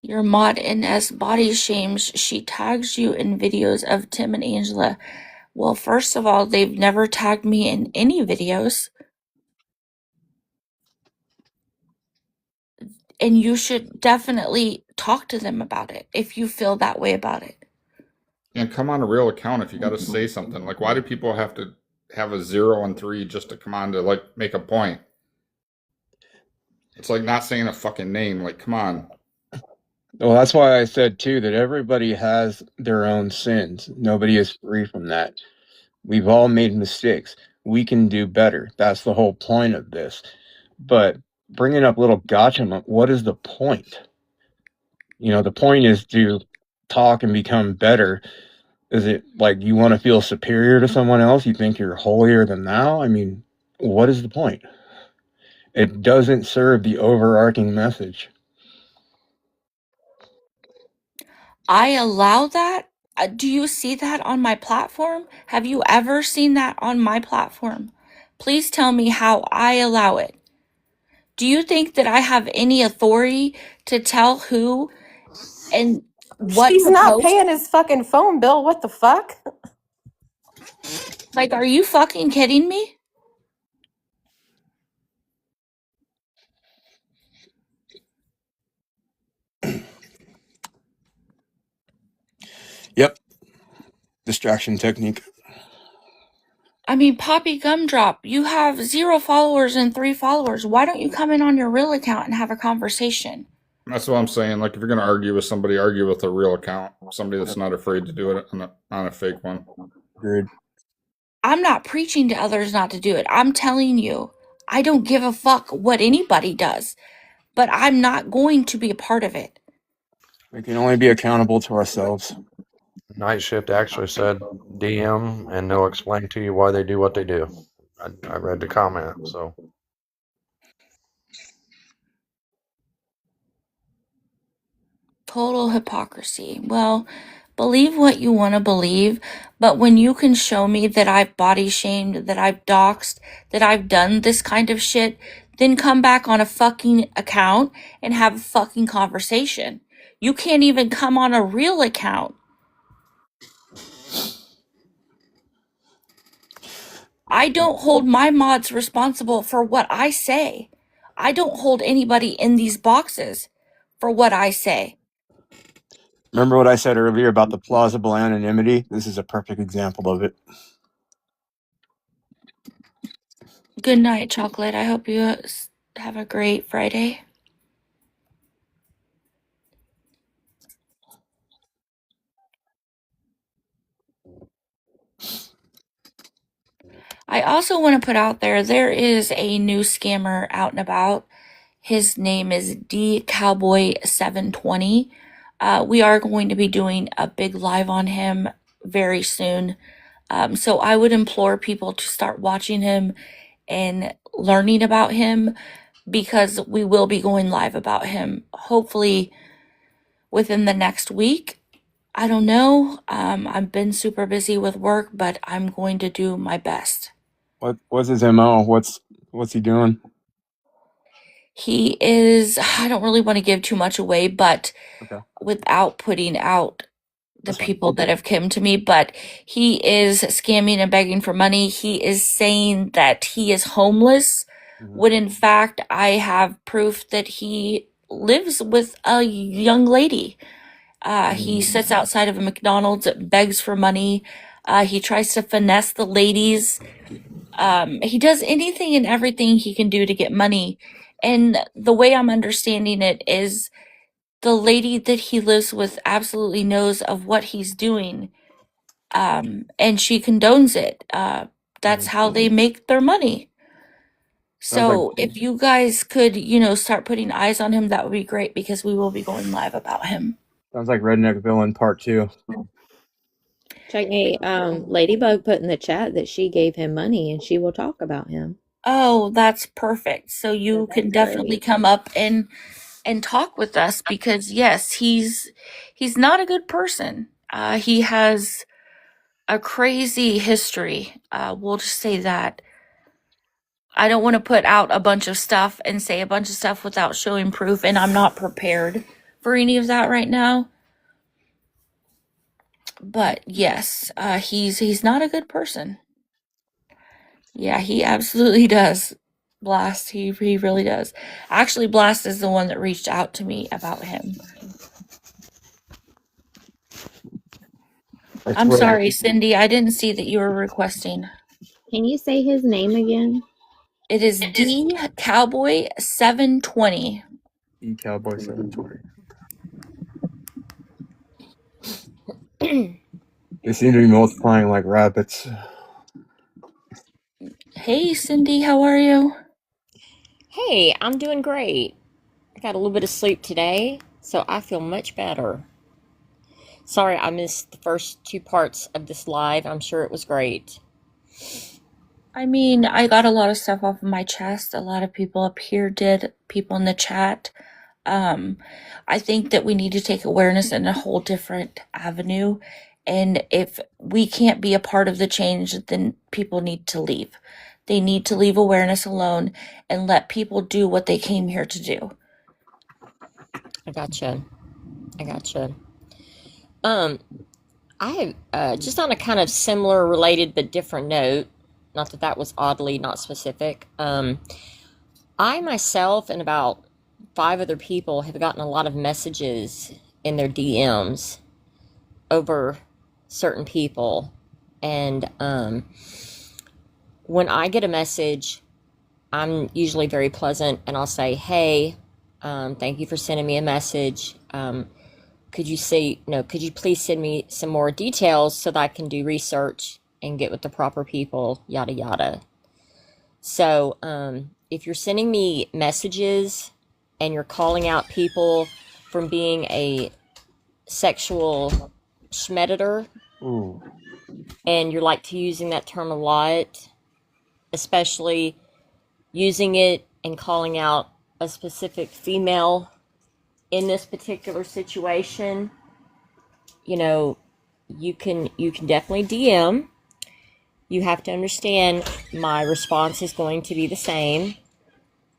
Your mod NS body shames. She tags you in videos of Tim and Angela. Well, first of all, they've never tagged me in any videos. And you should definitely talk to them about it if you feel that way about it. And come on a real account if you got to say something. Like, why do people have to have a 0 and 3 just to come on to like make a point? It's like not saying a fucking name. Like, come on. Well, that's why I said too that everybody has their own sins. Nobody is free from that. We've all made mistakes. We can do better. That's the whole point of this. But bringing up little gotcha, what is the point? You know, the point is to talk and become better. Is it like you want to feel superior to someone else? You think you're holier than thou? I mean, what is the point? It doesn't serve the overarching message. I allow that. Do you see that on my platform? Have you ever seen that on my platform? Please tell me how I allow it. Do you think that I have any authority to tell who and what She's to not post? paying his fucking phone bill. What the fuck? Like, are you fucking kidding me? Yep. Distraction technique. I mean, Poppy Gumdrop, you have 0 followers and 3 followers. Why don't you come in on your real account and have a conversation? That's what I'm saying. Like, if you're going to argue with somebody, argue with a real account. Somebody that's not afraid to do it on a fake one. Agreed. I'm not preaching to others not to do it. I'm telling you, I don't give a fuck what anybody does, but I'm not going to be a part of it. We can only be accountable to ourselves. Night Shift actually said DM and they'll explain to you why they do what they do. I read the comment, so. Total hypocrisy. Well, believe what you want to believe, but when you can show me that I've body shamed, that I've doxed, that I've done this kind of shit, then come back on a fucking account and have a fucking conversation. You can't even come on a real account. I don't hold my mods responsible for what I say. I don't hold anybody in these boxes for what I say. Remember what I said earlier about the plausible anonymity? This is a perfect example of it. Good night, Chocolate. I hope you have a great Friday. I also want to put out there is a new scammer out and about. His name is DCowboy720. We are going to be doing a big live on him very soon. So I would implore people to start watching him and learning about him because we will be going live about him hopefully within the next week. I don't know. I've been super busy with work, but I'm going to do my best. What's his MO? What's he doing? He is, I don't really want to give too much away, but Okay, without putting out the that's fine. people that have come to me, but he is scamming and begging for money. He is saying that he is homeless, Mhm. when in fact I have proof that he lives with a young lady. He sits outside of a McDonald's, begs for money. He tries to finesse the ladies. He does anything and everything he can do to get money. And the way I'm understanding it is the lady that he lives with absolutely knows of what he's doing, and she condones it. That's how they make their money. Sounds like So if you guys could, start putting eyes on him, that would be great because we will be going live about him. Redneck Villain Part 2. Checkmate, Ladybug put in the chat that she gave him money and she will talk about him. Oh, that's perfect. So you So can that's definitely great. come up and talk with us because yes, he's not a good person. He has a crazy history. We'll just say that. I don't want to put out a bunch of stuff and say a bunch of stuff without showing proof, and I'm not prepared for any of that right now. But yes, he's not a good person. Yeah, he absolutely does. Blast, he really does. Actually, Blast is the one that reached out to me about him. I'm sorry, Cindy, I didn't see that you were requesting. Can you say his name again? It is D Cowboy 720. Cowboy 720. They seem to be multiplying like rabbits. Hey, Cindy, how are you? Hey, I'm doing great. I got a little bit of sleep today, so I feel much better. Sorry I missed the first 2 parts of this live. I'm sure it was great. I mean, I got a lot of stuff off of my chest. A lot of people up here did, people in the chat. I think that we need to take awareness in a whole different avenue. And if we can't be a part of the change, then people need to leave. They need to leave awareness alone and let people do what they came here to do. I gotcha. I have just on a kind of similar, related but different note. Not that that was oddly not specific. I myself and about 5 other people have gotten a lot of messages in their DMs over certain people, and when I get a message, I'm usually very pleasant, and I'll say, "Hey, thank you for sending me a message. Could you please send me some more details so that I can do research and get with the proper people, yada yada." So, if you're sending me messages and you're calling out people from being a sexual schmeditor, Ooh. and you're like to using that term a lot, especially using it and calling out a specific female in this particular situation, you can definitely DM. You have to understand my response is going to be the same.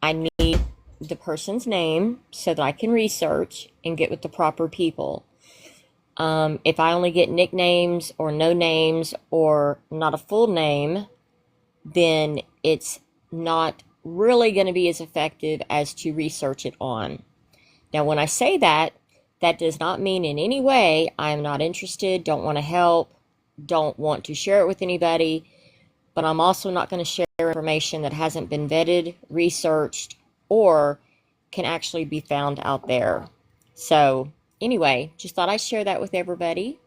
I need the person's name so that I can research and get with the proper people. If I only get nicknames or no names or not a full name, then it's not really going to be as effective as to research it on. Now, when I say that, that does not mean in any way I am not interested, don't want to help, don't want to share it with anybody, but I'm also not going to share information that hasn't been vetted, researched, or can actually be found out there. So, anyway, just thought I'd share that with everybody.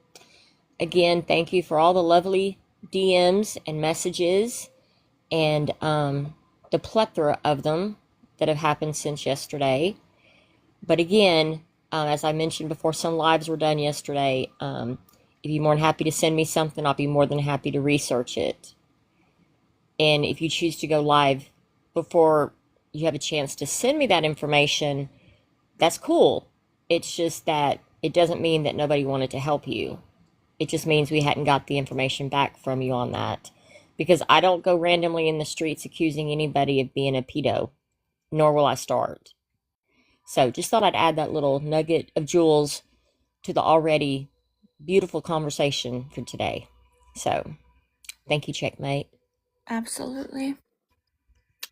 Again, thank you for all the lovely DMs and messages and the plethora of them that have happened since yesterday. But again, as I mentioned before, some lives were done yesterday. If you're more than happy to send me something, I'll be more than happy to research it. And if you choose to go live before you have a chance to send me that information, that's cool. It's just that it doesn't mean that nobody wanted to help you. It just means we hadn't got the information back from you on that. Because I don't go randomly in the streets accusing anybody of being a pedo, nor will I start. So just thought I'd add that little nugget of jewels to the already beautiful conversation for today. So thank you, Checkmate. Absolutely.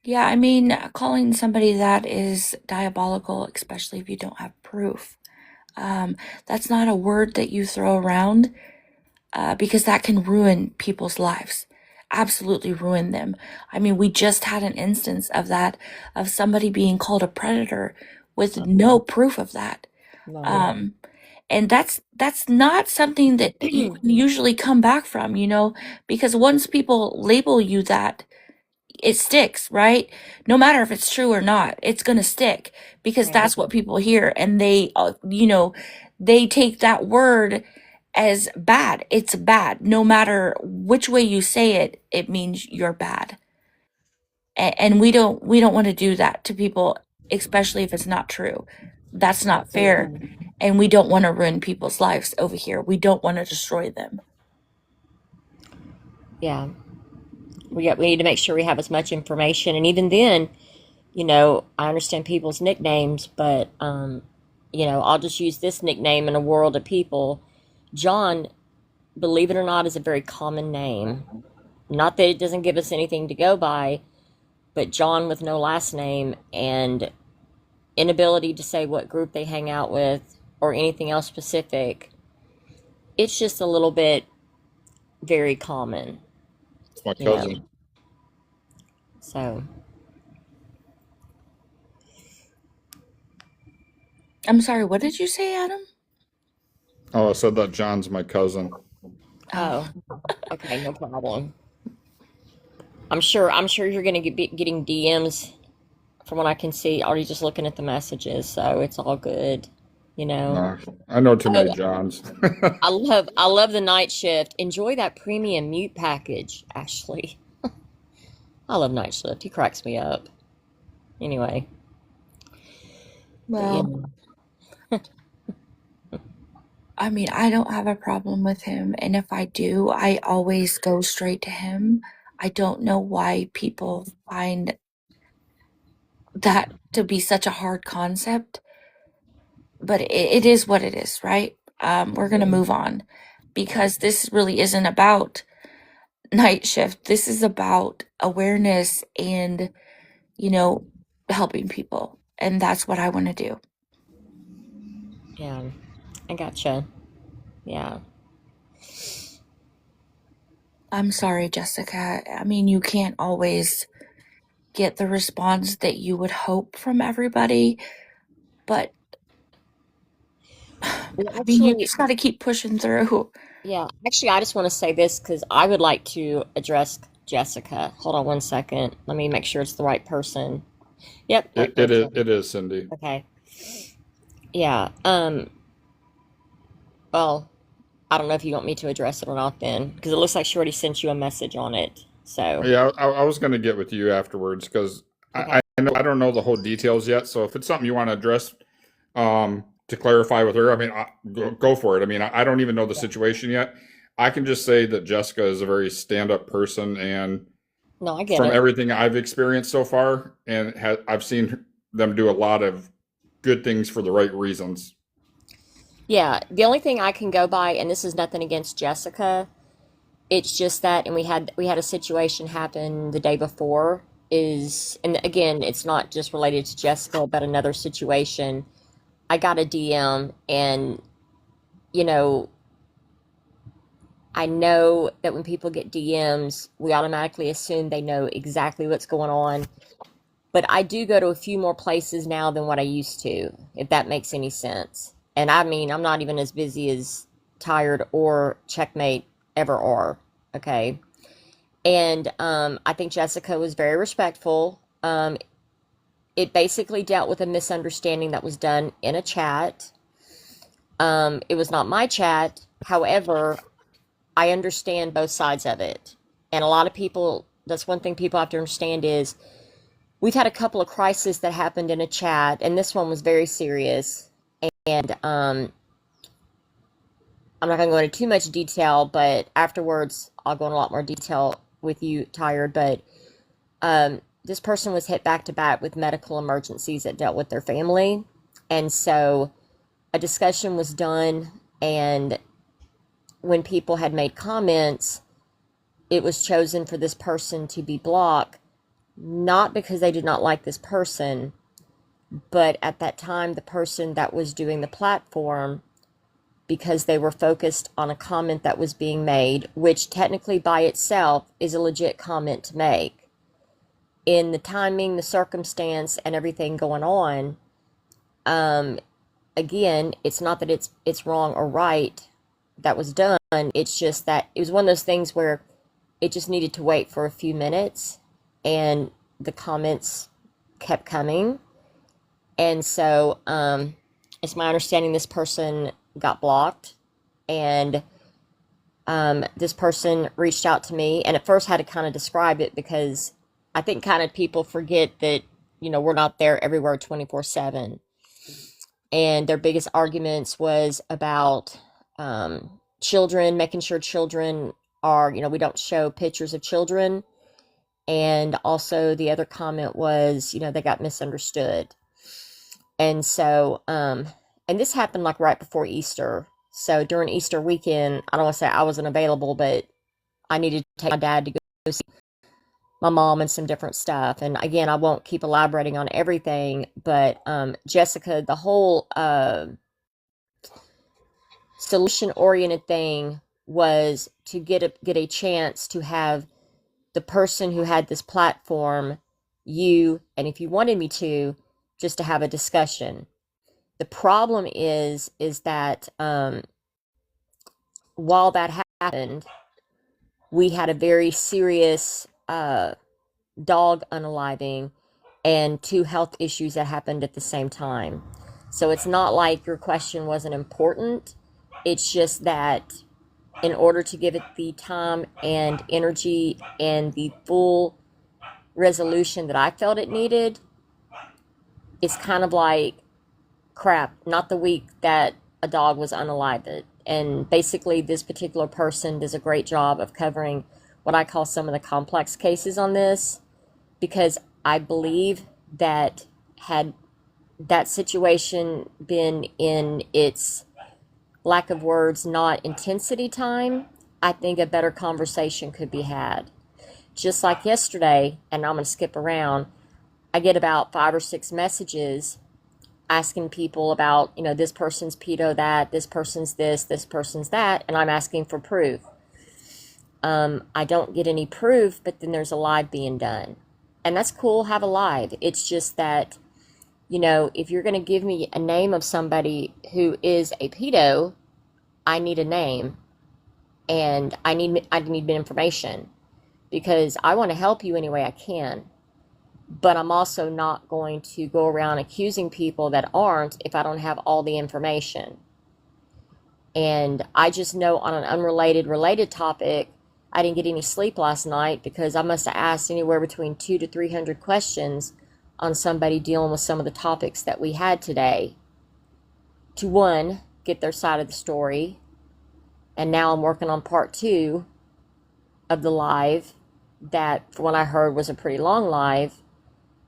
Yeah, I mean, calling somebody that is diabolical, especially if you don't have proof. That's not a word that you throw around because that can ruin people's lives. Absolutely ruin them. I mean, we just had an instance of that, of somebody being called a predator with no proof of that. No. And that's not something that you can usually come back from, you know, because once people label you that, it sticks, right? No matter if it's true or not, it's going to stick because Right. that's what people hear. And they, you know, they take that word as bad. It's bad. No matter which way you say it, it means you're bad. And we don't want to do that to people, especially if it's not true. That's not fair. And we don't want to ruin people's lives over here. We don't want to destroy them. Yeah. We need to make sure we have as much information. And even then, you know, I understand people's nicknames, but, you know, I'll just use this nickname in a world of people. John, believe it or not, is a very common name. Not that it doesn't give us anything to go by, but John with no last name and inability to say what group they hang out with or anything else specific, it's just a little bit very common. It's my You know. cousin. So, I'm sorry, what did you say, Adam? Oh, I said that John's my cousin. oh, okay, no problem. I'm sure you're going to be getting DMs from what I can see, already just looking at the messages, so it's all good, you know. I know too many Oh, Johns. I love the night shift. Enjoy that premium mute package, Ashley. I love night shift. He cracks me up. Anyway, but yeah. Well, I mean, I don't have a problem with him. And if I do, I always go straight to him. I don't know why people find that to be such a hard concept, but it is what it is, right? We're going to move on because this really isn't about night shift. This is about awareness and, you know, helping people. And that's what I want to do. Yeah, I gotcha. Yeah. I'm sorry, Jessica. I mean, you can't always get the response that you would hope from everybody, but Well, I mean, you actually, just got to keep pushing through. yeah, actually, I just want to say this because I would like to address Jessica. Hold on one second. Let me make sure it's the right person. Yep, right person. It is Cindy. Okay. Yeah. Well, I don't know if you want me to address it or not then, because it looks like she already sent you a message on it. So, Yeah, I was going to get with you afterwards because okay. I don't know the whole details yet. So if it's something you want to address, to clarify with her, I mean, go for it. I mean, I don't even know the situation yet. I can just say that Jessica is a very stand-up person, and No, I get from it. everything I've experienced so far, and I've seen them do a lot of good things for the right reasons. Yeah, the only thing I can go by, and this is nothing against Jessica, it's just that, and we had a situation happen the day before, and again, it's not just related to Jessica, but another situation. I got a DM, and you know, I know that when people get DMs, we automatically assume they know exactly what's going on. But I do go to a few more places now than what I used to, if that makes any sense. And I mean, I'm not even as busy as Tired or Checkmate ever are. Okay. And I think Jessica was very respectful. It basically dealt with a misunderstanding that was done in a chat. It was not my chat. However, I understand both sides of it. And a lot of people, that's one thing people have to understand is we've had a couple of crises that happened in a chat, and this one was very serious. And I'm not going to go into too much detail, but afterwards I'll go in a lot more detail with you, Tired. But this person was hit back to back with medical emergencies that dealt with their family. And so a discussion was done, and when people had made comments, it was chosen for this person to be blocked, not because they did not like this person, but at that time, the person that was doing the platform, because they were focused on a comment that was being made, which technically by itself is a legit comment to make. In the timing, the circumstance, and everything going on, again, it's not that it's wrong or right that was done. It's just that it was one of those things where it just needed to wait for a few minutes, and the comments kept coming. And so it's my understanding this person got blocked, and this person reached out to me, and at first had to kind of describe it, because I think kind of people forget that, we're not there everywhere 24/7. And their biggest arguments was about children, making sure children are, we don't show pictures of children. And also the other comment was, they got misunderstood. And so, and this happened like right before Easter. So during Easter weekend, I don't want to say I wasn't available, but I needed to take my dad to go see my mom and some different stuff. And again, I won't keep elaborating on everything, but Jessica, the whole solution-oriented thing was to get a chance to have the person who had this platform, you, and if you wanted me to, just to have a discussion. The problem is that while that happened, we had a very serious dog unaliving and 2 health issues that happened at the same time. So it's not like your question wasn't important. It's just that in order to give it the time and energy and the full resolution that I felt it needed, it's kind of like, crap, not the week that a dog was unalived. And basically this particular person does a great job of covering what I call some of the complex cases on this, because I believe that had that situation been in its, lack of words, not intensity time, I think a better conversation could be had. Just like yesterday, and I'm going to skip around, I get about 5 or 6 messages asking people about, this person's pedo that, this person's this person's that, and I'm asking for proof. I don't get any proof, but then there's a live being done. And that's cool, have a live. It's just that, if you're going to give me a name of somebody who is a pedo, I need a name, and I need information, because I want to help you any way I can. But I'm also not going to go around accusing people that aren't if I don't have all the information. And I just know on an related topic, I didn't get any sleep last night because I must have asked anywhere between 200 to 300 questions on somebody dealing with some of the topics that we had today, to one, get their side of the story. And now I'm working on part 2 of the live that, from what I heard, was a pretty long live.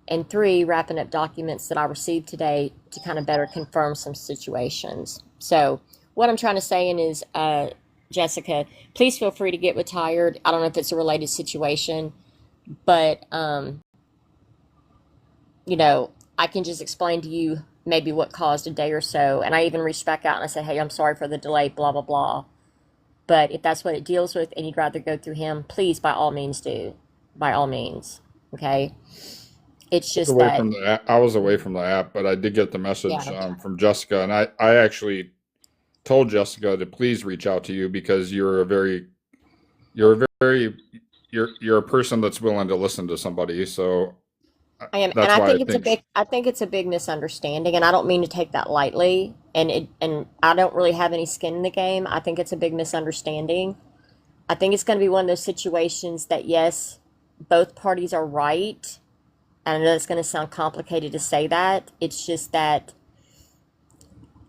And 3, wrapping up documents that I received today to kind of better confirm some situations. So what I'm trying to say is, Jessica, please feel free to get with Tired. I don't know if it's a related situation, but, I can just explain to you maybe what caused a day or so. And I even reached back out and I said, hey, I'm sorry for the delay, blah, blah, blah. But if that's what it deals with and you'd rather go through him, please, by all means, do. By all means. Okay? It's just that I was away from the app, but I did get the message Yeah. from Jessica, and I actually told Jessica to please reach out to you, because you're a person that's willing to listen to somebody. So I am, and that's I why think I think it's a big misunderstanding, and I don't mean to take that lightly. And I don't really have any skin in the game. I think it's a big misunderstanding. I think it's going to be one of those situations that, yes, both parties are right. And I know it's going to sound complicated to say that. It's just that,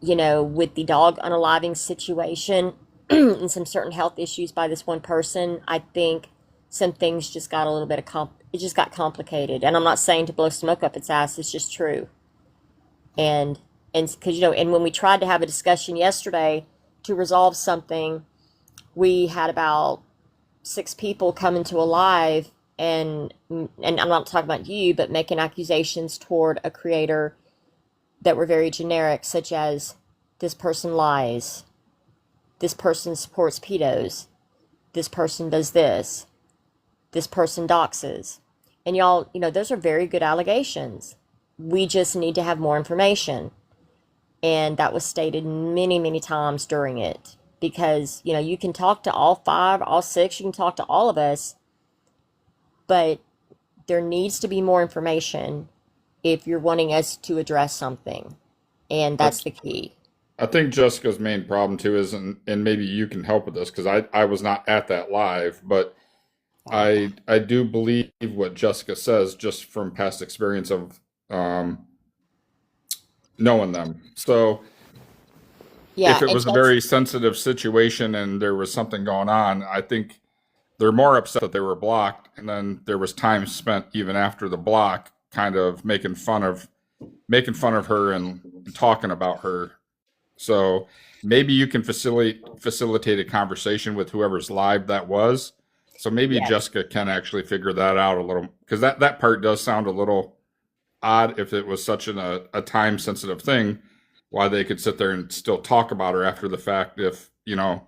with the dog unaliving situation, and some certain health issues by this one person, I think some things just got a little bit of it just got complicated. And I'm not saying to blow smoke up its ass, it's just true. And because, you know, and when we tried to have a discussion yesterday to resolve something, we had about 6 people come into a live, and I'm not talking about you, but making accusations toward a creator that were very generic, such as this person lies, this person supports pedos, this person does this person doxes. And y'all, you know, those are very good allegations. We just need to have more information. And that was stated many, many times during it. Because, you know, you can talk to all 5, all 6, you can talk to all of us, but there needs to be more information if you're wanting us to address something. And that's the key. I think Jessica's main problem too is, and maybe you can help with this because I was not at that live, but I do believe what Jessica says just from past experience of knowing them. So Yeah, if it and was a very sensitive situation and there was something going on, I think they're more upset that they were blocked, and then there was time spent even after the block, kind of making fun of her and talking about her. So maybe you can facilitate a conversation with whoever's live that was. So maybe yes. Jessica can actually figure that out a little, because that part does sound a little odd if it was such a time sensitive thing, why they could sit there and still talk about her after the fact if, you know,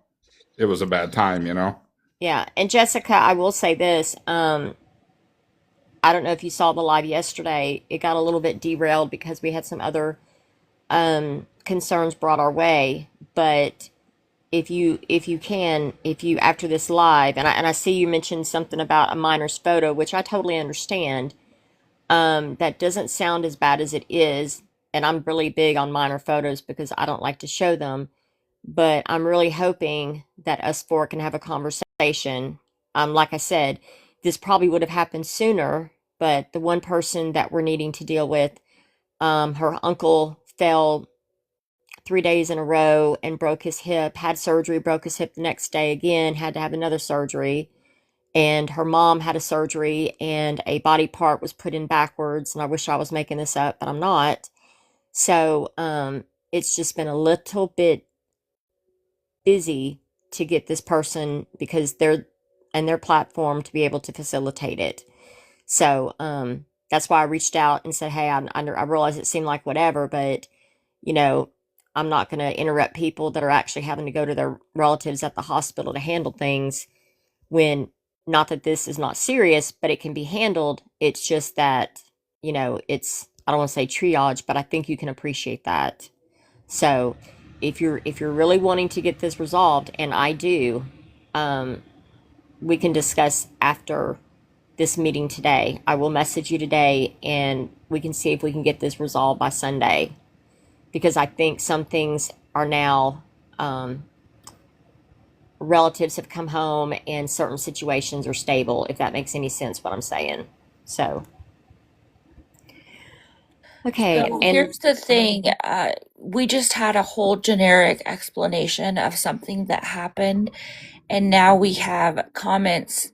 it was a bad time, you know? Yeah, and Jessica, I will say this. I don't know if you saw the live yesterday. It got a little bit derailed because we had some other concerns brought our way. But if you after this live, and I see you mentioned something about a minor's photo, which I totally understand. That doesn't sound as bad as it is, and I'm really big on minor photos because I don't like to show them. But I'm really hoping that us 4 can have a conversation. Like I said, this probably would have happened sooner, but the one person that we're needing to deal with, her uncle fell 3 days in a row and broke his hip, had surgery, broke his hip the next day again, had to have another surgery. And her mom had a surgery and a body part was put in backwards. And I wish I was making this up, but I'm not. So it's just been a little bit busy to get this person because they're and their platform to be able to facilitate it. So that's why I reached out and said, hey, I realize it seemed like whatever, but you know, I'm not going to interrupt people that are actually having to go to their relatives at the hospital to handle things when, not that this is not serious, but it can be handled. It's just that, you know, I don't want to say triage, but I think you can appreciate that. So if you're really wanting to get this resolved, and I do, we can discuss after this meeting today. I will message you today and we can see if we can get this resolved by Sunday, because I think some things are now, relatives have come home and certain situations are stable, if that makes any sense what I'm saying. So okay. So And here's the thing. We just had a whole generic explanation of something that happened, and now we have comments,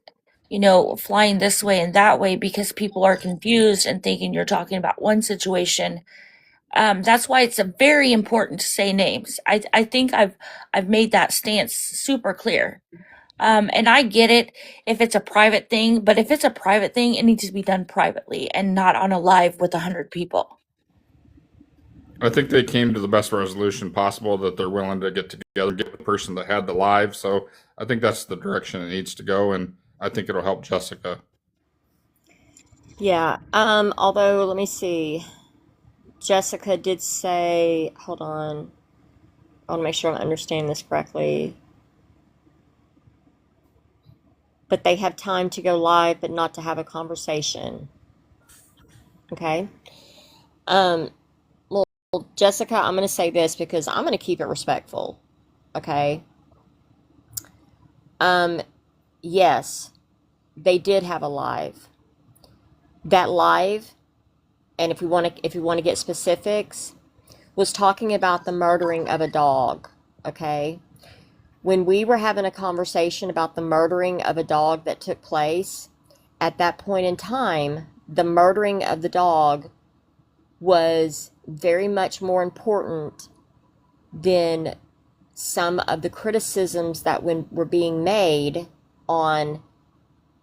you know, flying this way and that way because people are confused and thinking you're talking about one situation. That's why it's very important to say names. I think I've made that stance super clear. And I get it if it's a private thing, but if it's a private thing, it needs to be done privately and not on a live with 100 people. I think they came to the best resolution possible, that they're willing to get together, get the person that had the live. So I think that's the direction it needs to go, and I think it'll help Jessica. yeah, although let me see. Jessica did say, hold on. I want to make sure I'm understanding this correctly. But they have time to go live, but not to have a conversation. Okay. Well, Jessica, I'm going to say this because I'm going to keep it respectful. Okay. Yes, they did have a live. That live, and if we want to get specifics, was talking about the murdering of a dog. Okay. When we were having a conversation about the murdering of a dog that took place, at that point in time, the murdering of the dog was very much more important than some of the criticisms that were being made on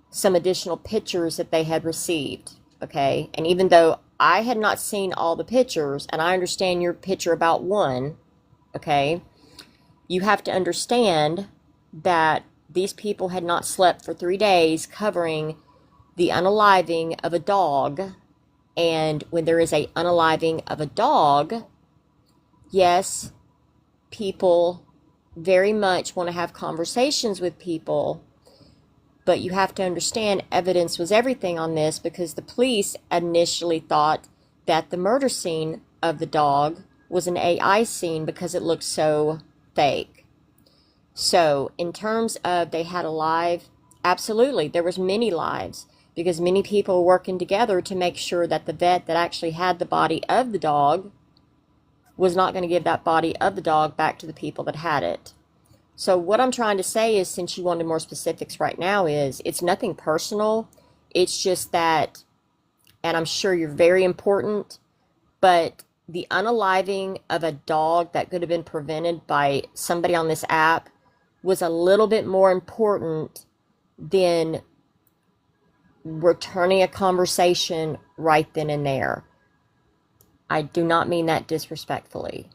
some additional pictures that they had received. Okay. And even though I had not seen all the pictures, and I understand your picture about one, okay, you have to understand that these people had not slept for 3 days covering the unaliving of a dog. And when there is a unaliving of a dog, yes, people very much want to have conversations with people, but you have to understand evidence was everything on this, because the police initially thought that the murder scene of the dog was an AI scene because it looked so fake. So in terms of they had a live, absolutely, there was many lives, because many people were working together to make sure that the vet that actually had the body of the dog was not going to give that body of the dog back to the people that had it. So what I'm trying to say is, since you wanted more specifics right now, is it's nothing personal. It's just that, and I'm sure you're very important, but the unaliving of a dog that could have been prevented by somebody on this app was a little bit more important than returning a conversation right then and there. I do not mean that disrespectfully.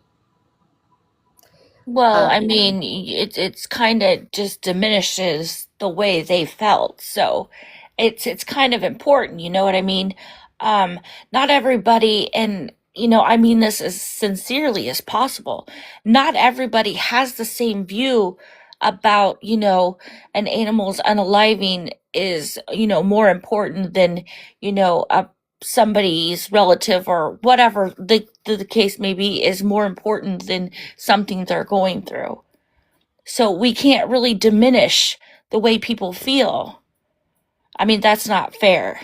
Well, I Um, mean, it's kind of just diminishes the way they felt. So it's kind of important, you know what I mean? Um, Not everybody, and I mean this as sincerely as possible. Not everybody has the same view about, an animal's unaliving is, more important than, somebody's relative or whatever the case may be is more important than something they're going through. So we can't really diminish the way people feel. I mean, that's not fair.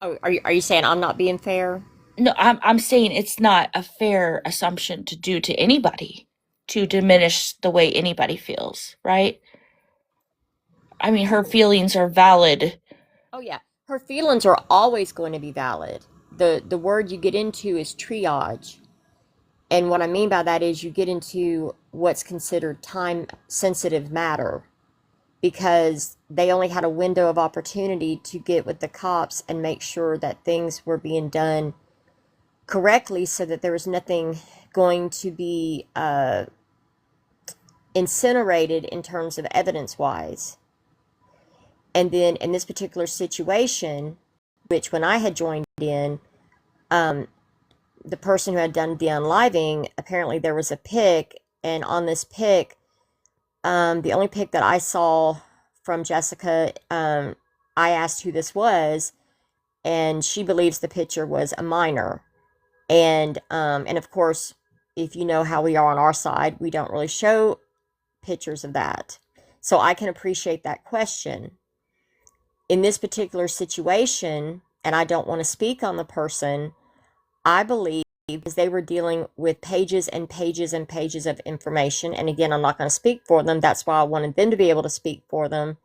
oh, are you saying I'm not being fair? No, I'm saying it's not a fair assumption to do to anybody to diminish the way anybody feels, right? I mean, her feelings are valid. Oh yeah, her feelings are always going to be valid. The word you get into is triage. And what I mean by that is you get into what's considered time sensitive matter, because they only had a window of opportunity to get with the cops and make sure that things were being done correctly, so that there was nothing going to be incinerated in terms of evidence wise. And then in this particular situation, which when I had joined in, um, the person who had done the unliving, apparently there was a pic, and on this pic, the only pic that I saw from Jessica, I asked who this was, and she believes the picture was a minor. And of course, if you know how we are on our side, we don't really show pictures of that. So I can appreciate that question. In this particular situation, and I don't want to speak on the person, I believe because they were dealing with pages and pages and pages of information. And again, I'm not going to speak for them. That's why I wanted them to be able to speak for them.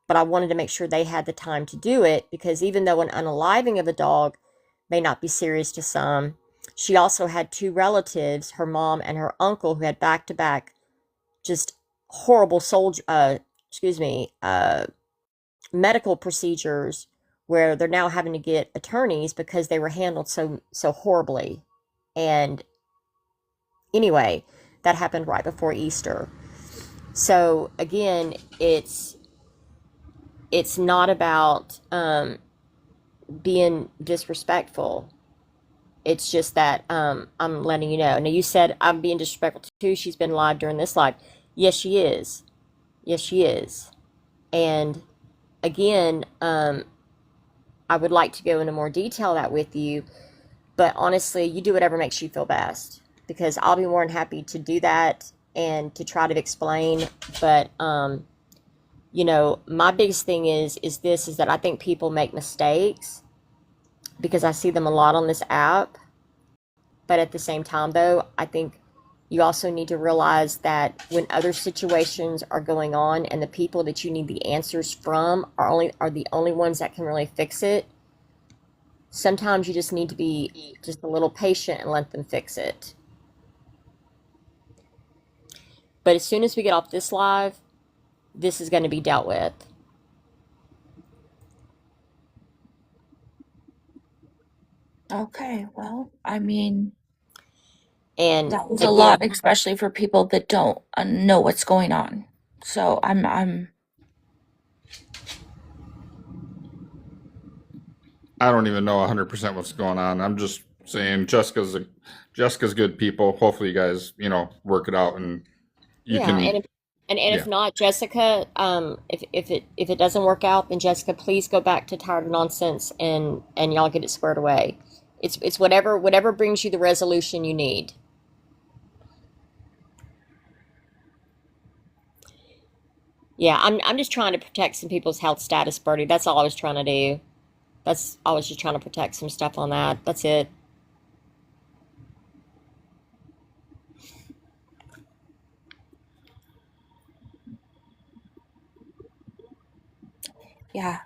But I wanted to make sure they had the time to do it, because even though an unaliving of a dog may not be serious to some, she also had two relatives, her mom and her uncle, who had back-to-back just horrible medical procedures, where they're now having to get attorneys because they were handled so horribly. And anyway, that happened right before Easter. So again, it's not about being disrespectful. It's just that I'm letting you know. Now, you said I'm being disrespectful too. She's been live during this live. Yes, she is. Yes, she is. And again, I would like to go into more detail that with you, but honestly, you do whatever makes you feel best, because I'll be more than happy to do that and to try to explain. But my biggest thing is that I think people make mistakes, because I see them a lot on this app. But at the same time, though, I think You also need to realize that when other situations are going on and the people that you need the answers from are the only ones that can really fix it, sometimes you just need to be just a little patient and let them fix it. But as soon as we get off this live, this is going to be dealt with. Okay, well, I mean, And that was a lot, again, especially for people that don't know what's going on. So I'm I don't even know 100% what's going on. I'm just saying Jessica's good people. Hopefully you guys, work it out and you yeah, can, and yeah. if not, Jessica, if it doesn't work out, then Jessica, please go back to Tired of Nonsense and y'all get it squared away. It's whatever brings you the resolution you need. Yeah, I'm just trying to protect some people's health status, Bertie. That's all I was trying to do. I was just trying to protect some stuff on that. That's it. yeah,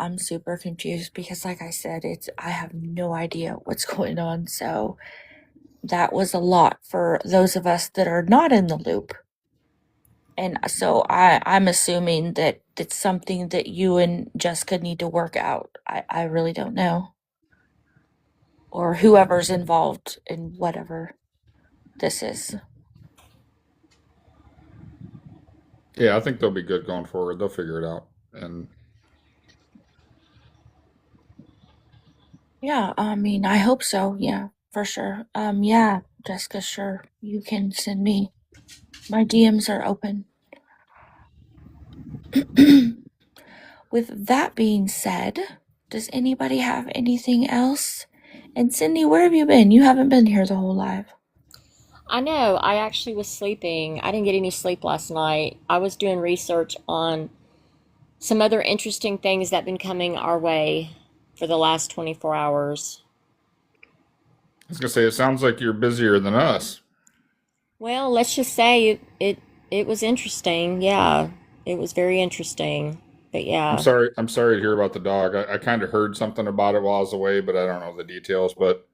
I'm super confused because like I said, I have no idea what's going on. So that was a lot for those of us that are not in the loop. And so I'm assuming that it's something that you and Jessica need to work out. I really don't know. Or whoever's involved in whatever this is. Yeah, I think they'll be good going forward. They'll figure it out. And Yeah, I mean, I hope so. Yeah, for sure. Yeah, Jessica, sure. You can send me. My DMs are open. With that being said, does anybody have anything else? And Cindy, where have you been? You haven't been here the whole live. I know. I actually was sleeping. I didn't get any sleep last night. I was doing research on some other interesting things that have been coming our way for the last 24 hours. I was gonna say, it sounds like you're busier than us. Well, let's just say it was interesting. Yeah, it was very interesting. But I'm yeah, sorry. I'm sorry to hear about the dog. I kind of heard something about it while I was away, but I don't know the details. But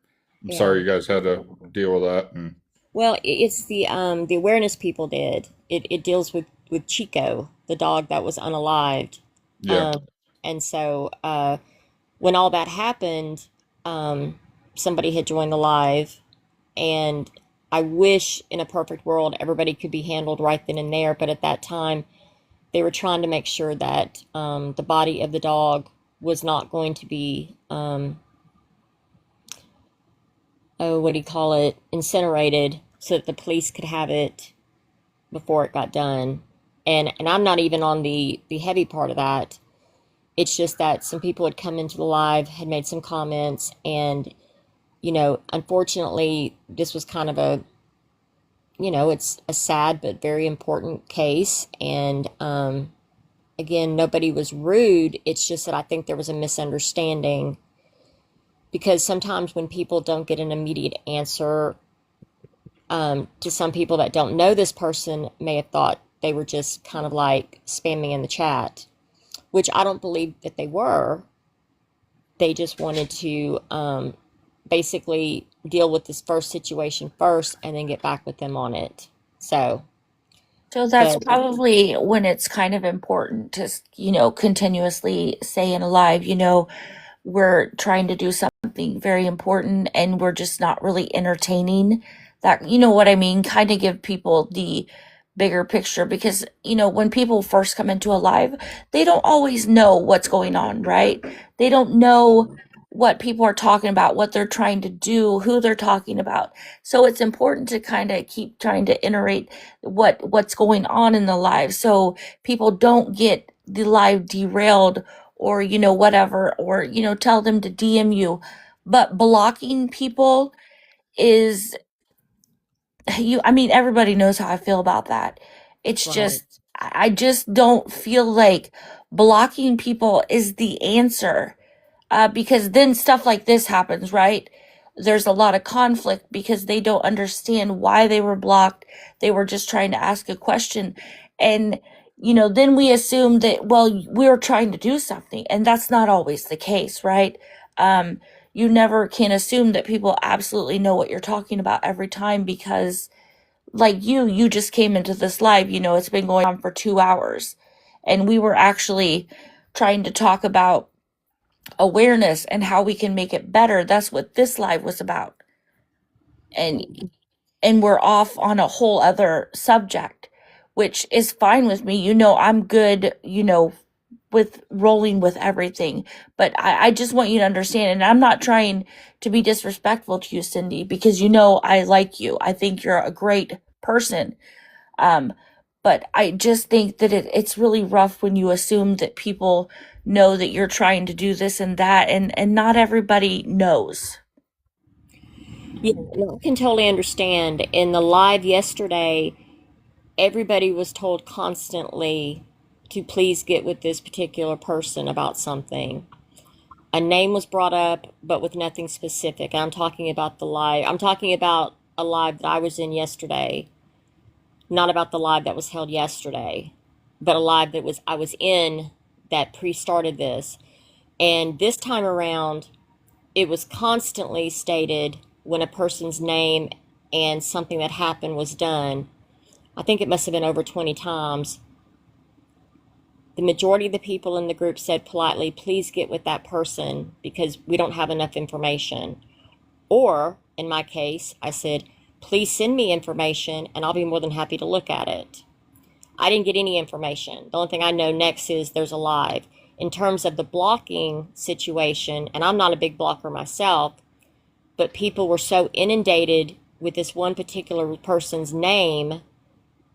I'm yeah. sorry you guys had to deal with that. And Well, it's the awareness people did. It deals with Chico, the dog that was unalived. yeah, Um, and so when all that happened, somebody had joined the live, and I wish in a perfect world everybody could be handled right then and there. But at that time, they were trying to make sure that the body of the dog was not going to be, oh, what do you call it, incinerated, so that the police could have it before it got done. And I'm not even on the heavy part of that. It's just that some people had come into the live, had made some comments, and unfortunately, this was kind of it's a sad but very important case. And again, nobody was rude. It's just that I think there was a misunderstanding, because sometimes when people don't get an immediate answer, to some people that don't know this person may have thought they were just kind of like spamming in the chat, which I don't believe that they were. They just wanted to basically deal with this first situation first and then get back with them on it. So, So that's but probably when it's kind of important to, continuously say in a live, we're trying to do something very important and we're just not really entertaining that, you know what I mean? Kind of give people the bigger picture because, when people first come into a live, they don't always know what's going on, right? They don't know what people are talking about, what they're trying to do, who they're talking about. So it's important to kind of keep trying to iterate what's going on in the live so people don't get the live derailed or whatever, or tell them to DM you. But blocking people is I mean, everybody knows how I feel about that. It's right, just I just don't feel like blocking people is the answer. Because then stuff like this happens, right? there's a lot of conflict because they don't understand why they were blocked. They were just trying to ask a question. And, then we assume that, well, we're trying to do something. And that's not always the case, right? You never can assume that people absolutely know what you're talking about every time because, like you just came into this live, it's been going on for 2 hours. And we were actually trying to talk about awareness and how we can make it better. That's what this live was about. And we're off on a whole other subject, which is fine with me. I'm good, with rolling with everything. But I just want you to understand, and I'm not trying to be disrespectful to you, Cindy, because I like you. I think you're a great person. But I just think that it's really rough when you assume that people know that you're trying to do this and that, and not everybody knows. Yeah, no, I can totally understand. In the live yesterday, everybody was told constantly to please get with this particular person about something. A name was brought up, but with nothing specific. I'm talking about the live. I'm talking about a live that I was in yesterday, not about the live that was held yesterday, but a live that I was in that pre-started this. And this time around, it was constantly stated when a person's name and something that happened was done. I think it must have been over 20 times. The majority of the people in the group said politely, please get with that person because we don't have enough information. Or, in my case, I said, please send me information and I'll be more than happy to look at it. I didn't get any information. The only thing I know next is there's a live. In terms of the blocking situation, and I'm not a big blocker myself, but people were so inundated with this one particular person's name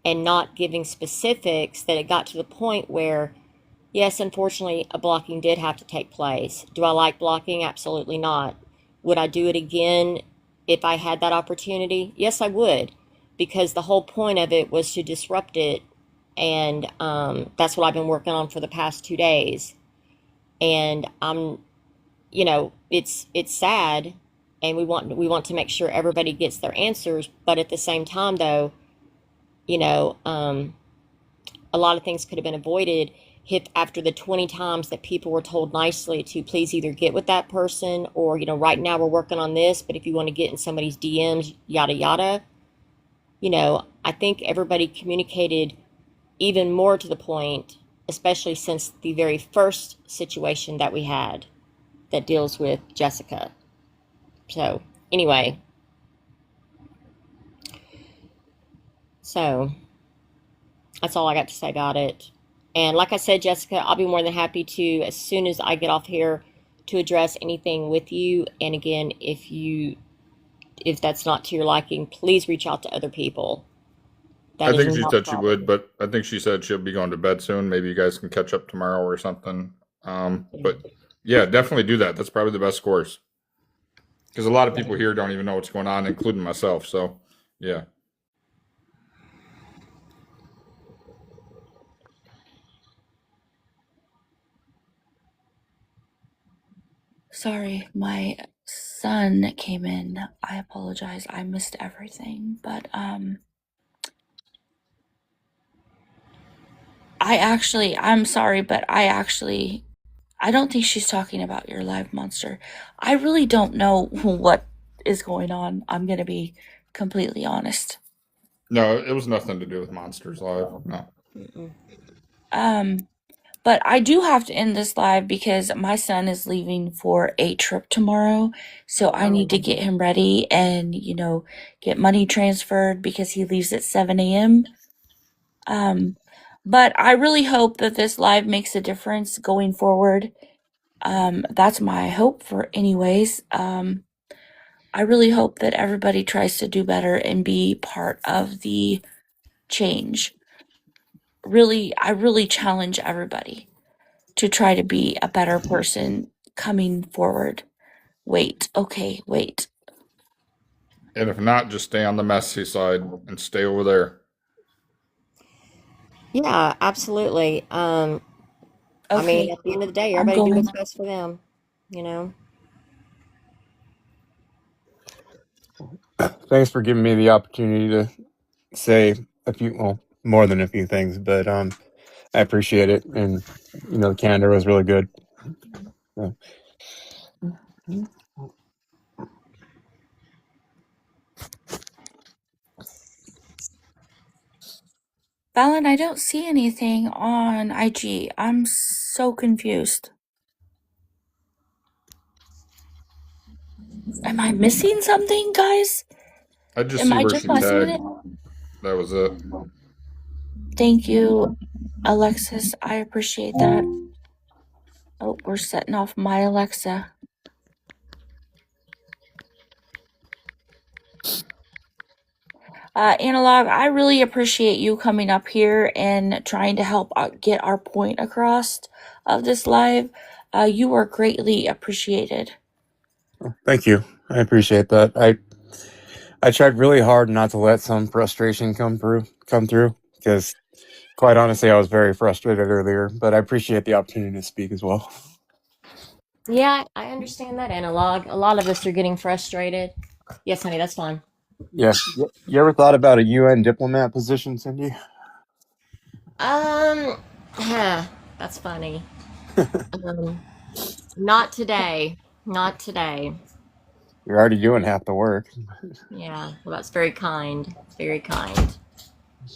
and not giving specifics that it got to the point where, yes, unfortunately, a blocking did have to take place. Do I like blocking? Absolutely not. Would I do it again if I had that opportunity? Yes, I would, because the whole point of it was to disrupt it. And that's what I've been working on for the past 2 days. And it's sad, and we want to make sure everybody gets their answers. But at the same time, though, a lot of things could have been avoided if after the 20 times that people were told nicely to please either get with that person or, right now we're working on this, but if you want to get in somebody's DMs, yada, yada, I think everybody communicated even more to the point, especially since the very first situation that we had that deals with Jessica. So, anyway. So, that's all I got to say about it. And like I said, Jessica, I'll be more than happy to, as soon as I get off here, to address anything with you. And again, if that's not to your liking, please reach out to other people. I think she said she would, but I think she said she'll be going to bed soon. Maybe you guys can catch up tomorrow or something. But yeah, definitely do that. That's probably the best course. Because a lot of people here don't even know what's going on, including myself. So, yeah. Sorry, my son came in. I apologize. I missed everything, but I'm sorry, but I don't think she's talking about your live monster. I really don't know what is going on. I'm going to be completely honest. No, it was nothing to do with Monsters Live. No. But I do have to end this live because my son is leaving for a trip tomorrow. So I need to get him ready and, get money transferred because he leaves at 7 a.m. But I really hope that this live makes a difference going forward. That's my hope for anyways. I really hope that everybody tries to do better and be part of the change. I really challenge everybody to try to be a better person coming forward. Wait. And if not, just stay on the messy side and stay over there. Yeah, absolutely. I mean, at the end of the day, everybody do what's best for them, thanks for giving me the opportunity to say a few, well, more than a few things, but I appreciate it, and the candor was really good. So, Valen, I don't see anything on IG. I'm so confused. Am I missing something, guys? I just Am see I where just she not seeing tagged. it? That was it. Thank you, Alexis. I appreciate that. Oh, we're setting off my Alexa. Analog, I really appreciate you coming up here and trying to help get our point across of this live. You are greatly appreciated. thank you. I appreciate that. I tried really hard not to let some frustration come through, because quite honestly, I was very frustrated earlier, but I appreciate the opportunity to speak as well. Yeah, I understand that, Analog. A lot of us are getting frustrated. Yes, honey, that's fine. Yeah. You ever thought about a UN diplomat position, Cindy? Yeah, that's funny. Not today. Not today. You're already doing half the work. Yeah, well, that's very kind. Very kind.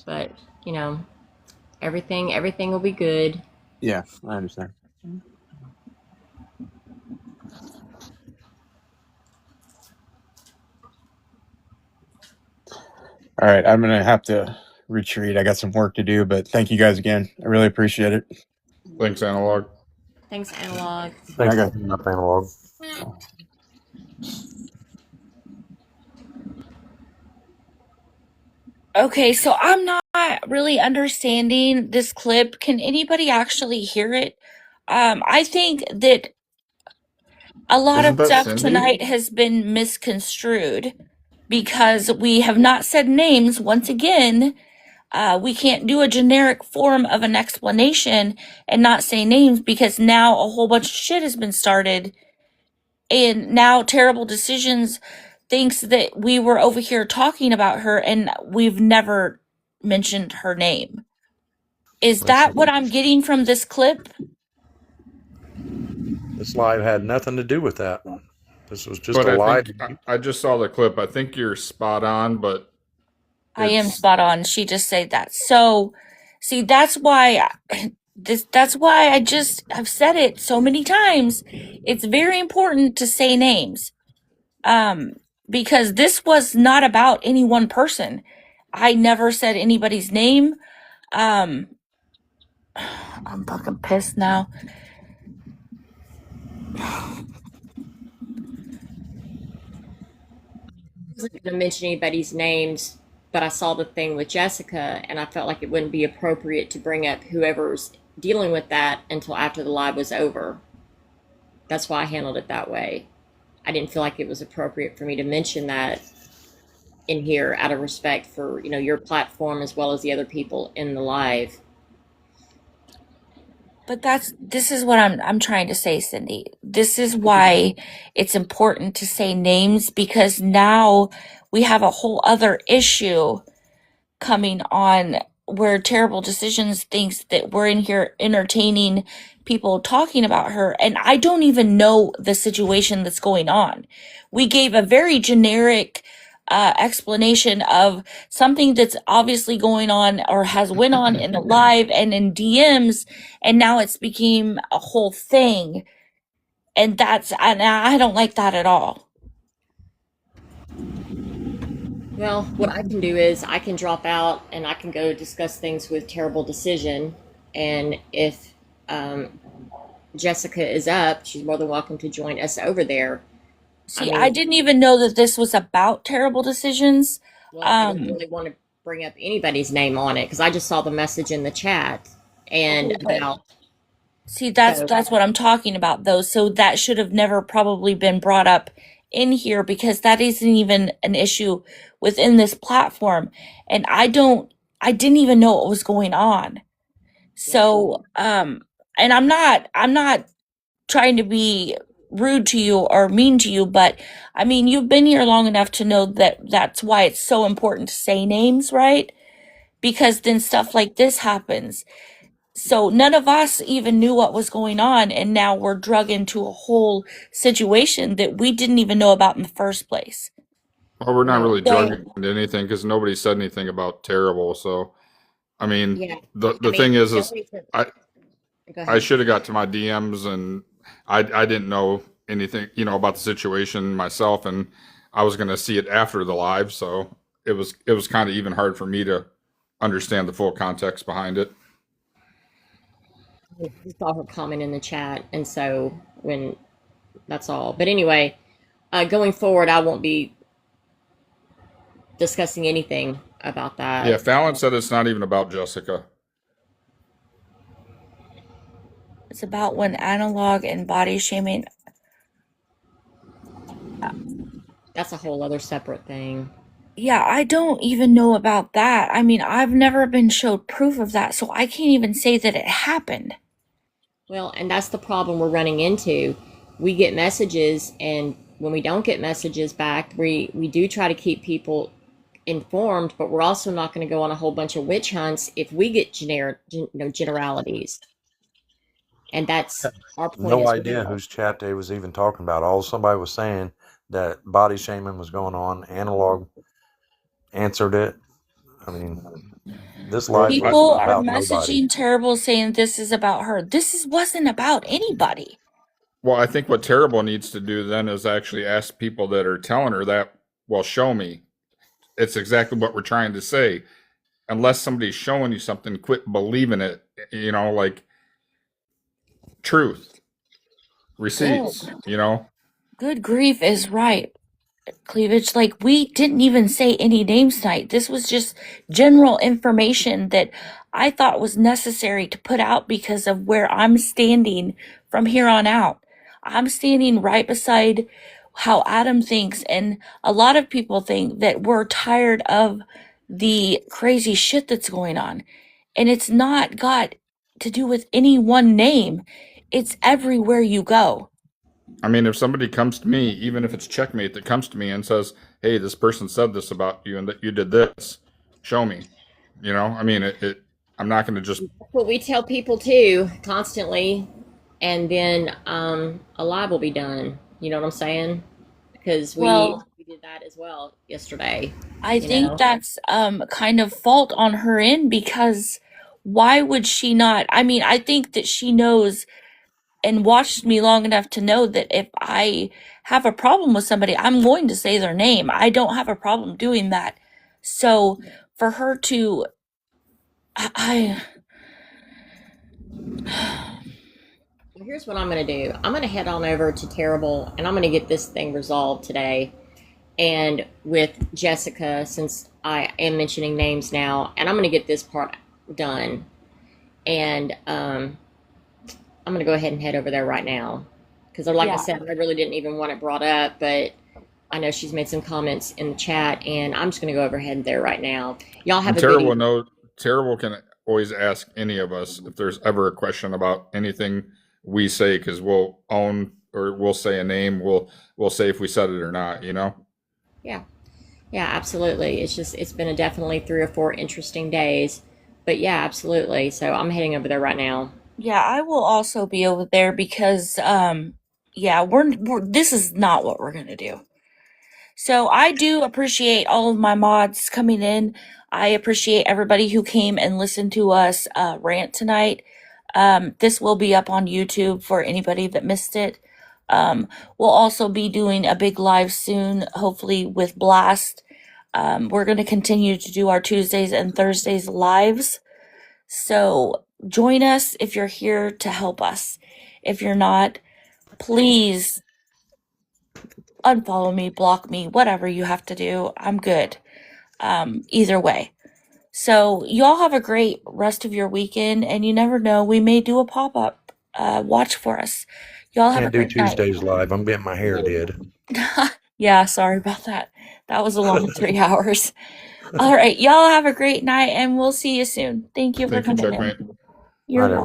But, everything will be good. Yeah, I understand. All right, I'm gonna have to retreat. I got some work to do, but thank you guys again. I really appreciate it. Thanks, Analog. Thanks, Analog. Thanks I for got. being up, Analog. Okay, so I'm not really understanding this clip. Can anybody actually hear it? I think that a lot Isn't of that stuff Cindy? tonight has been misconstrued because we have not said names. Once again, we can't do a generic form of an explanation and not say names because now a whole bunch of shit has been started. And now Terrible Decisions thinks that we were over here talking about her and we've never mentioned her name. Is that what I'm getting from this clip? This live had nothing to do with that. This was just But a I live. think I just saw the clip. I think you're spot on, but I am it's spot on. She just said that. So, see, that's why I've said it so many times. It's very important to say names. Because this was not about any one person. I never said anybody's name. I'm fucking pissed now. Wasn't going to mention anybody's names, but I saw the thing with Jessica, and I felt like it wouldn't be appropriate to bring up whoever's dealing with that until after the live was over. That's why I handled it that way. I didn't feel like it was appropriate for me to mention that in here out of respect for, your platform as well as the other people in the live. But this is what I'm trying to say, Cindy. This is why it's important to say names, because now we have a whole other issue coming on where Terrible Decisions thinks that we're in here entertaining people talking about her, and I don't even know the situation that's going on. We gave a very generic explanation of something that's obviously going on or has went on in the live and in DMs, and now it's became a whole thing, and I don't like that at all. Well, what I can do is I can drop out and I can go discuss things with Terrible Decision. And if Jessica is up, she's more than welcome to join us over there. See, I didn't even know that this was about Terrible Decisions. Well, I didn't really want to bring up anybody's name on it because I just saw the message in the chat and about. See, that's what I'm talking about, though. So that should have never probably been brought up in here because that isn't even an issue within this platform, and I didn't even know what was going on. So, and I'm not trying to be rude to you or mean to you, but I mean, you've been here long enough to know that that's why it's so important to say names, right? Because then stuff like this happens. So none of us even knew what was going on, and now we're drug into a whole situation that we didn't even know about in the first place. Well, we're not Well, really So drugging into anything because nobody said anything about terrible. So, I mean, yeah. the I thing mean, is nobody said. I Go I ahead. should have got to my DMs and I didn't know anything, about the situation myself, and I was going to see it after the live, so it was kind of even hard for me to understand the full context behind it. We saw her comment in the chat, and so when that's all. But anyway, going forward, I won't be discussing anything about Yeah, that. Fallon said it's not even about Jessica. it's about when analog and body shaming. That's a whole other separate thing. Yeah, I don't even know about that. I mean, I've never been showed proof of that, so I can't even say that it happened. Well, and that's the problem we're running into. We get messages, and when we don't get messages back, we do try to keep people informed, but we're also not going to go on a whole bunch of witch hunts if we get generalities. And that's our point No as idea well. whose chat they was even talking about. All somebody was saying that body shaming was going on. Analog answered it. I mean, this Well, live I, People wasn't are about nobody. messaging terrible saying this is about her. Wasn't about anybody. well, I think what Terrible needs to do then is actually ask people that are telling her that, well, show me. It's exactly what we're trying to say. Unless somebody's showing you something, quit believing it. Like truth, Good, receipts. good grief is right. Cleavage, like we didn't even say any names tonight. This was just general information that I thought was necessary to put out because of where I'm standing from here on out. I'm standing right beside how Adam thinks, and a lot of people think that we're tired of the crazy shit that's going on. And it's not got to do with any one name, it's everywhere you go. I mean, if somebody comes to me, even if it's Checkmate that comes to me and says, "Hey, this person said this about you and that you did this," show me. I mean, I'm not going to just. That's what we tell people too, constantly, and then a live will be done. You know what I'm saying? Because Well, we did that as well yesterday. I You think know. that's kind of fault on her end because why would she not? I mean, I think that she knows and watched me long enough to know that if I have a problem with somebody, I'm going to say their name. I don't have a problem doing that. So for her to, I Well, here's what I'm going to do. I'm going to head on over to Terrible, and I'm going to get this thing resolved today. And with Jessica, since I am mentioning names now, and I'm going to get this part done. And I'm going to go ahead and head over there right now. Because, like I yeah, said, I really didn't even want it brought up, but I know she's made some comments in the chat, and I'm just going to go over ahead there right now. Y'all have And a good evening. Terrible can always ask any of us if there's ever a question about anything we say, because we'll own or we'll say a name. We'll say if we said it or not. Yeah. Yeah, absolutely. It's been definitely 3 or 4 interesting days. But yeah, absolutely. So I'm heading over there right now. yeah, I will also be over there because, yeah, we're this is not what we're gonna do. So I do appreciate all of my mods coming in. I appreciate everybody who came and listened to us rant tonight. This will be up on YouTube for anybody that missed it. We'll also be doing a big live soon, hopefully with Blast. We're going to continue to do our Tuesdays and Thursdays lives. So join us if you're here to help us. If you're not, please unfollow me, block me, whatever you have to do. I'm good. Either way. So y'all have a great rest of your weekend, and you never know, we may do a pop-up. Watch for us. Y'all have a Can't do great night. Tuesdays live. I'm getting my hair did. Yeah, sorry about that. That was a long 3 hours. All right, y'all have a great night, and we'll see you soon. Thank you for Thank you, coming in. Checkmate. You're Night, welcome.